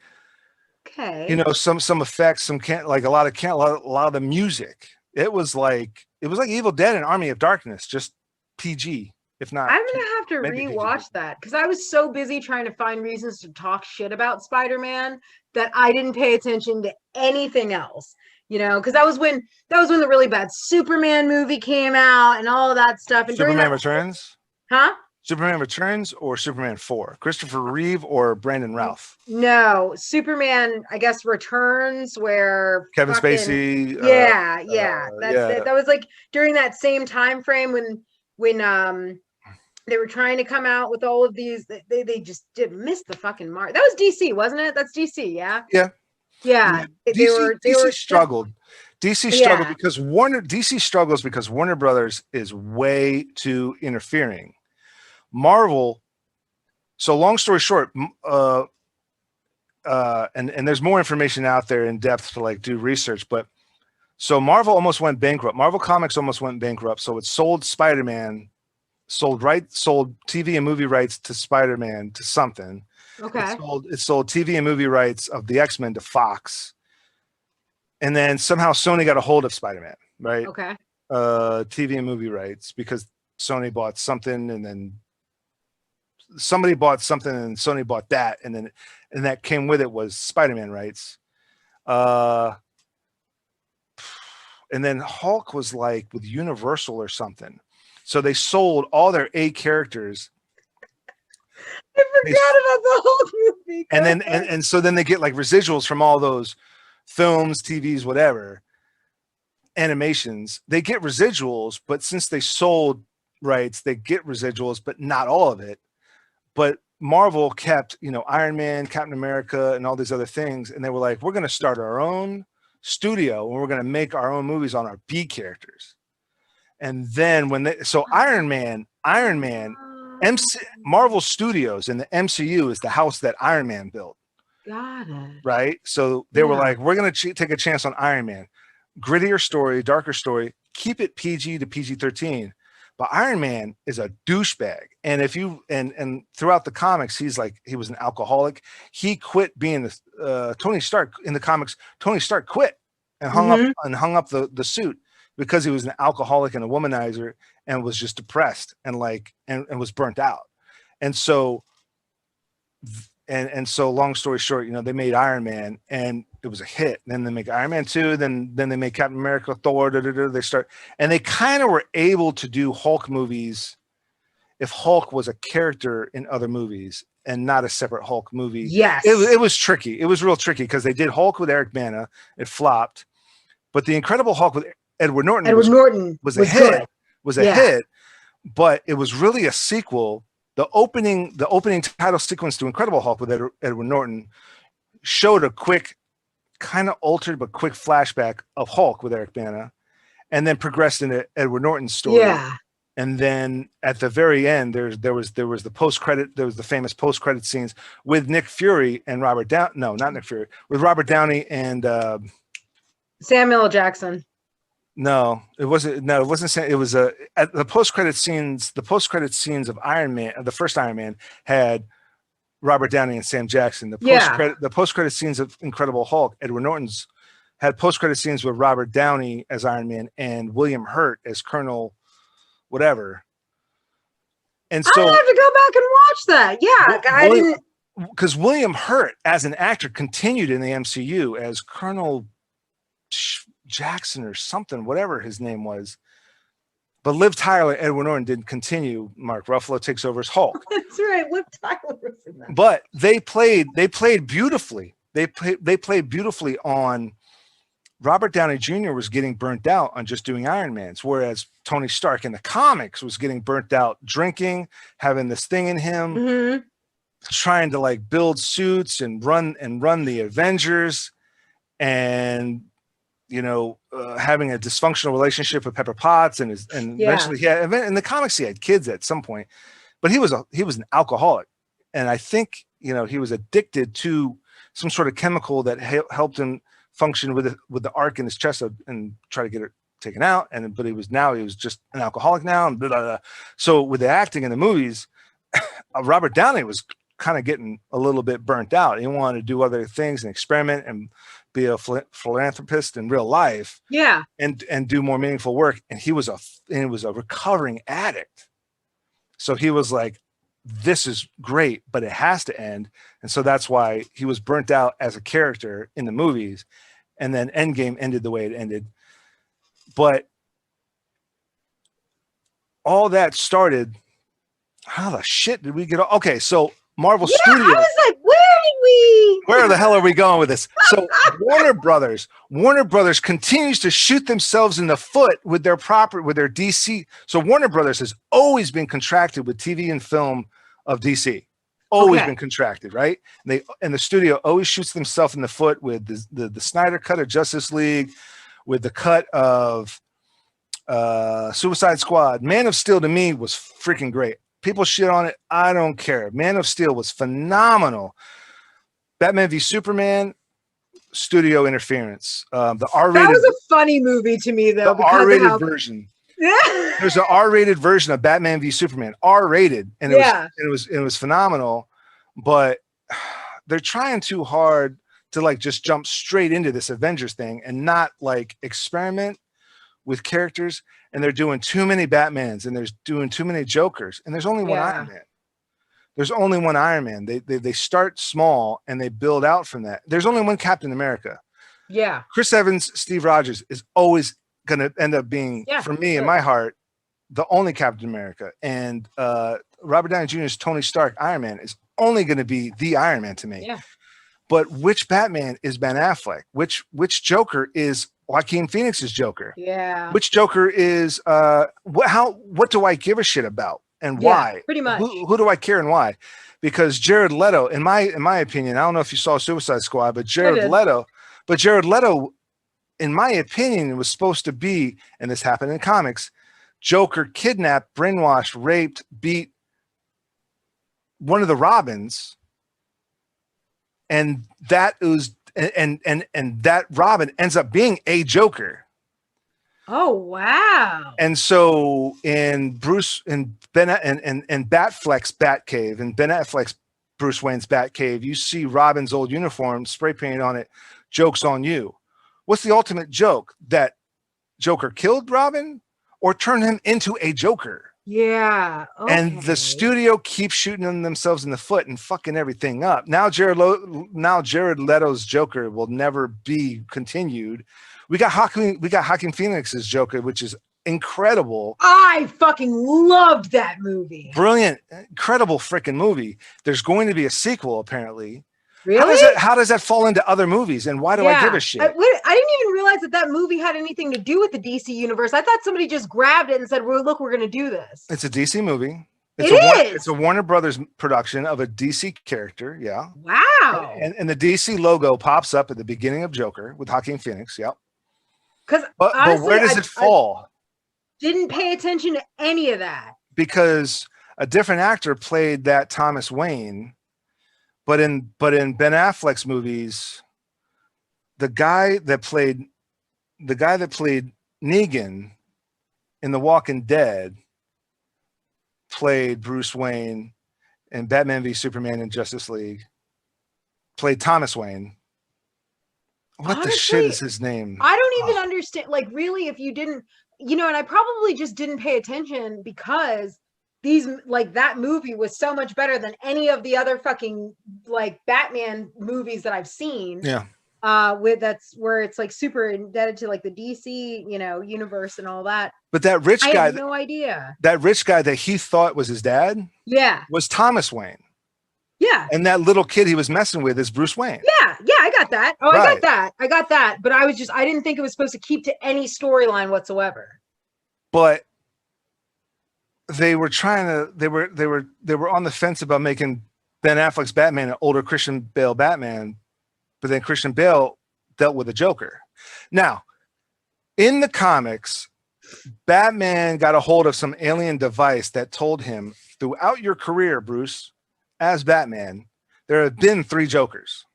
some effects, like a lot of the music. It was like Evil Dead and Army of Darkness, just PG, if not. I'm gonna have to rewatch that because I was so busy trying to find reasons to talk shit about Spider-Man that I didn't pay attention to anything else. Because that was when the really bad Superman movie came out and all of that stuff. And Superman Returns? Huh? Superman Returns or Superman 4? Christopher Reeve or Brandon Routh? No, Superman, I guess, Returns, where Kevin Spacey. That was like during that same time frame when they were trying to come out with all of these. They just did miss the fucking mark. That was DC, wasn't it? That's DC, yeah. Yeah. DC struggled. DC struggled because DC struggles because Warner Brothers is way too interfering. Marvel. So long story short, and there's more information out there in depth to like do research, but so Marvel almost went bankrupt. Marvel Comics almost went bankrupt. So it sold Spider-Man, sold TV and movie rights to Spider-Man to something. Okay. It sold TV and movie rights of the X-Men to Fox. And then somehow Sony got a hold of Spider-Man, right? Okay. TV and movie rights because Sony bought something and then somebody bought something and Sony bought that, and that came with it was Spider-Man rights. And then Hulk was like with Universal or something. So they sold all their A characters. I forgot about the Hulk movie. And so then they get like residuals from all those films, TVs, whatever, animations. They get residuals, but since they sold rights, they get residuals, but not all of it. But Marvel kept, Iron Man, Captain America, and all these other things. And they were like, we're going to start our own studio and we're going to make our own movies on our B characters. And then Iron Man, Marvel Studios and the MCU is the house that Iron Man built. Got it. Right. So they were like, we're going to take a chance on Iron Man. Grittier story, darker story, keep it PG to PG-13. But Iron Man is a douchebag. And if you and throughout the comics, he was an alcoholic. He quit being Tony Stark in the comics. Tony Stark quit and hung up the suit because he was an alcoholic and a womanizer and was just depressed and was burnt out. And so long story short, they made Iron Man and it was a hit. Then they make Iron Man 2, then they make Captain America, Thor, and they kind of were able to do Hulk movies if Hulk was a character in other movies and not a separate Hulk movie. Yes. It was tricky. It was real tricky because they did Hulk with Eric Bana. It flopped. But the Incredible Hulk with Edward Norton was a hit. Was a hit, but it was really a sequel. The opening title sequence to Incredible Hulk with Edward Norton showed a quick, kind of altered but quick flashback of Hulk with Eric Bana, and then progressed into Edward Norton's story. Yeah. And then at the very end, there was the post-credit, there was the famous post-credit scenes with Nick Fury and Robert Downey. No, not Nick Fury, with Robert Downey and Samuel L. Jackson. No, it wasn't. No, it wasn't. It was at the post-credit scenes. The post-credit scenes of Iron Man, the first Iron Man, had Robert Downey and Sam Jackson. The post-credit scenes of Incredible Hulk, Edward Norton's, had post-credit scenes with Robert Downey as Iron Man and William Hurt as Colonel whatever. And so I have to go back and watch that. Yeah, I didn't, because William Hurt as an actor continued in the MCU as Colonel Jackson or something, whatever his name was. But Liv Tyler, Edward Norton didn't continue. Mark Ruffalo takes over as Hulk. That's right. Liv Tyler was in that. But they played beautifully. They played beautifully on Robert Downey Jr. was getting burnt out on just doing Iron Mans, whereas Tony Stark in the comics was getting burnt out drinking, having this thing in him, trying to build suits and run the Avengers, and having a dysfunctional relationship with Pepper Potts, and eventually in the comics he had kids at some point, but he was an alcoholic, and I think he was addicted to some sort of chemical that helped him function with the arc in his chest and try to get it taken out, but he was just an alcoholic now, and blah, blah, blah. So with the acting in the movies, Robert Downey was kind of getting a little bit burnt out. He wanted to do other things and experiment and be a philanthropist in real life, and do more meaningful work. And he was a recovering addict. So he was like, this is great, but it has to end. And so that's why he was burnt out as a character in the movies. And then Endgame ended the way it ended. But all that started, how the shit did we get? Okay, so Marvel Studios. I was like, where the hell are we going with this? So Warner Brothers continues to shoot themselves in the foot with their DC. So Warner Brothers has always been contracted with TV and film of DC. Always been contracted, right? And the studio always shoots themselves in the foot with the Snyder cut of Justice League, with the cut of Suicide Squad. Man of Steel to me was freaking great. People shit on it. I don't care. Man of Steel was phenomenal. Batman v Superman, studio interference. The R-rated. That was a funny movie to me, though. The R-rated version. Yeah. There's an R-rated version of Batman v Superman, R-rated, and it was phenomenal. But they're trying too hard to just jump straight into this Avengers thing and not experiment with characters. And they're doing too many Batmans, and they're doing too many Jokers, and there's only one Iron Man. There's only one Iron Man. They start small and they build out from that. There's only one Captain America. Yeah. Chris Evans, Steve Rogers is always going to end up being, for me, in my heart, the only Captain America. And Robert Downey Jr.'s Tony Stark Iron Man is only going to be the Iron Man to me. Yeah. But which Batman is Ben Affleck? Which Joker is Joaquin Phoenix's Joker? Yeah. Which Joker is what do I give a shit about and why? Pretty much. Who do I care and why? Because Jared Leto, in my opinion, I don't know if you saw Suicide Squad, but Jared Leto, in my opinion, was supposed to be, and this happened in comics, Joker kidnapped, brainwashed, raped, beat one of the Robins. And that was and that Robin ends up being a Joker. Oh wow! And so in Batfleck's Batcave and Ben Affleck's Bruce Wayne's Batcave, you see Robin's old uniform spray painted on it. Joke's on you. What's the ultimate joke? That Joker killed Robin or turned him into a Joker? Yeah. Okay. And the studio keeps shooting themselves in the foot and fucking everything up. Now Jared Leto's Joker will never be continued. We got Joaquin Phoenix's Joker, which is incredible. I fucking loved that movie. Brilliant, incredible freaking movie. There's going to be a sequel, apparently. Really? How does that fall into other movies? And why do I give a shit? I didn't even realize that movie had anything to do with the DC universe. I thought somebody just grabbed it and said, well, look, we're going to do this. It's a DC movie. It's a Warner Brothers production of a DC character. Yeah. Wow. And the DC logo pops up at the beginning of Joker with Joaquin Phoenix. Yep. But where does it fall? Didn't pay attention to any of that. Because a different actor played that Thomas Wayne. But in Ben Affleck's movies, the guy that played Negan in The Walking Dead played Bruce Wayne in Batman v Superman and Justice League. Played Thomas Wayne. What the shit is his name? I don't even understand. Like, really, if you didn't, and I probably just didn't pay attention because that movie was so much better than any of the other fucking Batman movies that I've seen. Yeah. That's where it's super indebted to the DC, universe and all that. But that rich guy, I have no idea. That rich guy that he thought was his dad, was Thomas Wayne. Yeah. And that little kid he was messing with is Bruce Wayne. Yeah, I got that. Oh, right. I got that. But I didn't think it was supposed to keep to any storyline whatsoever. But they were they were on the fence about making Ben Affleck's Batman an older Christian Bale Batman, but then Christian Bale dealt with a Joker. Now, in the comics, Batman got a hold of some alien device that told him, throughout your career, Bruce, as Batman, there have been 3 Jokers.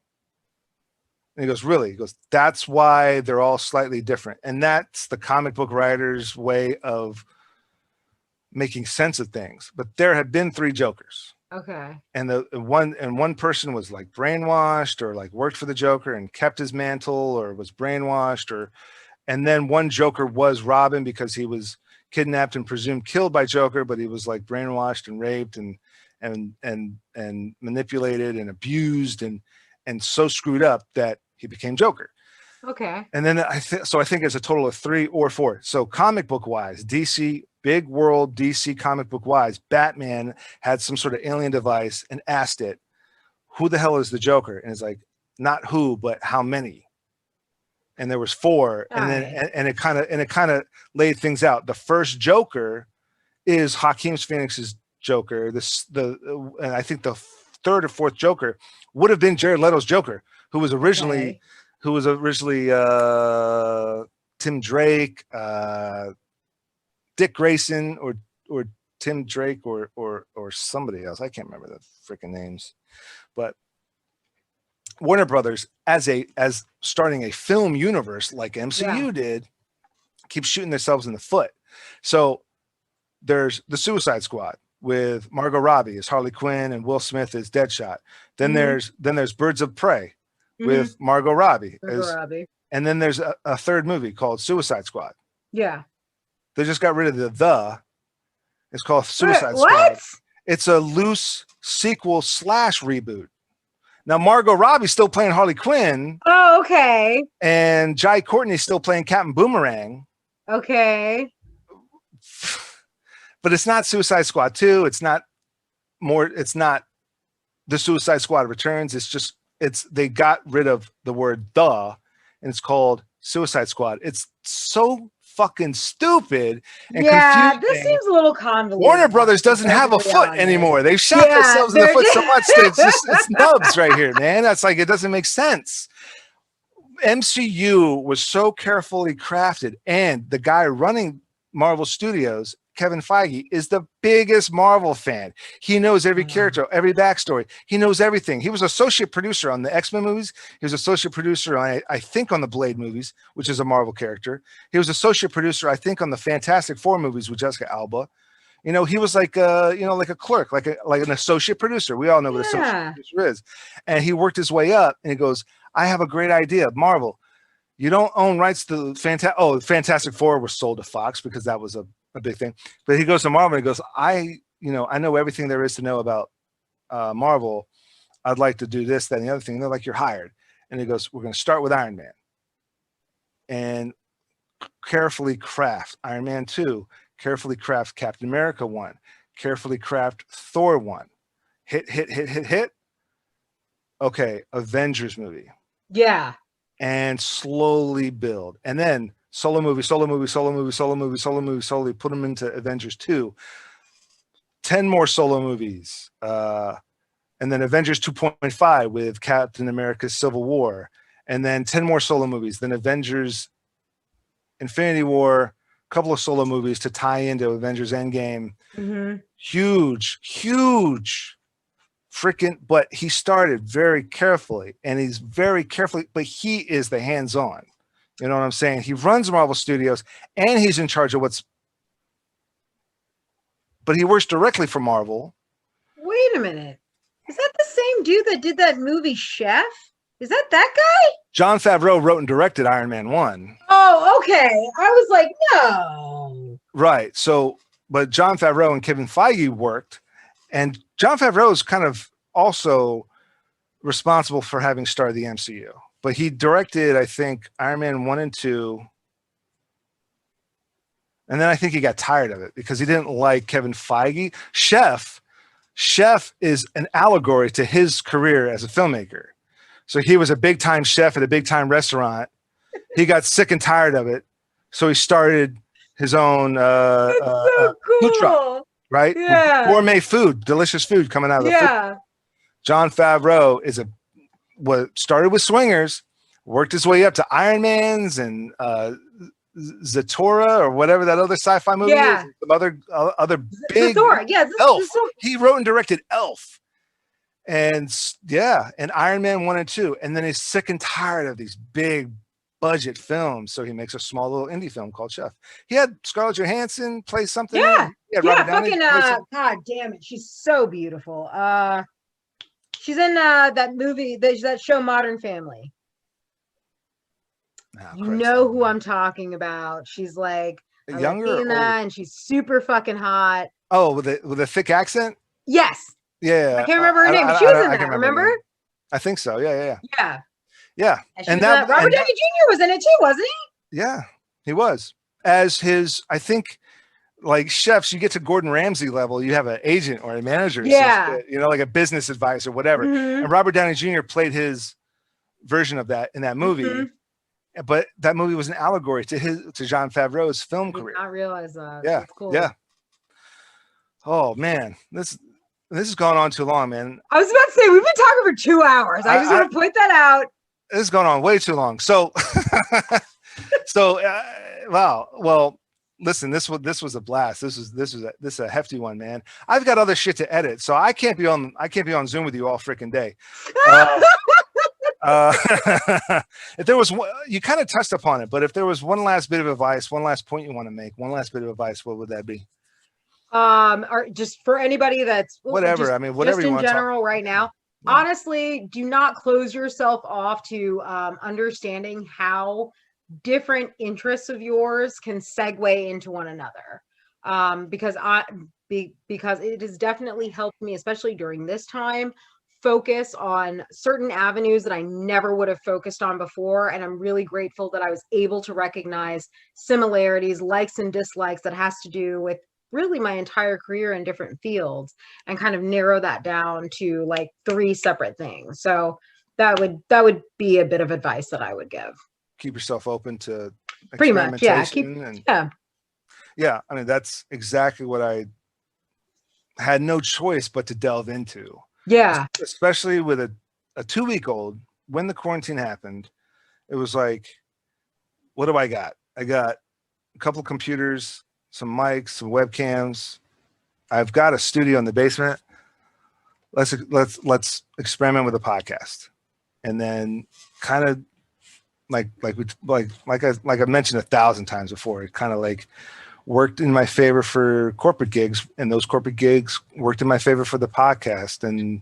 And he goes, really? He goes, that's why they're all slightly different. And that's the comic book writer's way of making sense of things. But there have been 3 Jokers. Okay. And one person was brainwashed or worked for the Joker and kept his mantle or was brainwashed and then one Joker was Robin because he was kidnapped and presumed killed by Joker, but he was brainwashed and raped and manipulated and abused and so screwed up that he became Joker. Okay. And then I think it's a total of 3 or 4. So comic book wise, DC, big world DC comic book wise, Batman had some sort of alien device and asked it, who the hell is the Joker? And it's not who, but how many? And there was 4. And then and it kind of laid things out. The first Joker is Joaquin Phoenix's Joker. And I think the 3rd or 4th Joker would have been Jared Leto's Joker, who was originally Tim Drake, Dick Grayson, or Tim Drake, or somebody else. I can't remember the freaking names, but Warner Brothers, as starting a film universe like MCU did, keeps shooting themselves in the foot. So there's the Suicide Squad with Margot Robbie as Harley Quinn and Will Smith as Deadshot. Then there's Birds of Prey with Margot Robbie. And then there's a 3rd movie called Suicide Squad. Yeah. They just got rid of the. It's called Suicide Squad. It's a loose sequel / reboot. Now Margot Robbie's still playing Harley Quinn. Oh, okay. And Jai Courtney's still playing Captain Boomerang. Okay. But it's not Suicide Squad 2. It's not the Suicide Squad Returns. They got rid of the word "the" and it's called Suicide Squad. It's so fucking stupid and confusing. This seems a little convoluted. Warner Brothers doesn't have a foot anymore. They've shot themselves in the foot so much that it's nubs right here, man. That's like, it doesn't make sense. MCU was so carefully crafted, and the guy running Marvel Studios, Kevin Feige, is the biggest Marvel fan. He knows every character, every backstory. He knows everything. He was associate producer on the X-Men movies. He was associate producer on, I think, on the Blade movies, which is a Marvel character. He was associate producer, I think, on the Fantastic Four movies with Jessica Alba. You know, he was like like a clerk, like an associate producer. We all know what associate producer is. And he worked his way up, and he goes, I have a great idea. Marvel, you don't own rights to Fantastic Four was sold to Fox because that was a big thing. But he goes to Marvel and he goes, I know everything there is to know about Marvel. I'd like to do this, that, and the other thing. And they're like, you're hired. And he goes, we're going to start with Iron Man and carefully craft Iron Man 2, carefully craft Captain America 1, carefully craft Thor 1. Hit. Okay, Avengers movie. Yeah. And slowly build. And then solo movie, slowly put them into Avengers 2. 10 more solo movies. And then Avengers 2.5 with Captain America's Civil War. And then 10 more solo movies. Then Avengers Infinity War, a couple of solo movies to tie into Avengers Endgame. Mm-hmm. Huge freaking, but he started very carefully, and he's very carefully, but he is the hands-on. You know what I'm saying? He runs Marvel Studios, and he's in charge of but he works directly for Marvel. Wait a minute. Is that the same dude that did that movie Chef? Is that guy? Jon Favreau wrote and directed Iron Man 1. Oh, okay. I was like, no. Right. So, but Jon Favreau and Kevin Feige worked, and Jon Favreau is kind of also responsible for having started the MCU. But he directed, I think, Iron Man 1 and 2. And then I think he got tired of it because he didn't like Kevin Feige. Chef is an allegory to his career as a filmmaker. So he was a big-time chef at a big-time restaurant. He got sick and tired of it. So he started his own food truck, right? Yeah. Gourmet food, delicious food coming out of the food. Jon Favreau started with Swingers, worked his way up to Iron Man's and Zatora or whatever that other sci-fi movie is. Some other big Zathora. Yeah, Elf. He wrote and directed Elf. And Iron Man 1 and 2. And then he's sick and tired of these big budget films. So he makes a small little indie film called Chef. He had Scarlett Johansson play something. God damn it. She's so beautiful. She's in that movie, that show Modern Family. You know who I'm talking about. She's like younger and she's super fucking hot. Oh, with a thick accent? Yes. Yeah. I can't remember her name, but she was in that, remember? I think so. Yeah. Yeah. And that Robert Downey Jr. was in it too, wasn't he? Yeah, he was. As his, I think, like chefs, you get to Gordon Ramsay level, you have an agent or a manager, like a business advisor, whatever. Mm-hmm. And Robert Downey Jr. played his version of that in that movie. Mm-hmm. But that movie was an allegory to Jon Favreau's film career. I realize that. Yeah. That's cool. Yeah. Oh man, this has gone on too long, man. I was about to say we've been talking for 2 hours. I just want to point that out. This has gone on way too long. So, wow. Well, listen, this was a blast. This is a hefty one, man. I've got other shit to edit, so I can't be on Zoom with you all freaking day. If there was you kind of touched upon it, but if there was one last bit of advice, one last point you want to make, one last bit of advice, what would that be? Or just for anybody that's whatever. I mean, whatever just you in want general right now. Yeah. Honestly, do not close yourself off to understanding how different interests of yours can segue into one another. Because because it has definitely helped me, especially during this time, focus on certain avenues that I never would have focused on before. And I'm really grateful that I was able to recognize similarities, likes and dislikes that has to do with really my entire career in different fields, and kind of narrow that down to like 3 separate things. So that would be a bit of advice that I would give. Keep yourself open to pretty much. Yeah. Yeah. I mean, that's exactly what I had no choice but to delve into. Yeah. Especially with a 2-week-old, when the quarantine happened, it was like, what do I got? I got a couple of computers, some mics, some webcams. I've got a studio in the basement. Let's experiment with a podcast. And then kind of like I've mentioned 1,000 times before, it kind of like worked in my favor for corporate gigs, and those corporate gigs worked in my favor for the podcast. And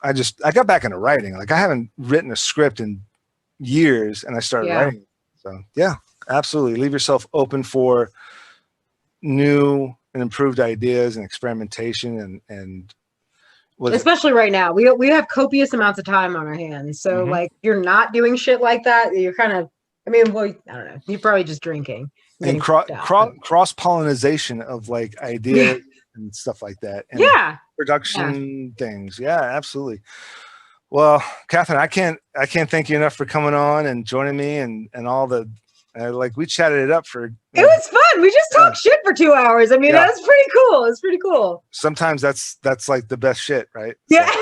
I got back into writing. Like, I haven't written a script in years, and I started writing. So yeah, absolutely. Leave yourself open for new and improved ideas and experimentation, and especially right now, we have copious amounts of time on our hands. So like, you're not doing shit like that, you're kind of, I mean, well, I don't know, you're probably just drinking. And cross-pollination of like ideas and stuff like that. And production things. Yeah, absolutely. Well, Catherine, I can't thank you enough for coming on and joining me, and all the like, we chatted it up for. It was fun. We just talked shit for 2 hours. I mean, that's pretty cool. It's pretty cool. Sometimes that's like the best shit, right? Yeah. So,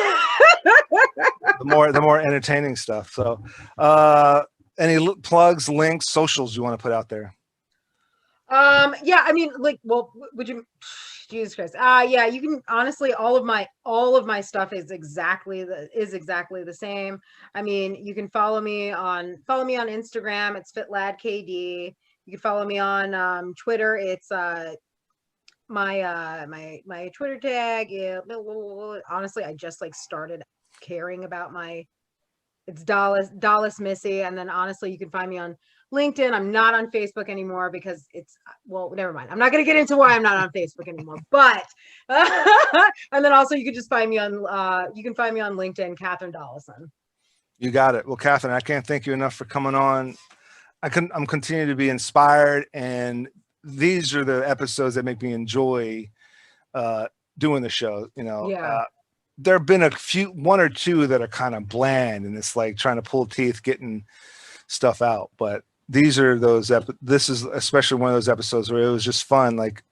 the more entertaining stuff. So, any plugs, links, socials you want to put out there? Yeah, I mean, like, well, would you, Jesus Christ. Yeah, you can, honestly, all of my stuff is exactly the same. I mean, you can follow me on Instagram. It's FitLadKD. You can follow me on Twitter. It's my Twitter tag. Honestly, I just like started caring about it's Dallas Missy. And then honestly, you can find me on LinkedIn. I'm not on Facebook anymore because well, never mind. I'm not going to get into why I'm not on Facebook anymore, but, and then also you can just find me on, LinkedIn, Katherine Dollison. You got it. Well, Catherine, I can't thank you enough for coming on. I'm continuing to be inspired, and these are the episodes that make me enjoy, doing the show. You know, there have been one or two that are kind of bland, and it's like trying to pull teeth, getting stuff out, but these are those this is especially one of those episodes where it was just fun, like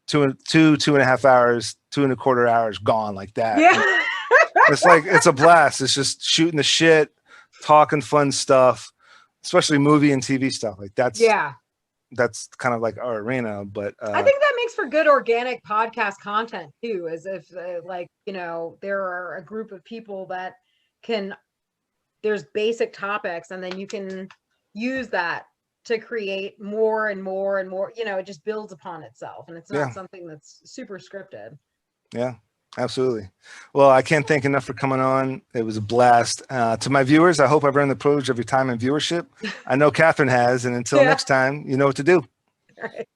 2.5 hours, 2.25 hours gone like that. Yeah. It's like, it's a blast. It's just shooting the shit, talking fun stuff, especially movie and TV stuff. Like that's kind of like our arena. But I think that makes for good organic podcast content too, as if like, you know, there are a group of people that there's basic topics, and then you can use that to create more and more and more, you know, it just builds upon itself, and it's not something that's super scripted. Yeah, absolutely. Well, I can't thank enough for coming on. It was a blast. To my viewers, I hope I've earned the privilege of your time and viewership. I know Catherine has, and until next time, you know what to do. All right.